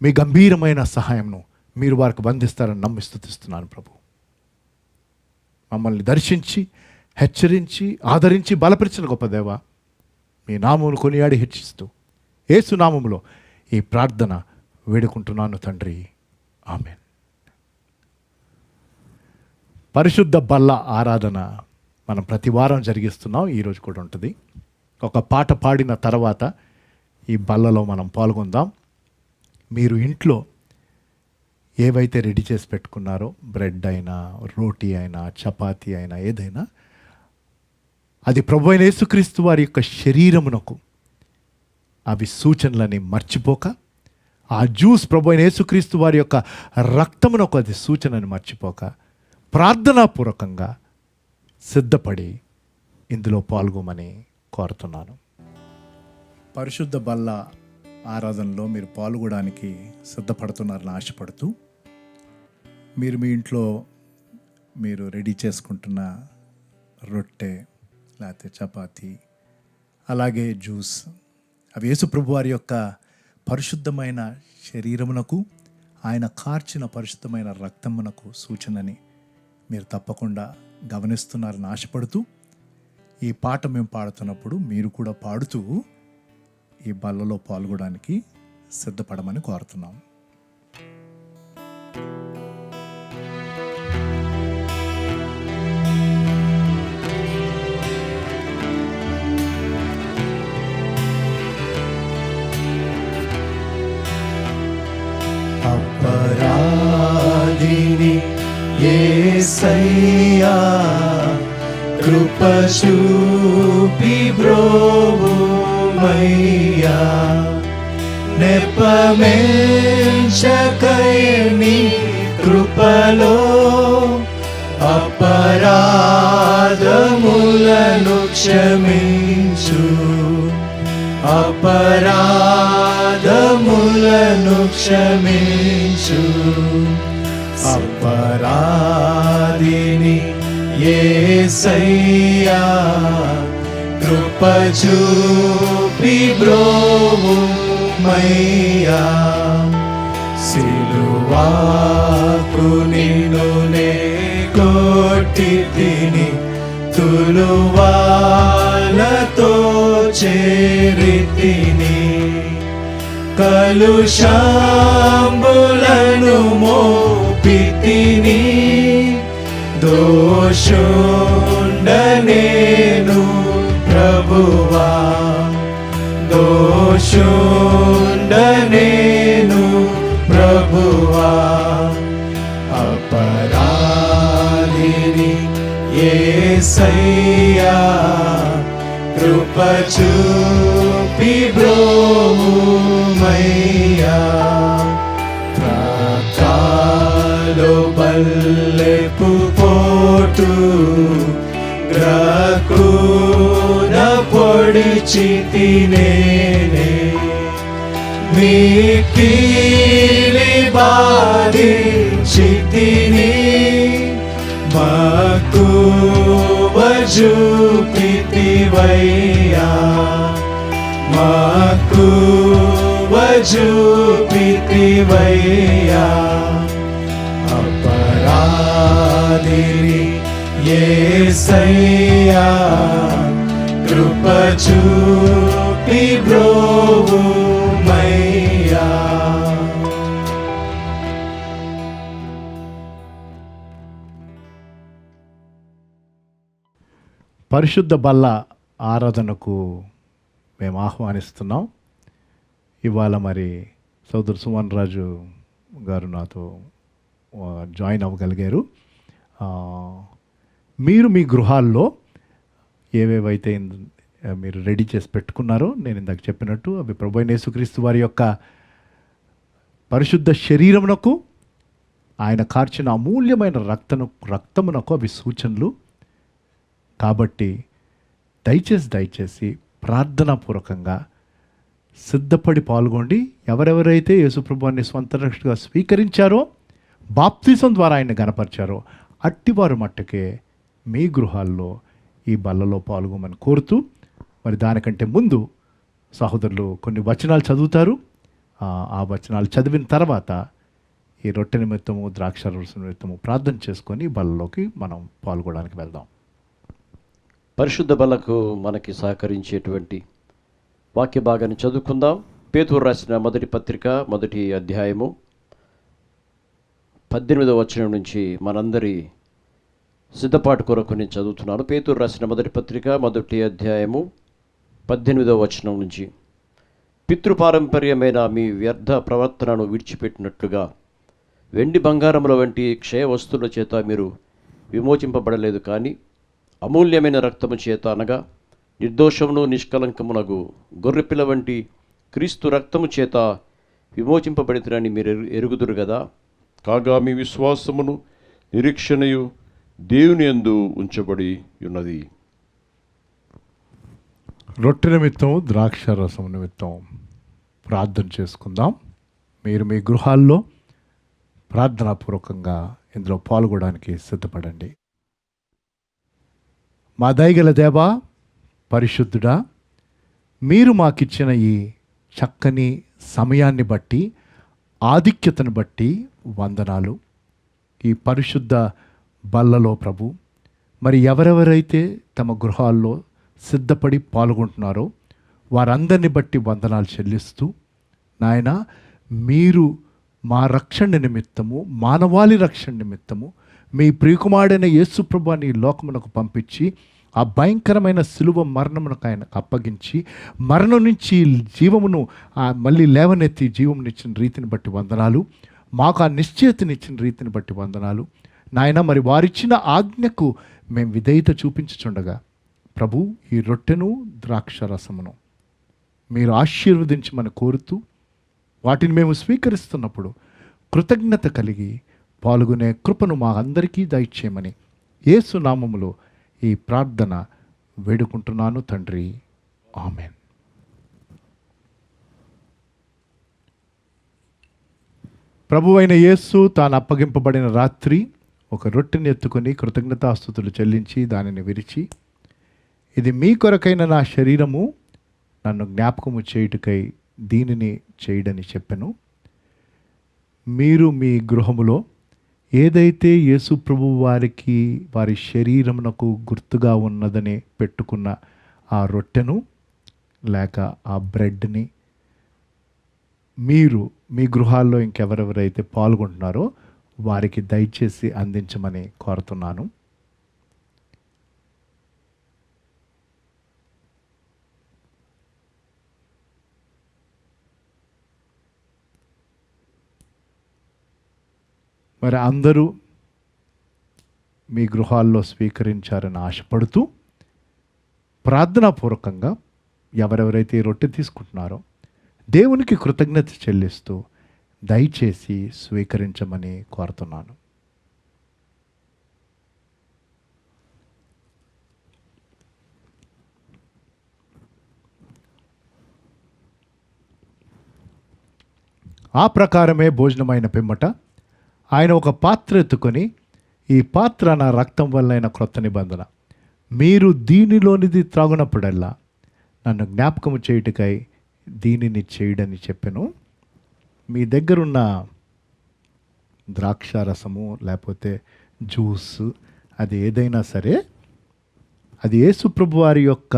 [SPEAKER 3] మీ గంభీరమైన సహాయంను మీరు వారికి బంధిస్తారని నమ్మి స్తుతిస్తున్నాను ప్రభు. మమ్మల్ని దర్శించి హెచ్చరించి ఆదరించి బలపరిచిన గొప్ప దేవ, మీ నామమును కొనియాడి హెచ్చిస్తూ యేసు నామములో ఈ ప్రార్థన వేడుకుంటున్నాను తండ్రి, ఆమేన్. పరిశుద్ధ బల్ల ఆరాధన మనం ప్రతి వారం జరిగిస్తున్నాం. ఈరోజు కూడా ఉంటుంది. ఒక పాట పాడిన తర్వాత ఈ బల్లలో మనం పాల్గొందాం. మీరు ఇంట్లో ఏవైతే రెడీ చేసి పెట్టుకున్నారో, బ్రెడ్ అయినా, రోటీ అయినా, చపాతీ అయినా, ఏదైనా, అది ప్రభువైన యేసుక్రీస్తు వారి యొక్క శరీరమునకు అవి సూచనలని మర్చిపోక, ఆ జ్యూస్ ప్రభువైన యేసుక్రీస్తు వారి యొక్క రక్తమునకు అది సూచనని మర్చిపోక, ప్రార్థనాపూర్వకంగా సిద్ధపడి ఇందులో పాల్గొమని కోరుతున్నాను. పరిశుద్ధ బల్ల ఆరాధనలో మీరు పాల్గొనడానికి సిద్ధపడుతున్నారని ఆశపడుతూ, మీరు మీ ఇంట్లో మీరు రెడీ చేసుకుంటున్న రొట్టె లేకపోతే చపాతీ, అలాగే జ్యూస్, అవి యేసు ప్రభు వారి యొక్క పరిశుద్ధమైన శరీరమునకు, ఆయన కార్చిన పరిశుద్ధమైన రక్తమునకు సూచనని మీరు తప్పకుండా గమనిస్తున్నారని ఆశపడుతూ, ఈ పాట మేము పాడుతున్నప్పుడు మీరు కూడా పాడుతూ ఈ బల్లలో పాల్గొనడానికి సిద్ధపడమని కోరుతున్నాం.
[SPEAKER 2] అపరాధిని యేసయ్యా, కృప చూపి బ్రోవుమయ్యా, నెపమెంచకయని కృపలో అపరాధములను క్షమించు, అపరాధములను క్షమించు. అపరాధిని యేసయ్యా, కృప చూపి బ్రోవుమయ్యా, సిలువాకు నిన్ను నే కొట్టి తిని, తులువాలతో చేరితిని, కలుషంబులను మోపితిని, దోషుండనేను ప్రభువా, దోషుండనేను ప్రభువా. అపరాధిని యేసయ్యా, కృప చూపి బ్రోవుమయ్యా, ప్రాకాలో బల్లెపు పోటు గ్రకున పొడిచితి నేనే, మిక్కిలి బాధించితిని, మక్కువ చూపితివయ్యా, మక్కువ చూపితివయ్యా. అపరాధిని యేసయ్యా, కృప చూపి తప్పి బ్రోవుమయ్యా.
[SPEAKER 3] పరిశుద్ధ బల్ల ఆరాధనకు మేము ఆహ్వానిస్తున్నాం. ఇవాళ మరి సోదరు సుమన్ రాజు గారు నాతో జాయిన్ అవ్వగలిగారు. మీరు మీ గృహాల్లో ఏవేవైతే మీరు రెడీ చేసి పెట్టుకున్నారో నేను ఇందాక చెప్పినట్టు అవి ప్రభువైన యేసుక్రీస్తు వారి యొక్క పరిశుద్ధ శరీరమునకు ఆయన కార్చిన అమూల్యమైన రక్తమునకు అవి సూచనలు. కాబట్టి దయచేసి ప్రార్థనాపూర్వకంగా సిద్ధపడి పాల్గొండి. ఎవరెవరైతే యేసుప్రభువాన్ని స్వంత రక్షకుడిగా స్వీకరించారో, బాప్తిసం ద్వారా ఆయన గణపరిచారో అట్టివారు మట్టుకే మీ గృహాల్లో ఈ బల్లలో పాల్గొమని కోరుతూ, మరి దానికంటే ముందు సహోదరులు కొన్ని వచనాలు చదువుతారు. ఆ వచనాలు చదివిన తర్వాత ఈ రొట్టె నిమిత్తము ద్రాక్షారస నిమిత్తము ప్రార్థన చేసుకొని బల్లలోకి మనం పాల్గొనడానికి వెళ్దాం.
[SPEAKER 1] పరిశుద్ధ బలకు మనకి సహకరించేటువంటి వాక్య భాగాన్ని చదువుకుందాం. పేతురు రాసిన మొదటి పత్రిక 1వ అధ్యాయము 18వ వచనం నుంచి మనందరి సిద్ధపాటు కొరకు నేను చదువుతున్నాను. పేతురు రాసిన మొదటి పత్రిక 1వ అధ్యాయము 18వ వచనం నుంచి, పితృపారంపర్యమైన మీ వ్యర్థ ప్రవర్తనను విడిచిపెట్టినట్లుగా వెండి బంగారముల వంటి క్షయ వస్తువుల చేత మీరు విమోచింపబడలేదు, కానీ అమూల్యమైన రక్తము చేత, అనగా నిర్దోషమును నిష్కలంకమునగు గొర్రెపిల్ల వంటి క్రీస్తు రక్తము చేత విమోచింపబడితేనని మీరు ఎరుగుదురు కదా. కాగా మీ విశ్వాసమును నిరీక్షణయు దేవుని యందు ఉంచబడి ఉన్నది.
[SPEAKER 3] రొట్టె నిమిత్తం ద్రాక్షారసం నిమిత్తం ప్రార్థన చేసుకుందాం. మీరు మీ గృహాల్లో ప్రార్థనాపూర్వకంగా ఇందులో పాల్గొనడానికి సిద్ధపడండి. మా దయగల దేవా, పరిశుద్ధుడా, మీరు మాకిచ్చిన ఈ చక్కని సమయాన్ని బట్టి, ఆధిక్యతను బట్టి వందనాలు. ఈ పరిశుద్ధ బల్లలో ప్రభు, మరి ఎవరెవరైతే తమ గృహాల్లో సిద్ధపడి పాల్గొంటున్నారో వారందరిని బట్టి వందనాలు చెల్లిస్తూ, నాయన మీరు మా రక్షణ నిమిత్తము, మానవాళి రక్షణ నిమిత్తము మీ ప్రియకుమారుడైన యేసు ప్రభువుని లోకమునకు పంపించి ఆ భయంకరమైన సిలువ మరణమునకు ఆయనకు అప్పగించి మరణం నుంచి జీవమును మళ్ళీ లేవనెత్తి జీవమునిచ్చిన రీతిని బట్టి వందనాలు. మాకు ఆ నిశ్చయతనిచ్చిన రీతిని బట్టి వందనాలు నాయన. మరి వారిచ్చిన ఆజ్ఞకు మేము విధేయత చూపించుచుండగా ప్రభు, ఈ రొట్టెను ద్రాక్షరసమును మీరు ఆశీర్వదించమని కోరుతూ, వాటిని మేము స్వీకరిస్తున్నప్పుడు కృతజ్ఞత కలిగి పాల్గొనే కృపను మా అందరికీ దయచేయమని యేసు నామములో ఈ ప్రార్థన వేడుకుంటున్నాను తండ్రి, ఆమెన్. ప్రభువైన యేసు తాను అప్పగింపబడిన రాత్రి ఒక రొట్టెని ఎత్తుకొని కృతజ్ఞతాస్తుతులు చెల్లించి దానిని విరిచి, ఇది మీ కొరకైన నా శరీరము, నన్ను జ్ఞాపకము చేయుటకై దీనిని చేయడని చెప్పెను. మీరు మీ గృహములో ఏదైతే యేసు ప్రభు వారికి వారి శరీరమునకు గుర్తుగా ఉన్నదని పెట్టుకున్న ఆ రొట్టెను లేక ఆ బ్రెడ్ని మీరు మీ గృహాల్లో ఇంకెవరెవరైతే పాల్గొంటున్నారో వారికి దయచేసి అందించమని కోరుతున్నాను. మరి అందరూ మీ గృహాల్లో స్వీకరించారని ఆశపడుతూ, ప్రార్థనాపూర్వకంగా ఎవరెవరైతే రొట్టె తీసుకుంటున్నారో దేవునికి కృతజ్ఞత చెల్లిస్తూ దయచేసి స్వీకరించమని కోరుతున్నాను. ఆ ప్రకారమే భోజనమైన పిమ్మట ఆయన ఒక పాత్ర ఎత్తుకొని, ఈ పాత్ర నా రక్తం వల్లైన క్రొత్త నిబంధన, మీరు దీనిలోనిది త్రాగునప్పుడల్లా నన్ను జ్ఞాపకము చేయుటకై దీనిని చేయడని చెప్పెను. మీ దగ్గరున్న ద్రాక్షారసము లేకపోతే జ్యూస్ అది ఏదైనా సరే, అది యేసు ప్రభు వారి యొక్క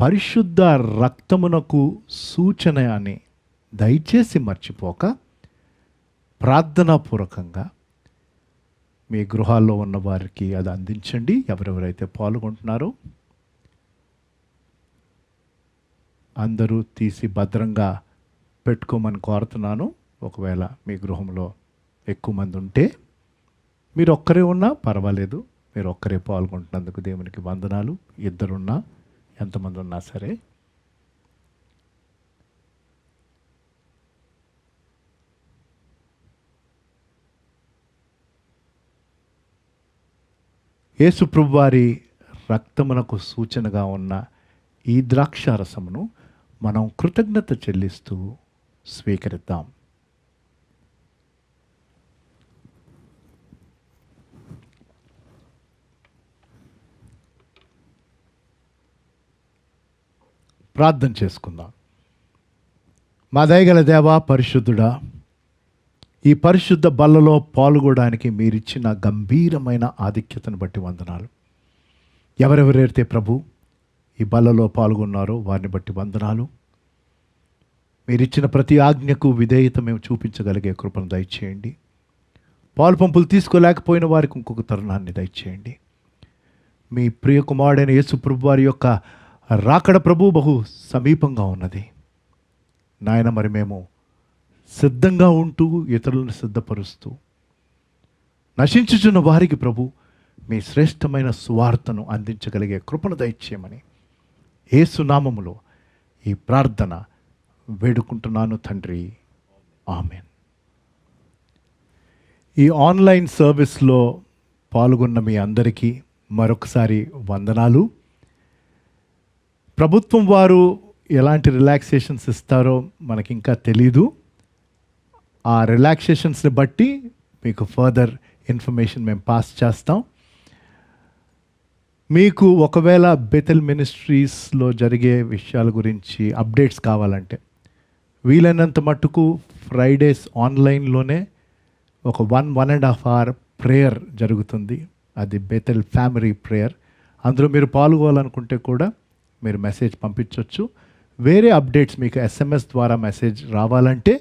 [SPEAKER 3] పరిశుద్ధ రక్తమునకు సూచన అని దయచేసి మర్చిపోక ప్రార్థనాపూర్వకంగా మీ గృహాల్లో ఉన్న వారికి అది అందించండి. ఎవరెవరైతే పాల్గొంటున్నారో అందరూ తీసి భద్రంగా పెట్టుకోమని కోరుతున్నాను. ఒకవేళ మీ గృహంలో ఎక్కువ మంది ఉంటే, మీరు ఒక్కరే ఉన్నా పర్వాలేదు, మీరు ఒక్కరే పాల్గొంటున్నందుకు దేవునికి వందనాలు. ఇద్దరున్నా ఎంతమంది ఉన్నా సరే. యేసు ప్రభువారి రక్తమునకు సూచనగా ఉన్న ఈ ద్రాక్షారసమును మనం కృతజ్ఞత చెల్లిస్తూ స్వీకరిద్దాం. ప్రార్థన చేసుకుందాం. మా దయగల దేవా, పరిశుద్ధుడా, ఈ పరిశుద్ధ బల్లలో పాల్గొనడానికి మీరిచ్చిన గంభీరమైన ఆధిక్యతను బట్టి వందనాలు. ఎవరెవరైతే ప్రభు ఈ బల్లలో పాల్గొన్నారో వారిని బట్టి వందనాలు. మీరిచ్చిన ప్రతి ఆజ్ఞకు విధేయత మేము చూపించగలిగే కృపను దయచేయండి. పాలు పంపులు తీసుకోలేకపోయిన వారికి ఇంకొక తరుణాన్ని దయచేయండి. మీ ప్రియ కుమారుడైన యేసు ప్రభు వారి యొక్క రాకడ ప్రభు బహు సమీపంగా ఉన్నది నాయన. మరి మేము సిద్ధంగా ఉంటూ ఇతరులను సిద్ధపరుస్తూ నశించుచున్న వారికి ప్రభు మీ శ్రేష్టమైన సువార్తను అందించగలిగే కృపను దయచేయమని యేసు నామములో ఈ ప్రార్థన వేడుకుంటున్నాను తండ్రి, ఆమెన్. ఈ ఆన్లైన్ సర్వీస్లో పాల్గొన్న మీ అందరికీ మరొకసారి వందనాలు. ప్రభుత్వం వారు ఎలాంటి రిలాక్సేషన్స్ ఇస్తారో మనకి ఇంకా తెలీదు. ఆ రిలాక్సేషన్స్ని బట్టి మీకు ఫర్దర్ ఇన్ఫర్మేషన్ మేము పాస్ చేస్తాం. మీకు ఒకవేళ బెతెల్ మినిస్ట్రీస్లో జరిగే విషయాల గురించి అప్డేట్స్ కావాలంటే వీలైనంత మట్టుకు ఫ్రైడేస్ ఆన్లైన్లోనే ఒక 1.5 hour ప్రేయర్ జరుగుతుంది. అది బెతెల్ ఫ్యామిలీ ప్రేయర్. అందులో మీరు పాల్గొనాలనుకుంటే కూడా మీరు మెసేజ్ పంపించవచ్చు. వేరే అప్డేట్స్ మీకు SMS ద్వారా మెసేజ్ రావాలంటే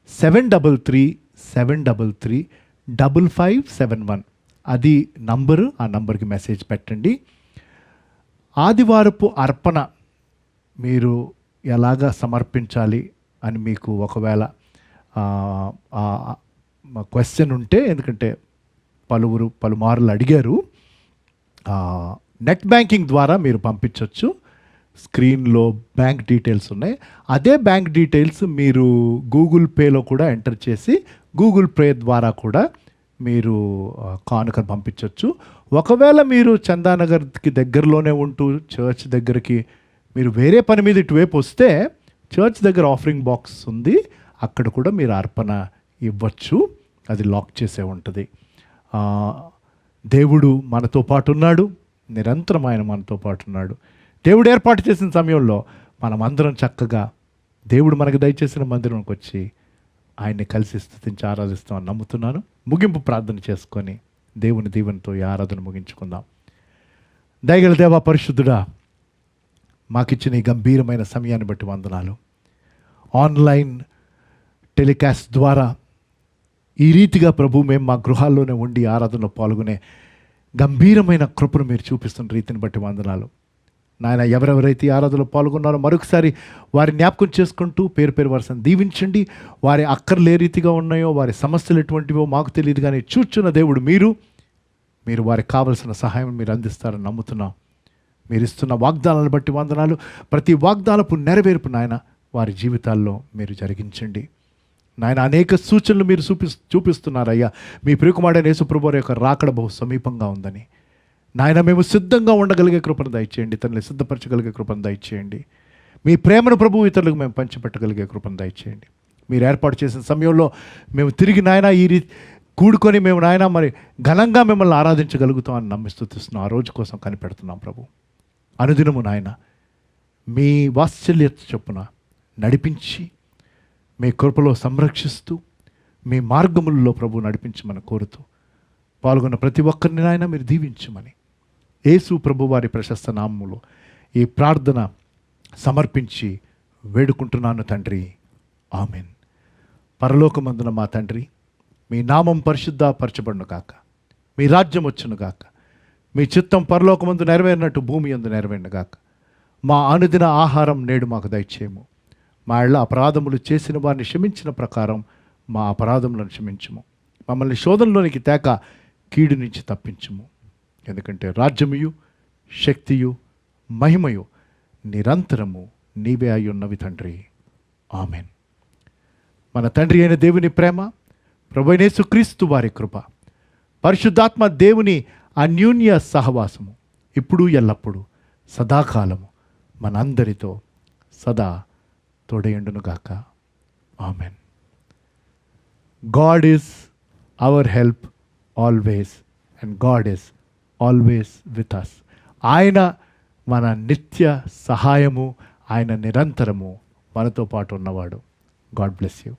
[SPEAKER 3] 733-733-5571 అది నంబరు. ఆ నంబర్కి మెసేజ్ పెట్టండి. ఆదివారపు అర్పణ మీరు ఎలాగ సమర్పించాలి అని మీకు ఒకవేళ క్వశ్చన్ ఉంటే, ఎందుకంటే పలుమార్లు అడిగారు, నెట్ బ్యాంకింగ్ ద్వారా మీరు పంపించవచ్చు. స్క్రీన్లో బ్యాంక్ డీటెయిల్స్ ఉన్నాయి. అదే బ్యాంక్ డీటెయిల్స్ మీరు గూగుల్ పేలో కూడా ఎంటర్ చేసి గూగుల్ పే ద్వారా కూడా మీరు కానుక పంపించవచ్చు. ఒకవేళ మీరు చందానగర్కి దగ్గరలోనే ఉంటూ చర్చ్ దగ్గరికి మీరు వేరే పని మీద ఇటువైపు వస్తే చర్చ్ దగ్గర ఆఫరింగ్ బాక్స్ ఉంది, అక్కడ కూడా మీరు అర్పణ ఇవ్వచ్చు. అది లాక్ చేసే ఉంటుంది. దేవుడు మనతో పాటు ఉన్నాడు, నిరంతరం ఆయన మనతో పాటు ఉన్నాడు. దేవుడు ఏర్పాటు చేసిన సమయంలో మనం అందరం చక్కగా దేవుడు మనకు దయచేసిన మందిరంకి వచ్చి ఆయన్ని కలిసి స్తుతించి ఆరాధిస్తామని నమ్ముతున్నాను. ముగింపు ప్రార్థన చేసుకొని దేవుని దీవెనతో ఈ ఆరాధన ముగించుకుందాం. దయగల దేవా, పరిశుద్ధుడా, మాకిచ్చిన ఈ గంభీరమైన సమయాన్ని బట్టి వందనాలు. ఆన్లైన్ టెలికాస్ట్ ద్వారా ఈ రీతిగా ప్రభు మేము మా గృహాల్లోనే ఉండి ఆరాధనలో పాల్గొనే గంభీరమైన కృపను మీరు చూపిస్తున్న రీతిని బట్టి వందనాలు నాయన. ఎవరెవరైతే ఆరాధనలో పాల్గొన్నారో మరొకసారి వారి జ్ఞాపకం చేసుకుంటూ పేరు పేరు వరుసను దీవించండి. వారి అక్కర్లు ఏ రీతిగా ఉన్నాయో, వారి సమస్యలు ఎటువంటివో మాకు తెలియదు, కానీ చూచున్న దేవుడు మీరు వారికి కావలసిన సహాయం మీరు అందిస్తారని నమ్ముతున్నాం. మీరు ఇస్తున్న వాగ్దానాలను బట్టి వందనాలు. ప్రతి వాగ్దానపు నెరవేర్పు నాయన వారి జీవితాల్లో మీరు జరిగించండి నాయన. అనేక సూచనలు మీరు చూపిస్తున్నారయ్యా. మీ ప్రియకుమారుడైన యేసు ప్రభువు యొక్క రాకడ బహు సమీపంగా ఉందని నాయన. మేము సిద్ధంగా ఉండగలిగే కృపను దయచేయండి. ఇతరులను సిద్ధపరచగలిగే కృపను దయచేయండి. మీ ప్రేమను ప్రభువు ఇతరులకు మేము పంచిపెట్టగలిగే కృపను దయచేయండి. మీరు ఏర్పాటు చేసిన సమయంలో మేము తిరిగి నాయన ఈ కూడుకొని మేము నాయన మరి ఘనంగా మిమ్మల్ని ఆరాధించగలుగుతాం అని నమ్మిస్తున్నాం. ఆ రోజు కోసం కనిపెడుతున్నాం ప్రభు. అనుదినము నాయన మీ వాత్సల్యత చొప్పున నడిపించి మీ కృపలో సంరక్షిస్తూ మీ మార్గములలో ప్రభు నడిపించమని కోరుతూ పాల్గొన్న ప్రతి ఒక్కరిని నాయన మీరు దీవించమని యేసు ప్రభు వారి ప్రశస్త నామములో ఈ ప్రార్థన సమర్పించి వేడుకుంటున్నాను తండ్రి, ఆమెన్. పరలోకమందున మా తండ్రి, మీ నామం పరిశుద్ధపరచబడును గాక, మీ రాజ్యం వచ్చును గాక, మీ చిత్తం పరలోకమందు నెరవేరినట్టు భూమి యందు నెరవేరును గాక. మా అనుదిన ఆహారం నేడు మాకు దయచేయము. మా ఇళ్ళ అపరాధములు చేసిన వారిని క్షమించిన ప్రకారం మా అపరాధములను క్షమించుము. మమ్మల్ని శోధనలోనికి తేక కీడు నుంచి తప్పించుము. ఎందుకంటే రాజ్యముయు, శక్తియు, మహిమయు నిరంతరము నీవే అయి ఉన్నవి తండ్రి, ఆమెన్. మన తండ్రి అయిన దేవుని ప్రేమ, ప్రభువైన యేసుక్రీస్తు వారి కృప, పరిశుద్ధాత్మ దేవుని అన్యోన్య సహవాసము ఇప్పుడు ఎల్లప్పుడూ సదాకాలము మనందరితో సదా తోడయుండునుగాక, amen. God is our help always and God is always with us. ఆయన మన నిత్య సహాయము, ఆయన నిరంతరము మనతో పాటు ఉన్నవాడు. God bless you.